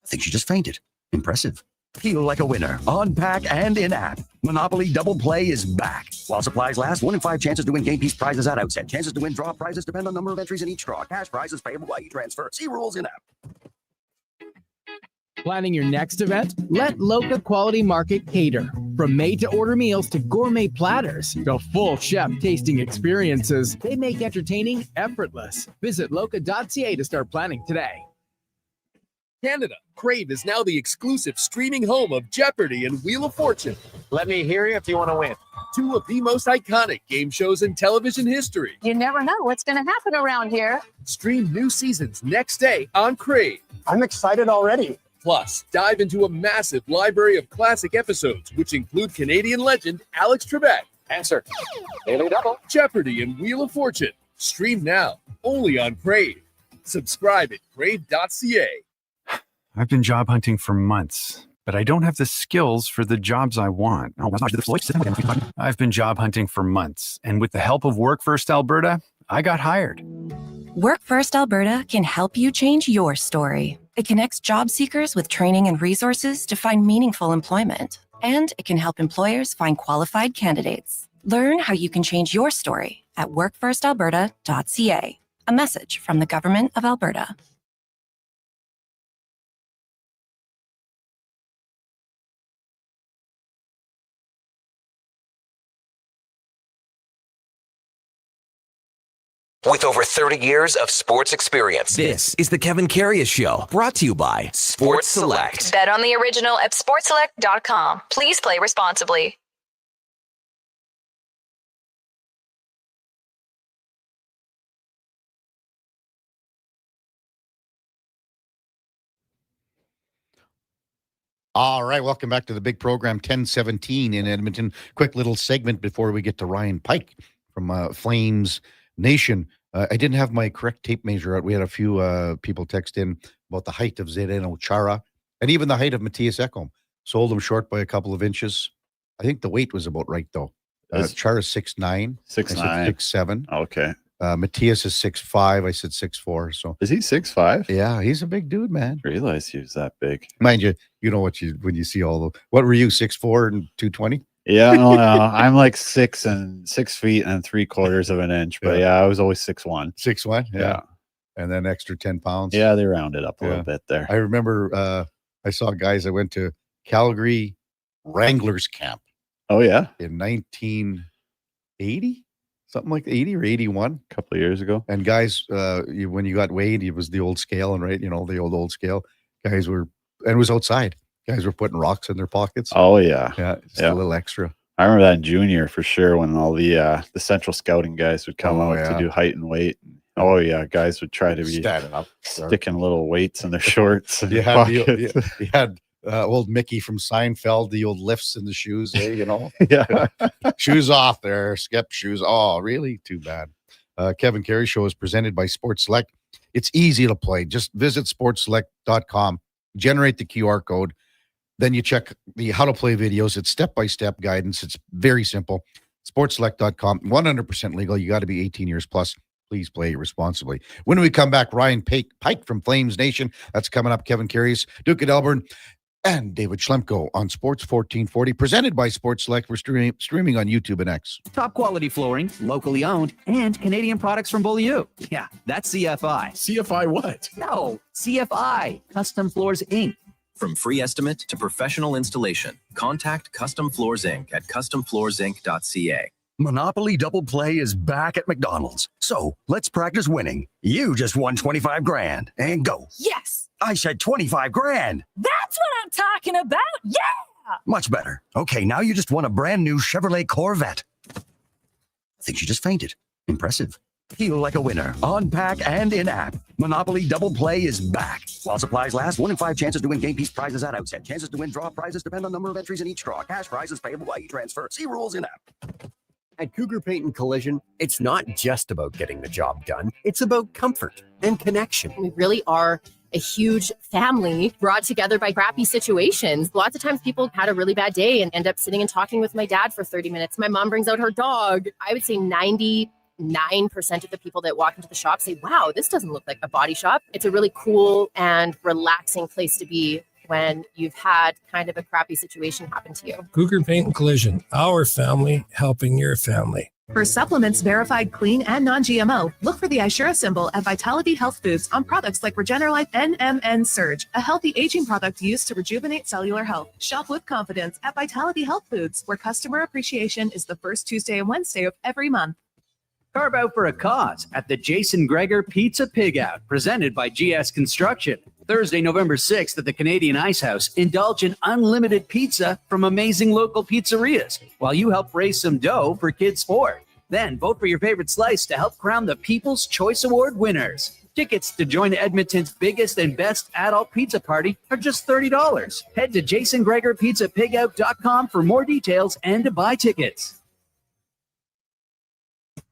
think she just fainted. Impressive. Feel like a winner on pack and in-app. Monopoly Double Play is back. While supplies last, 1 in 5 chances to win game piece prizes at outset. Chances to win draw prizes depend on number of entries in each draw. Cash prizes payable by e-transfer. See rules in-app. Planning your next event? Let Loca Quality Market cater. From made-to-order meals to gourmet platters to full chef tasting experiences, they make entertaining effortless. Visit loca.ca to start planning today. Canada, Crave is now the exclusive streaming home of Jeopardy and Wheel of Fortune. Let me hear you if you want to win. 2 of the most iconic game shows in television history. You never know what's going to happen around here. Stream new seasons next day on Crave. I'm excited already. Plus, dive into a massive library of classic episodes, which include Canadian legend Alex Trebek. Answer. Daily Double. Jeopardy and Wheel of Fortune. Stream now, only on Crave. Subscribe at crave.ca. I've been job hunting for months, but I don't have the skills for the jobs I want. I've been job hunting for months, and with the help of Work First Alberta, I got hired. Work First Alberta can help you change your story. It connects job seekers with training and resources to find meaningful employment. And it can help employers find qualified candidates. Learn how you can change your story at workfirstalberta.ca. A message from the Government of Alberta. With over 30 years of sports experience, this is the Kevin Karius Show, brought to you by Sports Select. Bet on the original at sportselect.com. Please play responsibly. All right, welcome back to the big program, 1017 in Edmonton. Quick little segment before we get to Ryan Pike from Flames Nation. I didn't have my correct tape measure out. We had a few people text in about the height of Zdeno Chara and even the height of Matthias Ekholm. Sold him short by a couple of inches. I think the weight was about right, though. Chara's 6'9". 6'9". 6'7". Okay. Matthias is 6'5". I said 6'4". So is he 6'5"? Yeah, he's a big dude, man. I realized he was that big. Mind you, you know what when you see all the. What were you, 6'4" and 220? Yeah, no, I'm like 6 feet and 3/4 of an inch, but yeah, I was always 6'1". 6'1", yeah, and then extra 10 pounds. Yeah, they rounded up a little bit there. I remember I saw guys. I went to Calgary Wranglers camp. Oh yeah, in 1980, something like 80 or 81, a couple of years ago. And guys, when you got weighed, it was the old scale, and right, the old scale. Guys were, and it was outside. Guys were putting rocks in their pockets. Oh yeah, just a little extra. I remember that in junior for sure when all the central scouting guys would come out to do height and weight. Oh yeah, guys would try to be standing up, sticking little weights in their shorts. You had old Mickey from Seinfeld, the old lifts in the shoes, yeah, shoes off there, skip shoes. Oh, really? Too bad. Kevin Karius Show is presented by Sports Select. It's easy to play. Just visit sportselect.com, generate the QR code. Then you check the how to play videos. It's step-by-step guidance. It's very simple. Sportselect.com, 100% legal. You got to be 18 years plus. Please play responsibly. When we come back, Ryan Pike from Flames Nation. That's coming up. Kevin Karius, Duke of Delburne. and David Schlemko on Sports 1440, presented by Sports Select for streaming on YouTube and X. Top quality flooring, locally owned, and Canadian products from Beaulieu. Yeah, that's CFI. CFI what? No, CFI, Custom Floors Inc. From free estimate to professional installation, contact Custom Floors Inc. at customfloorsinc.ca. Monopoly Double Play is back at McDonald's. So let's practice winning. You just won 25 grand. And go. Yes. I said 25 grand. That's what I'm talking about. Yeah. Much better. Okay, now you just won a brand new Chevrolet Corvette. I think she just fainted. Impressive. Feel like a winner on pack and in-app. Monopoly Double Play is back. While supplies last, 1 in 5 chances to win game piece prizes at outset. Chances to win draw prizes depend on number of entries in each draw. Cash prizes payable by e-transfer. See rules in-app. At Cougar Paint and Collision, it's not just about getting the job done. It's about comfort and connection. We really are a huge family brought together by crappy situations. Lots of times people had a really bad day and end up sitting and talking with my dad for 30 minutes. My mom brings out her dog. I would say 99% of the people that walk into the shop say, wow, this doesn't look like a body shop. It's a really cool and relaxing place to be when you've had kind of a crappy situation happen to you. Cougar Paint and Collision, our family helping your family. For supplements verified clean and non-GMO, look for the Ishura symbol at Vitality Health Foods on products like Regenerlife NMN Surge, a healthy aging product used to rejuvenate cellular health. Shop with confidence at Vitality Health Foods, where customer appreciation is the first Tuesday and Wednesday of every month. Carve out for a cause at the Jason Greger Pizza Pig Out, presented by GS Construction. Thursday, November 6th at the Canadian Ice House, indulge in unlimited pizza from amazing local pizzerias while you help raise some dough for Kids Sport. Then vote for your favorite slice to help crown the People's Choice Award winners. Tickets to join Edmonton's biggest and best adult pizza party are just $30. Head to jasongregerpizzapigout.com for more details and to buy tickets.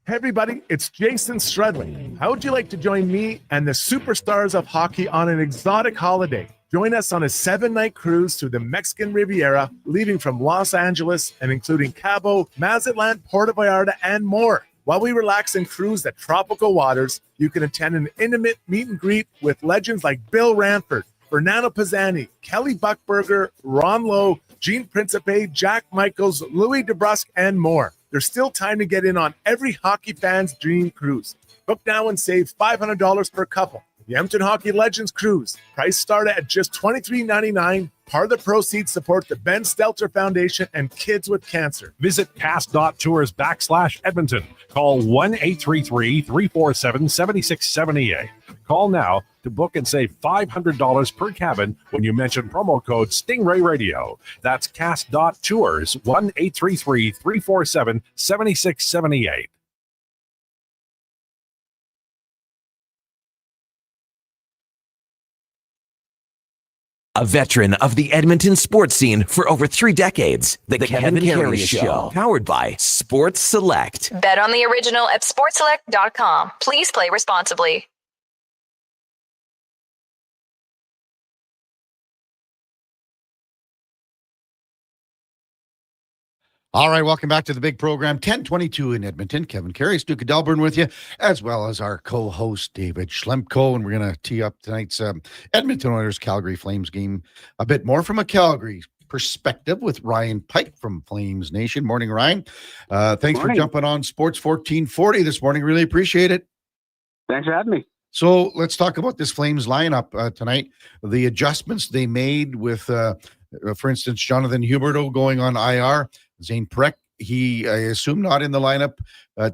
Hey everybody, it's Jason Strudley. How would you like to join me and the superstars of hockey on an exotic holiday? Join us on a 7-night cruise through the Mexican Riviera, leaving from Los Angeles and including Cabo, Mazatlan, Puerto Vallarta, and more. While we relax and cruise the tropical waters, you can attend an intimate meet and greet with legends like Bill Ranford, Fernando Pisani, Kelly Buckberger, Ron Lowe, Gene Principe, Jack Michaels, Louis DeBrusque, and more. There's still time to get in on every hockey fan's dream cruise. Book now and save $500 per couple. The Edmonton Hockey Legends Cruise. Price start at just $23.99. Part of the proceeds support the Ben Stelter Foundation and Kids with Cancer. Visit cast.tours/Edmonton. Call 1-833-347-7678. Call now to book and save $500 per cabin when you mention promo code Stingray Radio. That's cast.tours, 1-833-347-7678. A veteran of the Edmonton sports scene for over 3 decades, the Kevin Karius Show, powered by Sports Select. Bet on the original at sportselect.com. Please play responsibly. All right, welcome back to the big program, 1022 in Edmonton. Kevin Karius, Duke of Delburne with you, as well as our co-host, David Schlemko. And we're going to tee up tonight's Edmonton Oilers Calgary Flames game a bit more from a Calgary perspective with Ryan Pike from Flames Nation. Morning, Ryan. Thanks for jumping on Sports 1440 this morning. Really appreciate it. Thanks for having me. So let's talk about this Flames lineup tonight. The adjustments they made with, for instance, Jonathan Huberdeau going on IR. Zane Prek, I assume not in the lineup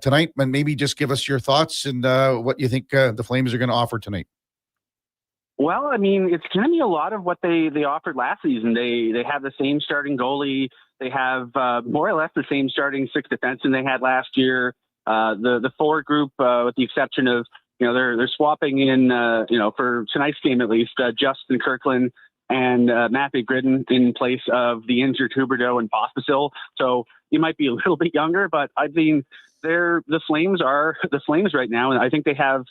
tonight, but maybe just give us your thoughts and what you think the Flames are going to offer tonight. Well, I mean, it's going to be a lot of what they offered last season. They have the same starting goalie. They have more or less the same starting 6 defensemen they had last year. The forward group, with the exception of, they're swapping in, for tonight's game at least, Justin Kirkland and Matt Gridden in place of the injured Huberdeau and Pospisil. So he might be a little bit younger, but I mean, the Flames are the Flames right now, and I think they have,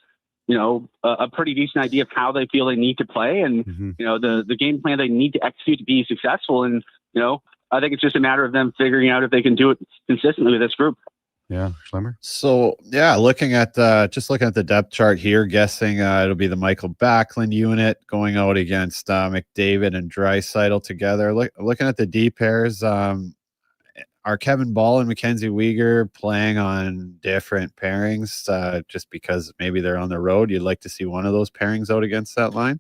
a pretty decent idea of how they feel they need to play, and the game plan they need to execute to be successful. And I think it's just a matter of them figuring out if they can do it consistently with this group. Yeah, Schlemmer. So yeah, looking at the depth chart here, guessing it'll be the Michael Backlund unit going out against McDavid and Draisaitl together. Looking at the D pairs, are Kevin Ball and Mackenzie Weegar playing on different pairings just because maybe they're on the road? You'd like to see one of those pairings out against that line?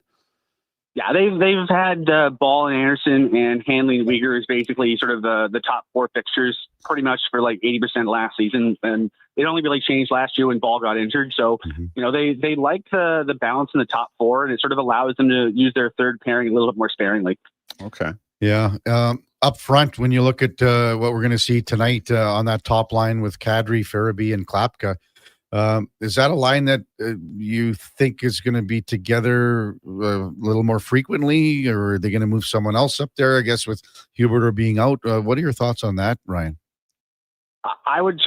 Yeah, they've had Ball and Anderson and Hanley and Weegar is basically sort of the top four fixtures pretty much for like 80% last season, and it only really changed last year when Ball got injured. So they like the balance in the top four, and it sort of allows them to use their third pairing a little bit more sparingly. Okay. Yeah. Up front, when you look at what we're going to see tonight on that top line with Kadri, Farabee, and Klapka, is that a line that you think is going to be together a little more frequently, or are they going to move someone else up there? I guess with Huberdeau being out, what are your thoughts on that, Ryan? I would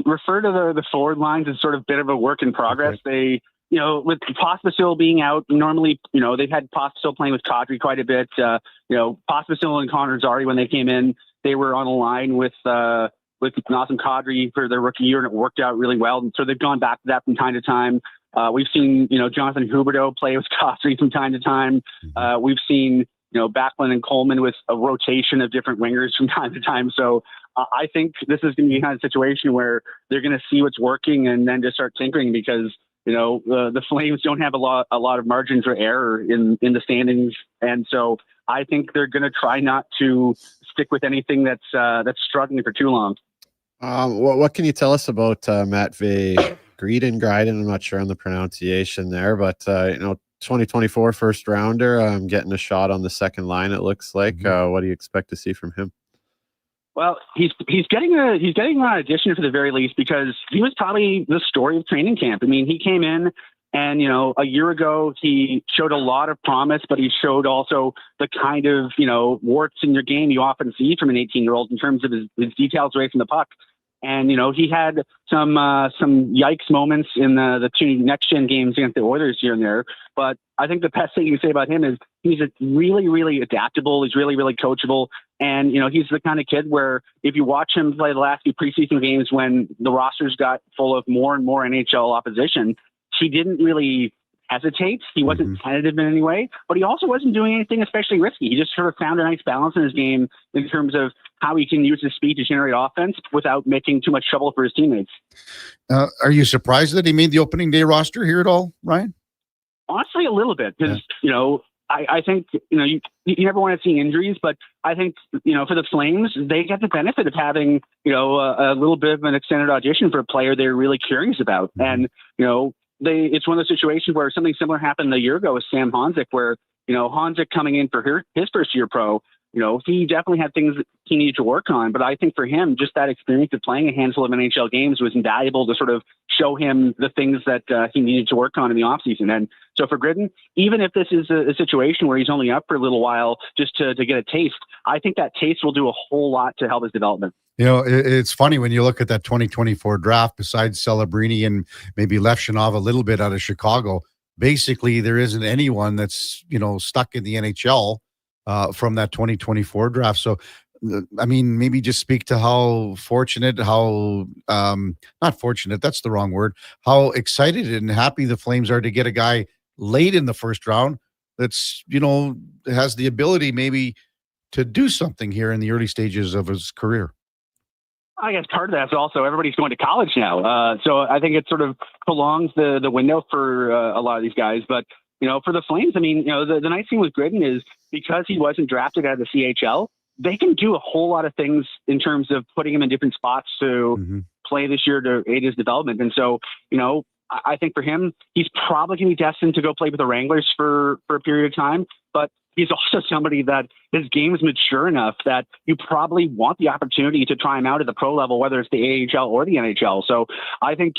refer to the forward lines as sort of bit of a work in progress. Okay. They, with Pospisil being out, normally, they've had Pospisil playing with Kadri quite a bit. Pospisil and Connor Zary, when they came in, they were on a line with Nazem Kadri for their rookie year, and it worked out really well. And so they've gone back to that from time to time. We've seen, Jonathan Huberdeau play with Kadri from time to time. We've seen, Backlund and Coleman with a rotation of different wingers from time to time. So I think this is going to be kind of a situation where they're going to see what's working and then just start tinkering because, the Flames don't have a lot of margin for error in the standings. And so I think they're going to try not to stick with anything that's struggling for too long. What can you tell us about Matvei Gryden? I'm not sure on the pronunciation there, but 2024 first rounder, getting a shot on the second line. It looks like. What do you expect to see from him? Well, he's getting an audition for the very least because he was probably the story of training camp. I mean, he came in and, a year ago he showed a lot of promise, but he showed also the kind of, warts in your game you often see from an 18-year-old in terms of his details away from the puck. And, he had some yikes moments in the two next-gen games against the Oilers here and there. But I think the best thing you can say about him is he's really, really adaptable. He's really, really coachable. And, he's the kind of kid where if you watch him play the last few preseason games when the rosters got full of more and more NHL opposition, he didn't really hesitate. He wasn't tentative in any way, but he also wasn't doing anything especially risky. He just sort of found a nice balance in his game in terms of how he can use his speed to generate offense without making too much trouble for his teammates. Are you surprised that he made the opening day roster here at all, Ryan? Honestly, a little bit because, I think, you never want to see injuries, but I think, for the Flames, they get the benefit of having, a little bit of an extended audition for a player they're really curious about. And, it's one of those situations where something similar happened a year ago with Sam Honzek, where, Honzek coming in for his first year pro, he definitely had things that he needed to work on. But I think for him, just that experience of playing a handful of NHL games was invaluable to sort of show him the things that he needed to work on in the offseason. And so for Gryden, even if this is a situation where he's only up for a little while just to get a taste, I think that taste will do a whole lot to help his development. It's funny when you look at that 2024 draft, besides Celebrini and maybe Levshinov a little bit out of Chicago, basically there isn't anyone that's, stuck in the NHL from that 2024 draft. So, I mean, maybe just speak to how fortunate, not fortunate, that's the wrong word, how excited and happy the Flames are to get a guy late in the first round that's, has the ability maybe to do something here in the early stages of his career. I guess part of that is also everybody's going to college now. So I think it sort of prolongs the window for a lot of these guys. But, for the Flames, I mean, the nice thing with Gryden is because he wasn't drafted out of the CHL, they can do a whole lot of things in terms of putting him in different spots to play this year to aid his development. And so, I think for him, he's probably going to be destined to go play with the Wranglers for a period of time. But he's also somebody that his game is mature enough that you probably want the opportunity to try him out at the pro level, whether it's the AHL or the NHL. So I think,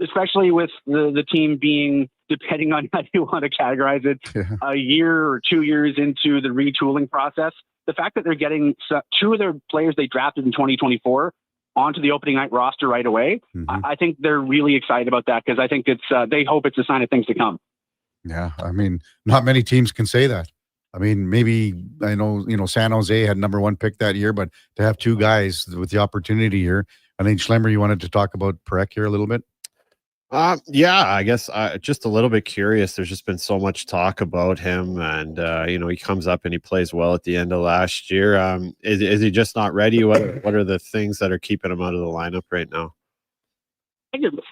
especially with the team being, depending on how you want to categorize it, a year or 2 years into the retooling process, the fact that they're getting two of their players they drafted in 2024 onto the opening night roster right away, I think they're really excited about that because I think they hope it's a sign of things to come. Yeah, I mean, not many teams can say that. I mean, maybe I know, San Jose had number one pick that year, but to have two guys with the opportunity here I think Schlemmer, you wanted to talk about Perek here a little bit. Yeah, I guess just a little bit curious. There's just been so much talk about him, and he comes up and he plays well at the end of last year. Is he just not ready? What are the things that are keeping him out of the lineup right now?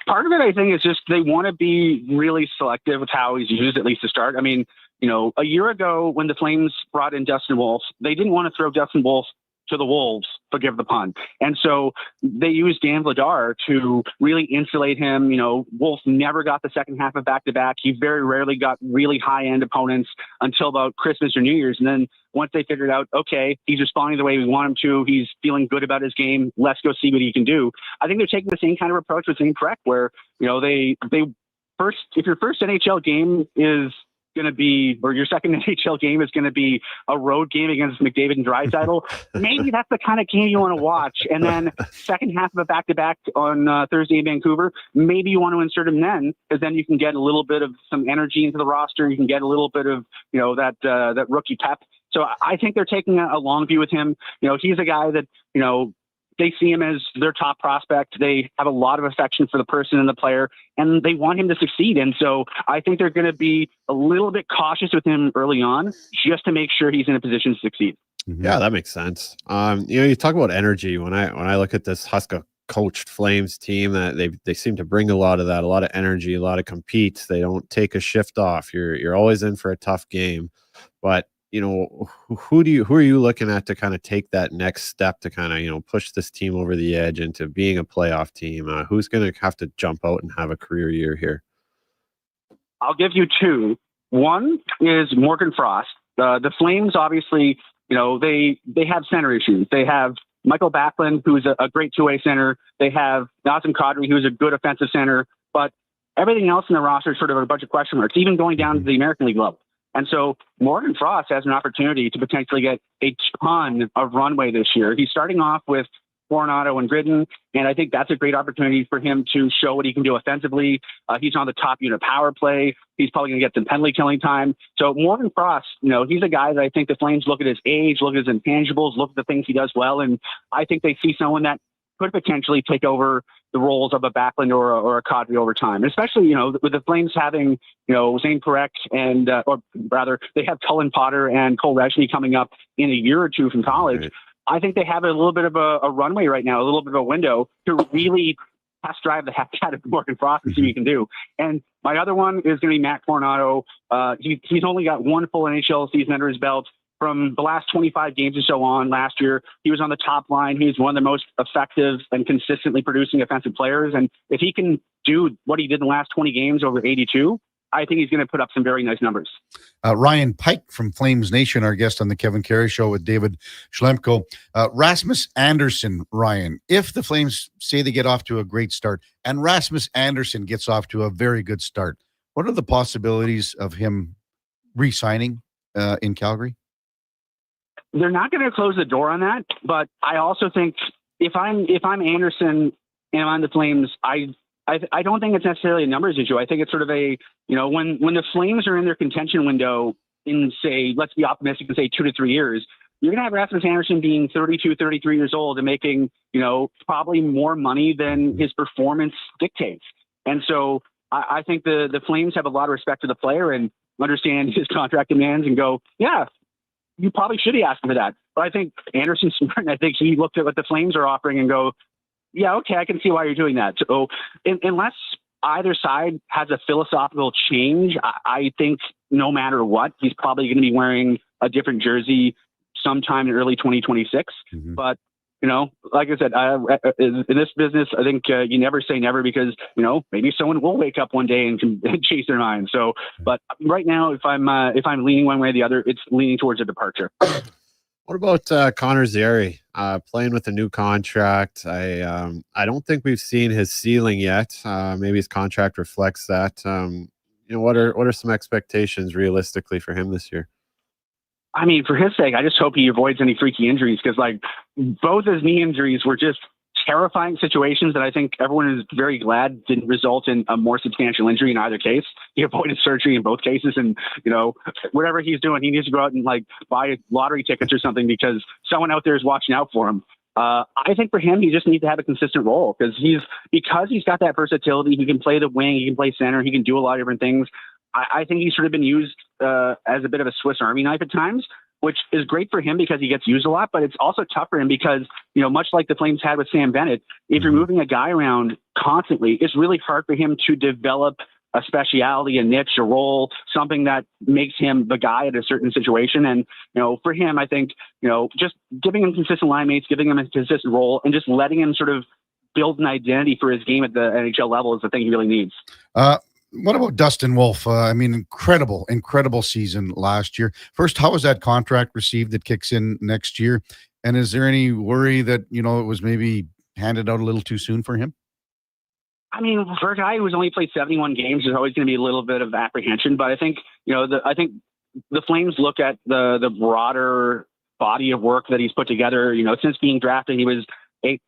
Part of it, I think, is just they want to be really selective with how he's used, at least to start. I mean, a year ago when the Flames brought in Dustin Wolf, they didn't want to throw Dustin Wolf to the wolves, forgive the pun. And so they used Dan Vladar to really insulate him. Wolf never got the second half of back-to-back. He very rarely got really high-end opponents until about Christmas or New Year's. And then once they figured out, okay, he's responding the way we want him to, he's feeling good about his game, let's go see what he can do. I think they're taking the same kind of approach with Zane Perek, where, they first, if your first NHL game is going to be, or your second NHL game is going to be a road game against McDavid and Draisaitl, maybe that's the kind of game you want to watch. And then second half of a back-to-back on Thursday in Vancouver, maybe you want to insert him then, because then you can get a little bit of some energy into the roster. You can get a little bit of, that rookie pep. So I think they're taking a long view with him. He's a guy that, they see him as their top prospect. They have a lot of affection for the person and the player, and they want him to succeed. And so I think they're going to be a little bit cautious with him early on, just to make sure he's in a position to succeed. Yeah, that makes sense. You talk about energy. When I look at this Huska coached Flames team, that they seem to bring a lot of that, a lot of energy, a lot of compete. They don't take a shift off. You're always in for a tough game, but who are you looking at to kind of take that next step to kind of, push this team over the edge into being a playoff team? Who's going to have to jump out and have a career year here? I'll give you two. One is Morgan Frost. The Flames, obviously, they have center issues. They have Michael Backlund, who's a great two-way center. They have Nazem Kadri, who's a good offensive center, but everything else in the roster is sort of a bunch of question marks, even going down to the American League level. And so Morgan Frost has an opportunity to potentially get a ton of runway this year. He's starting off with Coronado and Gridden, and I think that's a great opportunity for him to show what he can do offensively. He's on the top unit power play. He's probably going to get some penalty killing time. So Morgan Frost, he's a guy that I think the Flames look at his age, look at his intangibles, look at the things he does well, and I think they see someone that could potentially take over the roles of a Backlund or a Kadri over time, and especially, with the Flames having, Zane Perek and, or rather they have Cullen Potter and Cole Reshny coming up in a year or two from college. Right. I think they have a little bit of a runway right now, a little bit of a window to really test drive the heck out of Morgan Frost and see what he can do. And my other one is going to be Matt Coronado. He's only got one full NHL season under his belt. From the last 25 games or so on last year, he was on the top line. He's one of the most effective and consistently producing offensive players. And if he can do what he did in the last 20 games over 82, I think he's going to put up some very nice numbers. Ryan Pike from Flames Nation, our guest on the Kevin Carey Show with David Schlemko. Rasmus Anderson, Ryan, if the Flames say they get off to a great start and Rasmus Anderson gets off to a very good start, what are the possibilities of him re-signing in Calgary? They're not going to close the door on that, but I also think if I'm Anderson and I'm the Flames, I don't think it's necessarily a numbers issue. I think it's sort of a, when the Flames are in their contention window in, say, let's be optimistic and say 2 to 3 years, you're going to have Rasmus Anderson being 32, 33 years old and making, probably more money than his performance dictates. And so I think the Flames have a lot of respect for the player and understand his contract demands and go, yeah, you probably should be asking for that. But I think Anderson's smart, and I think he looked at what the Flames are offering and go, yeah, okay, I can see why you're doing that. So unless either side has a philosophical change, I think no matter what, he's probably going to be wearing a different jersey sometime in early 2026. Mm-hmm. But, like I said, in this business, I think you never say never because, maybe someone will wake up one day and can change their mind. So, but right now, if I'm leaning one way or the other, it's leaning towards a departure. What about Connor Zary playing with a new contract? I don't think we've seen his ceiling yet. Maybe his contract reflects that. What are some expectations realistically for him this year? I mean, for his sake, I just hope he avoids any freaky injuries because, both his knee injuries were just terrifying situations that I think everyone is very glad didn't result in a more substantial injury in either case. He avoided surgery in both cases, and whatever he's doing, he needs to go out and buy lottery tickets or something because someone out there is watching out for him. I think for him, he just needs to have a consistent role because he's got that versatility. He can play the wing, he can play center, he can do a lot of different things. I think he's sort of been used as a bit of a Swiss Army knife at times, which is great for him because he gets used a lot, but it's also tough for him because, much like the Flames had with Sam Bennett, if you're moving a guy around constantly, it's really hard for him to develop a speciality, a niche, a role, something that makes him the guy at a certain situation. And, for him, I think, just giving him consistent line mates, giving him a consistent role, and just letting him sort of build an identity for his game at the NHL level is the thing he really needs. What about Dustin Wolf? Incredible season last year. First, how was that contract received that kicks in next year? And is there any worry that, it was maybe handed out a little too soon for him? I mean, for a guy who's only played 71 games, there's always going to be a little bit of apprehension. But I think, I think the Flames look at the broader body of work that he's put together. Since being drafted, he was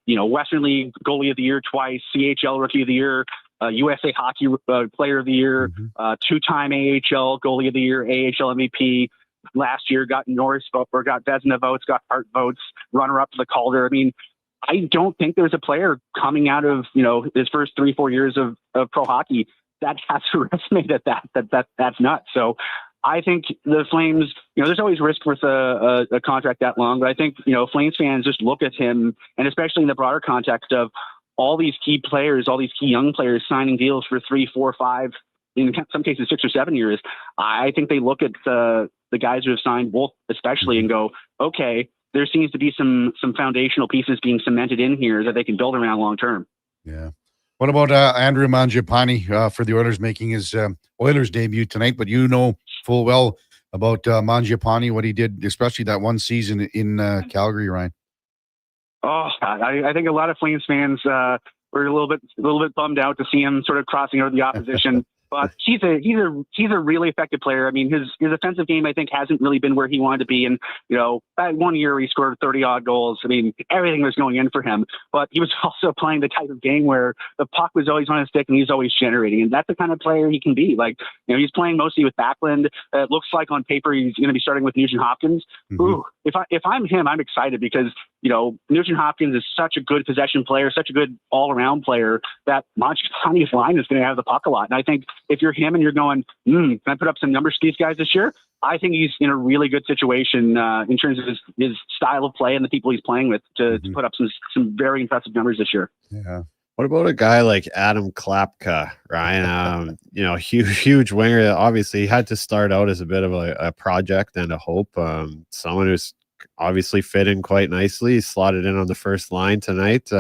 Western League Goalie of the Year twice, CHL Rookie of the Year, USA Hockey Player of the Year, two-time AHL Goalie of the Year, AHL MVP. Last year got Norris vote, or got Vezina votes, got Hart votes, runner-up to the Calder. I mean, I don't think there's a player coming out of his first 3-4 years of pro hockey that has a resume that's nuts. So I think the Flames, there's always risk with a contract that long, but I think Flames fans just look at him, and especially in the broader context of all these key players, all these key young players signing deals for 3, 4, 5, in some cases 6 or 7 years. I think they look at the guys who have signed, Wolf especially, and go, okay, there seems to be some foundational pieces being cemented in here that they can build around long term. Yeah. What about Andrew Mangiapane for the Oilers making his Oilers debut tonight? But full well about Mangiapane, what he did, especially that one season in Calgary, Ryan. Oh, I think a lot of Flames fans were a little bit bummed out to see him sort of crossing over the opposition. But he's a really effective player. I mean, his offensive game, I think, hasn't really been where he wanted to be. And, that 1 year he scored 30 odd goals. I mean, everything was going in for him, but he was also playing the type of game where the puck was always on his stick and he's always generating. And that's the kind of player he can be. Like, he's playing mostly with Backlund. It looks like on paper, he's going to be starting with Nugent Hopkins. Ooh, if I'm him, I'm excited because, Nugent Hopkins is such a good possession player, such a good all-around player that Mangiapane's line is going to have the puck a lot. And I think if you're him and you're going, can I put up some numbers for these guys this year? I think he's in a really good situation in terms of his style of play and the people he's playing with to put up some very impressive numbers this year. Yeah. What about a guy like Adam Klapka, Ryan? Huge winger. Obviously, he had to start out as a bit of a project and a hope. Someone who's obviously fit in quite nicely. He's slotted in on the first line tonight.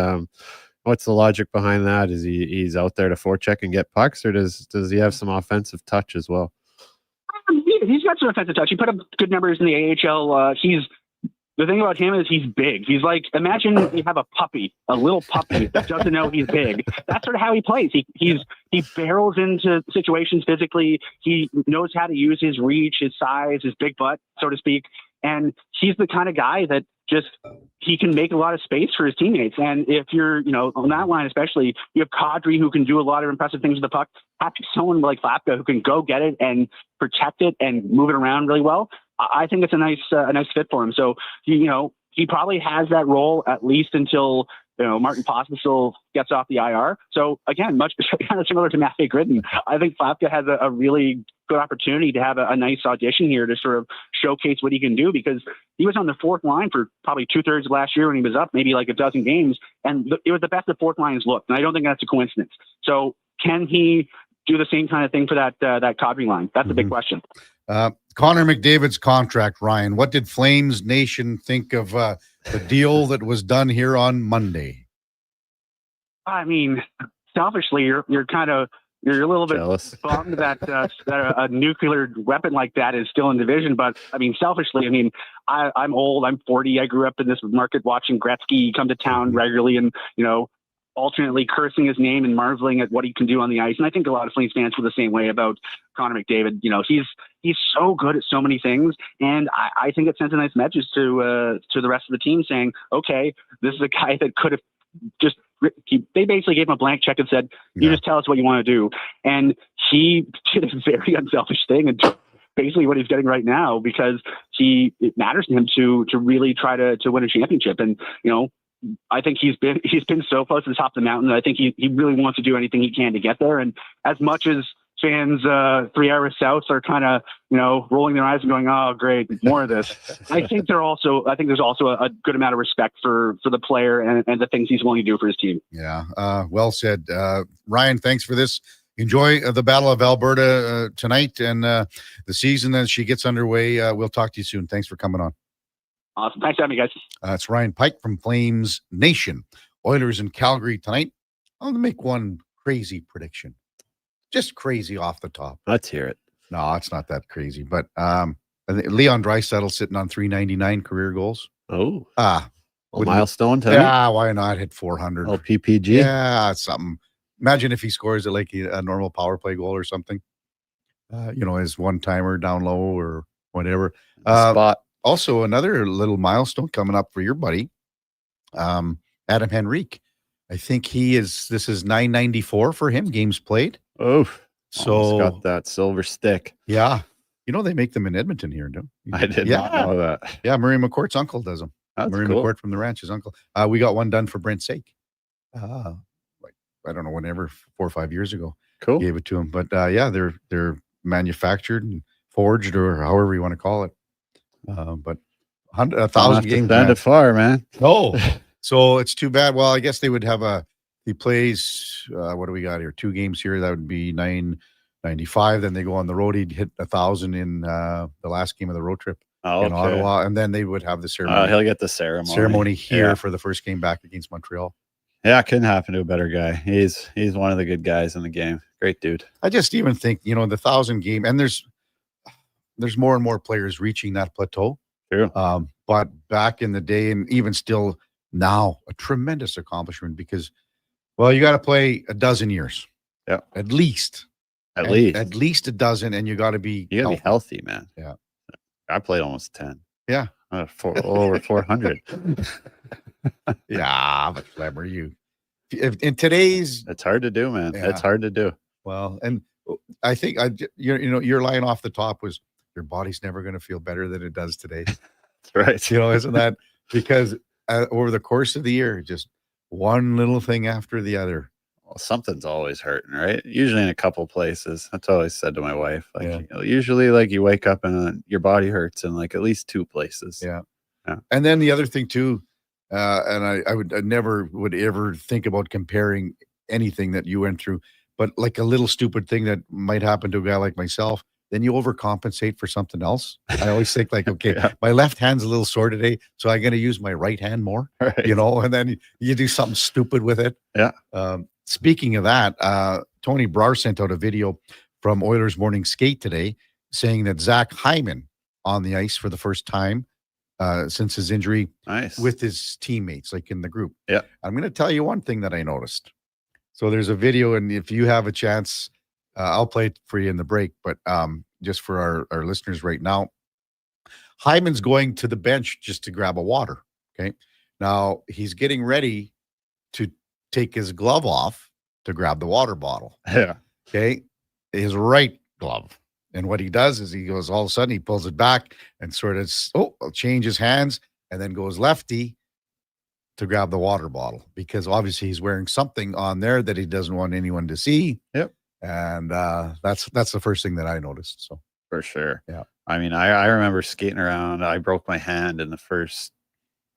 What's the logic behind that? Is he's out there to forecheck and get pucks, or does he have some offensive touch as well? He's got some offensive touch. He put up good numbers in the AHL. The thing about him is he's big. He's like, imagine you have a little puppy that doesn't know he's big. That's sort of how he plays. He barrels into situations physically. He knows how to use his reach, his size, his big butt, so to speak. And he's the kind of guy that he can make a lot of space for his teammates. And if you're, on that line especially, you have Kadri who can do a lot of impressive things with the puck. Have someone like Klapka who can go get it and protect it and move it around really well. I think it's a nice fit for him. So he probably has that role at least until Martin Pospisil gets off the IR. So again, much kind of similar to Matthew Gridden, I think Klapka has a really good opportunity to have a nice audition here to sort of showcase what he can do, because he was on the fourth line for probably 2/3 of last year when he was up maybe like a dozen games, and it was the best the fourth lines looked. And I don't think that's a coincidence. So can he do the same kind of thing for that Kadri line? That's a big question. Connor McDavid's contract, Ryan. What did Flames Nation think of the deal that was done here on Monday? I mean, selfishly, you're a little bit jealous, bummed that a nuclear weapon like that is still in division. But I mean, selfishly, I'm old. I'm 40. I grew up in this market watching Gretzky come to town regularly, and alternately cursing his name and marveling at what he can do on the ice. And I think a lot of Flames fans feel the same way about Connor McDavid. He's so good at so many things, and I think it sends a nice message to the rest of the team saying, okay, this is a guy that could have just. They basically gave him a blank check and said, you just tell us what you want to do. And he did a very unselfish thing and basically what he's getting right now, because it matters to him to really try to win a championship. And, I think he's been so close to the top of the mountain that I think he really wants to do anything he can to get there. And as much as fans 3 hours south are kind of, rolling their eyes and going, oh, great, more of this. I think there's also a good amount of respect for the player and the things he's willing to do for his team. Yeah. Well said. Ryan, thanks for this. Enjoy the Battle of Alberta tonight and the season as she gets underway. We'll talk to you soon. Thanks for coming on. Awesome. Thanks for having me, guys. It's Ryan Pike from Flames Nation. Oilers in Calgary tonight. I'm going to make one crazy prediction. Just crazy off the top. Let's hear it. No, it's not that crazy. But Leon Draisaitl sitting on 399 career goals. Oh. Milestone tonight? Yeah, why not hit 400? Oh, PPG? Yeah, something. Imagine if he scores like a normal power play goal or something. His one-timer down low or whatever. Spot. Also, another little milestone coming up for your buddy, Adam Henrique. I think this is 994 for him, games played. Oh, so got that silver stick. Yeah. They make them in Edmonton here, don't you? I did not know that. Yeah, Murray McCourt's uncle does them. That's Murray cool. McCourt from the ranch, his uncle. We got one done for Brent Sake. I don't know, whenever, 4 or 5 years ago. Cool. Gave it to him. But they're manufactured and forged, or however you want to call it. But 1,000 games. Stand it far, man. Oh, so it's too bad. Well, I guess they would have he plays, what do we got here? 2 games here. That would be 995. Then they go on the road. He'd hit 1,000 in the last game of the road trip in Ottawa. And then they would have the ceremony. He'll get the ceremony here for the first game back against Montreal. Yeah, couldn't happen to a better guy. He's one of the good guys in the game. Great dude. I just even think, the 1,000 game, and there's more and more players reaching that plateau. True. But back in the day, and even still now, a tremendous accomplishment because, you got to play a dozen years. Yeah. At least a dozen, and you got to be healthy, man. Yeah. I played almost 10. Yeah. Over 400. Yeah, but clever you. In today's, it's hard to do, man. Yeah. It's hard to do. Well, and I think your line off the top was your body's never going to feel better than it does today. That's right. Isn't that because over the course of the year, just one little thing after the other. Well, something's always hurting, right? Usually in a couple places. That's what I always said to my wife. Usually you wake up and your body hurts in at least 2 places. Yeah. And then the other thing too, and I never would ever think about comparing anything that you went through, but like a little stupid thing that might happen to a guy like myself, then you overcompensate for something else. I always think okay, my left hand's a little sore today, so I'm going to use my right hand more, right. And then you do something stupid with it. Yeah. Speaking of that, Tony Brar sent out a video from Oilers Morning Skate today saying that Zach Hyman on the ice for the first time since his injury with his teammates, in the group. Yeah. I'm going to tell you one thing that I noticed. So there's a video, and if you have a chance, I'll play it for you in the break, but just for our listeners right now, Hyman's going to the bench just to grab a water. Okay. Now he's getting ready to take his glove off to grab the water bottle. Yeah. Okay. His right glove. And what he does is he goes, all of a sudden he pulls it back and sort of, change his hands and then goes lefty to grab the water bottle because obviously he's wearing something on there that he doesn't want anyone to see. Yep. And that's the first thing that I noticed. So for sure. Yeah. I mean, I remember skating around. I broke my hand in the first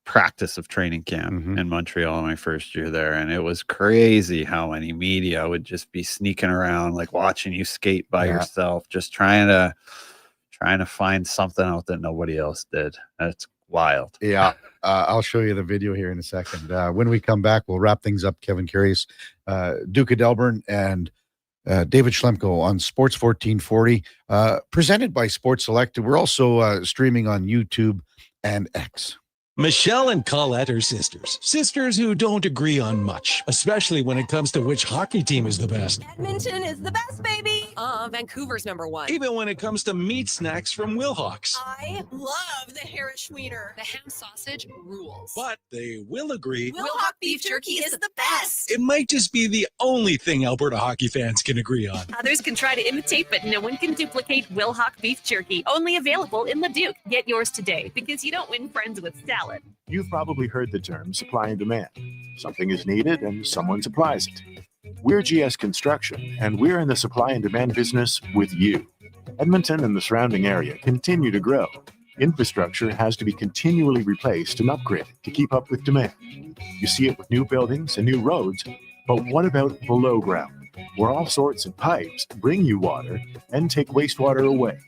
practice of training camp in Montreal my first year there. And it was crazy how many media would just be sneaking around, watching you skate by yourself, just trying to find something out that nobody else did. That's wild. Yeah. I'll show you the video here in a second. When we come back, we'll wrap things up. Kevin Karius, Duke of Delburne, and David Schlemko on Sports 1440, presented by Sports Select. We're also streaming on YouTube and X. Michelle and Colette are sisters who don't agree on much, especially when it comes to which hockey team is the best. Edmonton is the best, baby. Vancouver's #1. Even when it comes to meat snacks from Wilhawks. I love the Harris Schwiener. The ham sausage rules. But they will agree Wilhawk beef jerky is the best. it might just be the only thing Alberta hockey fans can agree on. Others can try to imitate, but no one can duplicate Wilhawk beef jerky. Only available in the Duke. Get yours today, because you don't win friends with salad. You've probably heard the term supply and demand. Something is needed and someone supplies it. We're GS Construction, and we're in the supply and demand business with you. Edmonton and the surrounding area continue to grow. Infrastructure has to be continually replaced and upgraded to keep up with demand. You see it with new buildings and new roads, but what about below ground, where all sorts of pipes bring you water and take wastewater away?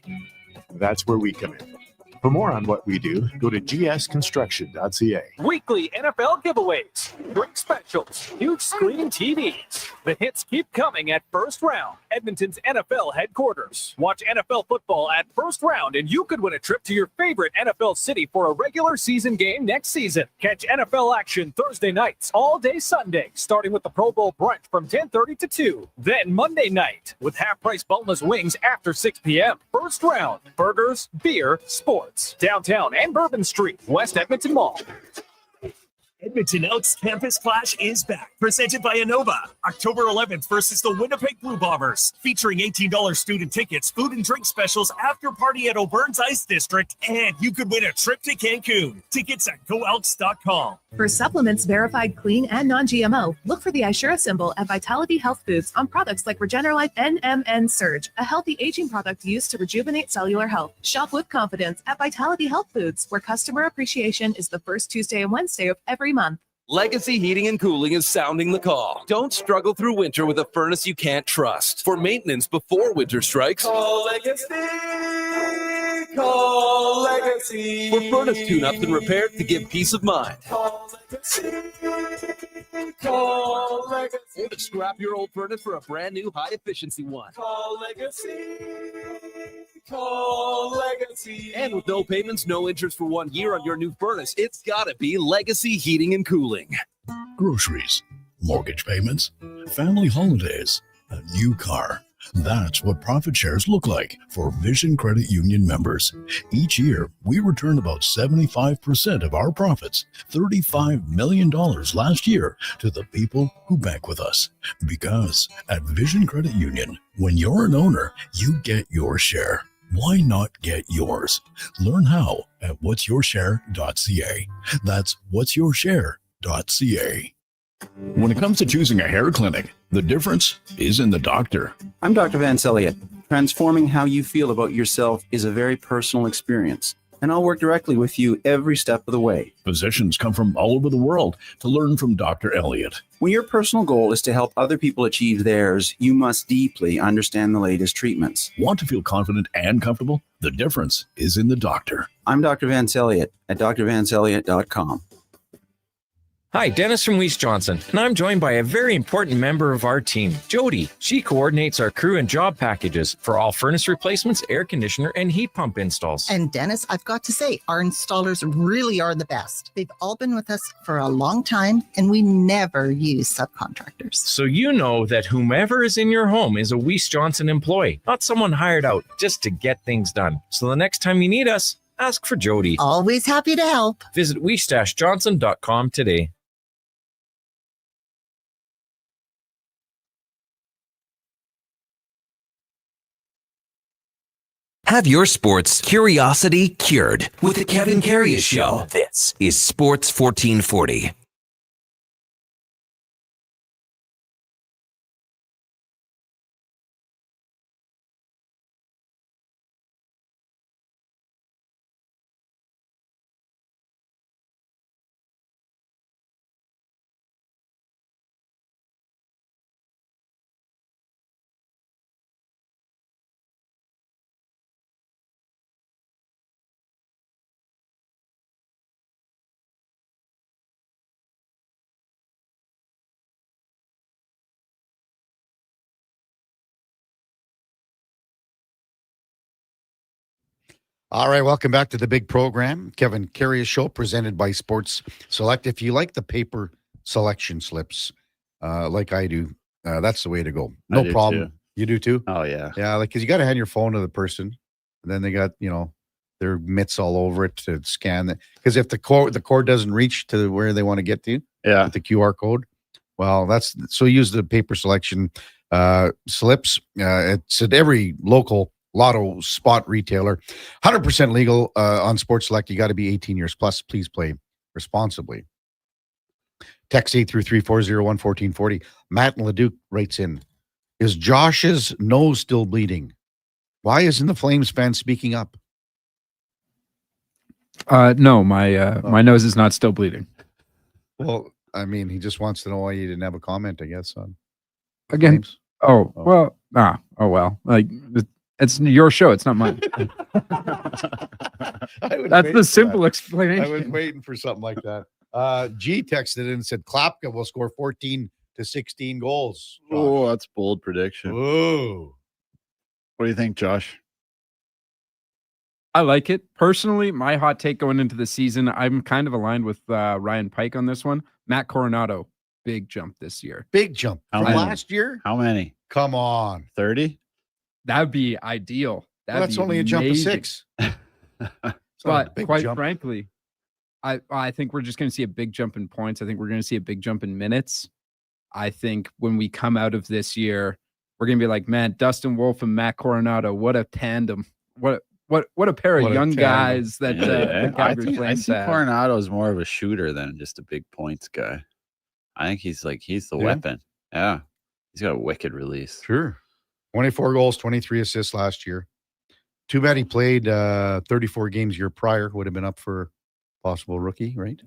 That's where we come in. For more on what we do, go to gsconstruction.ca. Weekly NFL giveaways, drink specials, huge screen TVs. The hits keep coming at First Round, Edmonton's NFL headquarters. Watch NFL football at First Round, and you could win a trip to your favorite NFL city for a regular season game next season. Catch NFL action Thursday nights, all day Sunday, starting with the Pro Bowl brunch from 10:30 to 2. Then Monday night with half-price boneless wings after 6 p.m. First Round, burgers, beer, sports. Downtown and Bourbon Street, West Edmonton Mall. Edmonton Elks Campus Clash is back, presented by Innova. October 11th versus the Winnipeg Blue Bombers, featuring $18 student tickets, food and drink specials, after party at Auburn's Ice District, and you could win a trip to Cancun. Tickets at goelks.com. For supplements verified clean and non-GMO, look for the Ishura symbol at Vitality Health Foods on products like Regenerlife NMN Surge, a healthy aging product used to rejuvenate cellular health. Shop with confidence at Vitality Health Foods, where customer appreciation is the first Tuesday and Wednesday of every month. Legacy Heating and Cooling is sounding the call. Don't struggle through winter with a furnace you can't trust. For maintenance before winter strikes, call Legacy. Call Legacy. For furnace tune-ups and repairs to give peace of mind. Call Legacy. Call Legacy. Or to scrap your old furnace for a brand new high-efficiency one. Call Legacy. Call Legacy. And with no payments, no interest for 1 year on your new furnace, it's gotta be Legacy Heating and Cooling. Groceries, mortgage payments, family holidays, a new car. That's what profit shares look like for Vision Credit Union members. Each year, we return about 75% of our profits, $35 million last year, to the people who bank with us. Because at Vision Credit Union, when you're an owner, you get your share. Why not get yours? Learn how at whatsyourshare.ca. That's whatsyourshare.ca. When it comes to choosing a hair clinic, the difference is in the doctor. I'm Dr. Vance Elliott. Transforming how you feel about yourself is a very personal experience, and I'll work directly with you every step of the way. Physicians come from all over the world to learn from Dr. Elliott. When your personal goal is to help other people achieve theirs, you must deeply understand the latest treatments. Want to feel confident and comfortable? The difference is in the doctor. I'm Dr. Vance Elliott at drvanceelliott.com. Hi, Dennis from Weiss Johnson, and I'm joined by a very important member of our team, Jody. She coordinates our crew and job packages for all furnace replacements, air conditioner, and heat pump installs. And Dennis, I've got to say, our installers really are the best. They've all been with us for a long time, and we never use subcontractors. So you know that whomever is in your home is a Weiss Johnson employee, not someone hired out just to get things done. So the next time you need us, ask for Jody. Always happy to help. Visit weiss-johnson.com today. Have your sports curiosity cured with the Kevin Karius Show. This is Sports 1440. All right, welcome back to the big program, Kevin Karius Show, presented by Sports Select. If you like the paper selection slips, like I do, that's the way to go. No problem. You do too? Oh yeah. Yeah, like because you got to hand your phone to the person, and then they got their mitts all over it to scan it. Because if the cord doesn't reach to where they want to get to, with the QR code, well, so use the paper selection slips. It's at every local lotto spot retailer. 100% legal on Sports Select. You got to be 18 years plus. Please play responsibly. Text 833-401-1440. Matt and Leduc writes in, is Josh's nose still bleeding? Why isn't the Flames fan speaking up? No, my nose is not still bleeding. Well, I mean, he just wants to know why you didn't have a comment, I guess, on Again. Flames. Well. Like it's your show. It's not mine. That's the simple explanation. I was waiting for something like that. G texted in and said Klapka will score 14 to 16 goals. Josh. Oh, that's bold prediction. Ooh. What do you think, Josh? I like it. Personally, my hot take going into the season, I'm kind of aligned with Ryan Pike on this one. Matt Coronado, big jump this year. Big jump. From last year? How many? Come on. 30? That would be ideal. That's only a jump of 6. But quite frankly, I think we're just going to see a big jump in points. I think we're going to see a big jump in minutes. I think when we come out of this year, we're going to be like, man, Dustin Wolf and Matt Coronado, what a tandem. What a pair of young guys that the Calgary Flames have. Coronado is more of a shooter than just a big points guy. I think he's the weapon. Yeah. He's got a wicked release. Sure. 24 goals, 23 assists last year. Too bad he played 34 games year prior. Would have been up for possible rookie, right?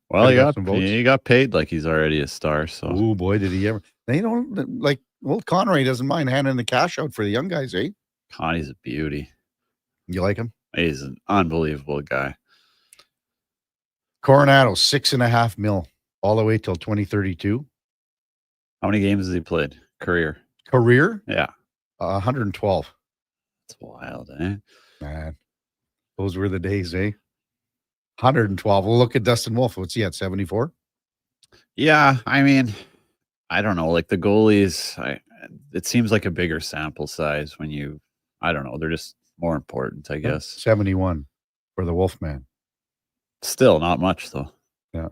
Well, he got paid like he's already a star. So, oh boy, did he ever? They don't like. Well, Connery doesn't mind handing the cash out for the young guys, eh? Connie's a beauty. You like him? He's an unbelievable guy. Coronado, $6.5 million all the way till 2032. How many games has he played? Career? Yeah. 112. That's wild, eh? Man, those were the days, eh? 112. Well, look at Dustin Wolf. What's he at, 74? Yeah, I mean, I don't know. Like the goalies, it seems like a bigger sample size when I don't know. They're just more important, I guess. 71 for the Wolfman. Still not much, though. Yeah.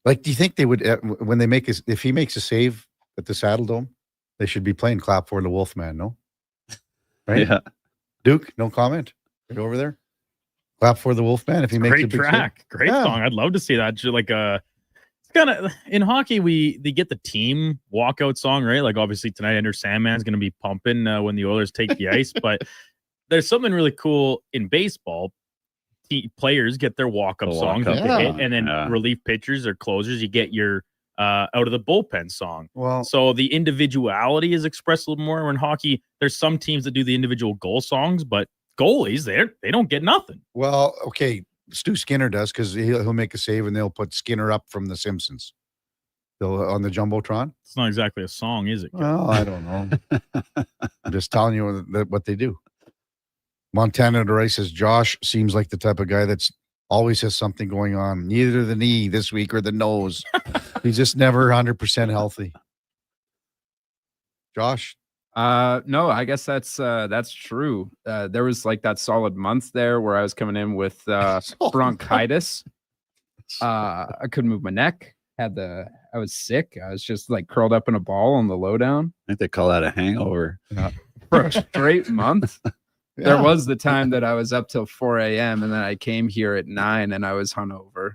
Like, do you think they would, when they if he makes a save at the Saddle Dome, they should be playing Clap for the Wolfman, no? Right? Yeah. Duke, no comment? Right over there. Clap for the Wolfman if he makes a big track. save. Great song. I'd love to see that. Like it's kind of in hockey, they get the team walkout song, right? Like obviously tonight, Enter Sandman's going to be pumping when the Oilers take the ice, but there's something really cool in baseball. Players get their walk-up songs, and then relief pitchers or closers, you get your out of the bullpen song. Well, so the individuality is expressed a little more. In hockey, there's some teams that do the individual goal songs, but goalies, they don't get nothing. Well, okay, Stu Skinner does because he'll make a save and they'll put Skinner up from The Simpsons. They'll on the Jumbotron. It's not exactly a song, is it? Well, I don't know. I'm just telling you what they do. Montana DeRay says Josh seems like the type of guy that's always has something going on. Neither the knee this week or the nose. He's just never 100% healthy. Josh? No, I guess that's true. There was like that solid month there where I was coming in with bronchitis. I couldn't move my neck. I was sick. I was just like curled up in a ball on the lowdown. I think they call that a hangover. For a straight month. Yeah. There was the time that I was up till 4 a.m. and then I came here at 9 and I was hungover.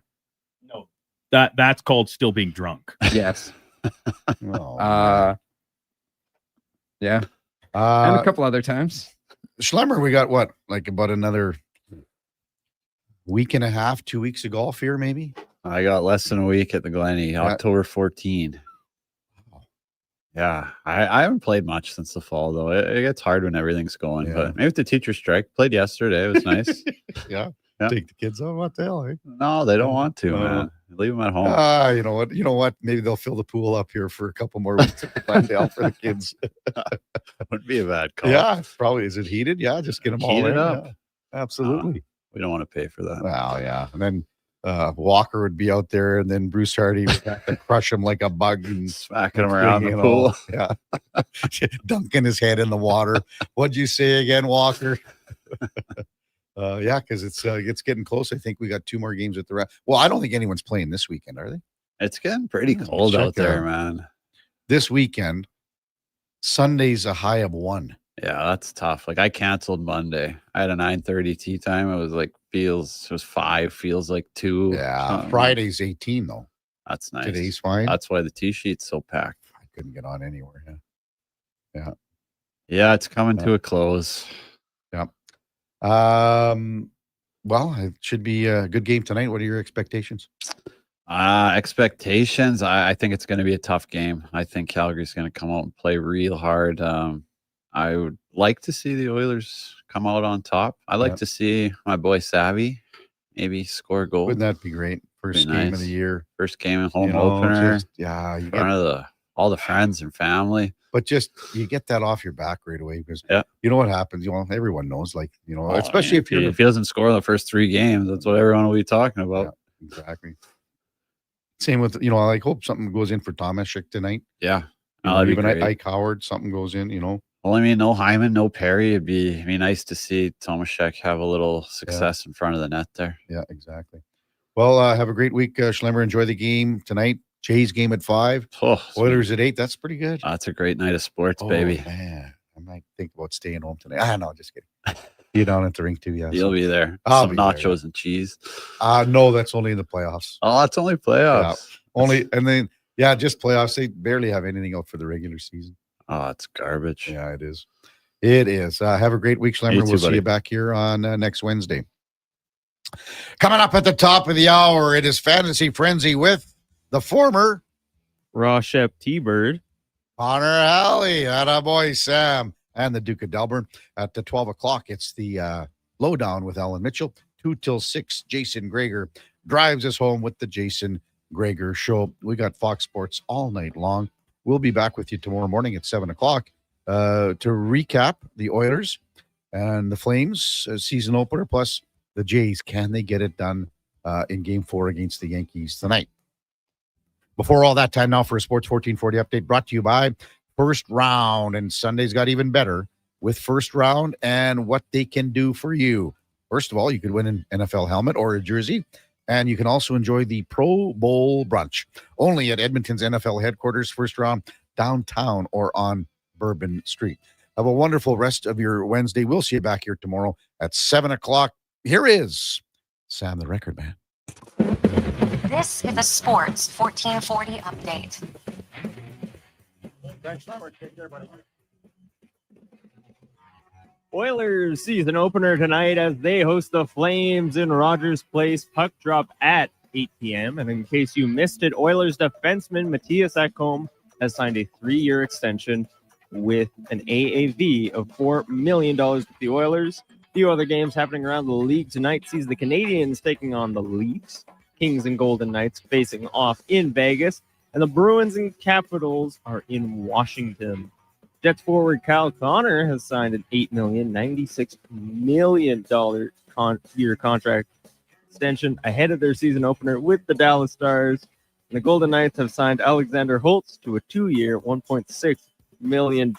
No, that's called still being drunk. Yes. Oh, yeah. And a couple other times. Schlemmer, we got what? Like about another week and a half, 2 weeks of golf here, maybe? I got less than a week at the Glenny, October 14. Yeah, I haven't played much since the fall, though. It gets hard when everything's going, but maybe with the teacher strike. Played yesterday. It was nice. Yeah. Take the kids on. What the hell, eh? No, they don't want to, man. Leave them at home. You know what? Maybe they'll fill the pool up here for a couple more weeks at the Glendale for the kids. Wouldn't be a bad call. Yeah, probably. Is it heated? Yeah, just get them all Heat in. it up. Yeah, absolutely. We don't want to pay for that. Well, yeah. And then Walker would be out there, and then Bruce Hardy would have to crush him like a bug and smacking him around the pool. Yeah. Dunking his head in the water. What'd you say again, Walker? Yeah, because it's getting close. I think we got 2 more games at the rest. Well, I don't think anyone's playing this weekend, are they? It's getting pretty cold out there, man. This weekend, Sunday's a high of 1. Yeah, that's tough. Like I canceled Monday. I had a 9:30 tea time. It was like it was 5, feels like 2. Yeah. Friday's 18 though. That's nice. Today's fine. That's why the tea sheet's so packed. I couldn't get on anywhere. Yeah. Yeah, it's coming to a close. Yeah. Well, it should be a good game tonight. What are your expectations? Expectations. I think it's going to be a tough game. I think Calgary's going to come out and play real hard. I would like to see the Oilers come out on top. I'd like to see my boy Savvy maybe score a goal. Wouldn't that be great? First game of the year. First game and home opener. You in front of all the friends and family. But just you get that off your back right away because you know what happens. Everyone knows, especially if he doesn't score the first 3 games, that's what everyone will be talking about. Yeah, exactly. Same with I hope something goes in for Tomaszek tonight. Yeah, even Ike Howard, something goes in. Well, I mean, no Hyman, no Perry. It'd be nice to see Tomaszek have a little success in front of the net there. Yeah, exactly. Well, have a great week, Schlemmer. Enjoy the game tonight. Jays game at 5. Oilers at 8. That's pretty good. That's a great night of sports, baby. Man, I might think about staying home tonight. No, just kidding. You down at the rink too, yeah. You'll be there. Some nachos and cheese. No, that's only in the playoffs. Oh, it's only playoffs. Yeah, just playoffs. They barely have anything out for the regular season. Oh, it's garbage. Yeah, it is. It is. Have a great week, Schlemmer. We'll see you back here on next Wednesday. Coming up at the top of the hour, it is Fantasy Frenzy with the former Roshep T-Bird, Connor Halley, attaboy Sam, and the Duke of Delburne. At the 12 o'clock, it's the Lowdown with Alan Mitchell. 2 till 6, Jason Greger drives us home with the Jason Greger Show. We got Fox Sports all night long. We'll be back with you tomorrow morning at 7 o'clock to recap the Oilers and the Flames season opener, plus the Jays. Can they get it done in Game 4 against the Yankees tonight? Before all that, time now for a Sports 1440 update brought to you by First Round. And Sunday's got even better with First Round and what they can do for you. First of all, you could win an NFL helmet or a jersey. And you can also enjoy the Pro Bowl brunch only at Edmonton's NFL headquarters, First Round, downtown or on Bourbon Street. Have a wonderful rest of your Wednesday. We'll see you back here tomorrow at 7 o'clock. Here is Sam the Record Man. This is a Sports 1440 update. Oilers season opener tonight as they host the Flames in Rogers Place. Puck drop at 8 p.m. And in case you missed it, Oilers defenseman Matthias Ekholm has signed a 3-year extension with an AAV of $4 million with the Oilers. A few other games happening around the league tonight sees the Canadiens taking on the Leafs, Kings and Golden Knights facing off in Vegas, and the Bruins and Capitals are in Washington. Jets forward Kyle Connor has signed an $8 million, $96 million year contract extension ahead of their season opener with the Dallas Stars. And the Golden Knights have signed Alexander Holtz to a 2-year, $1.6 million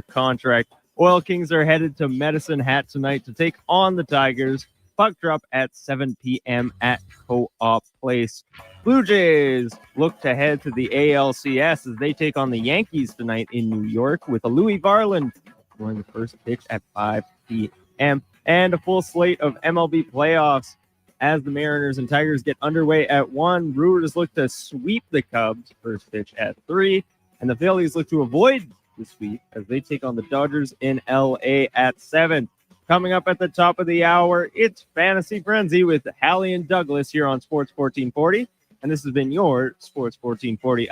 contract. Oil Kings are headed to Medicine Hat tonight to take on the Tigers. Puck drop at 7 p.m. at Co-op Place. Blue Jays look to head to the ALCS as they take on the Yankees tonight in New York with a Louis Varland throwing the first pitch at 5 p.m. And a full slate of MLB playoffs as the Mariners and Tigers get underway at 1. Brewers look to sweep the Cubs, first pitch at 3. And the Phillies look to avoid the sweep as they take on the Dodgers in L.A. at 7. Coming up at the top of the hour, it's Fantasy Frenzy with Hallie and Douglas here on Sports 1440. And this has been your Sports 1440 update.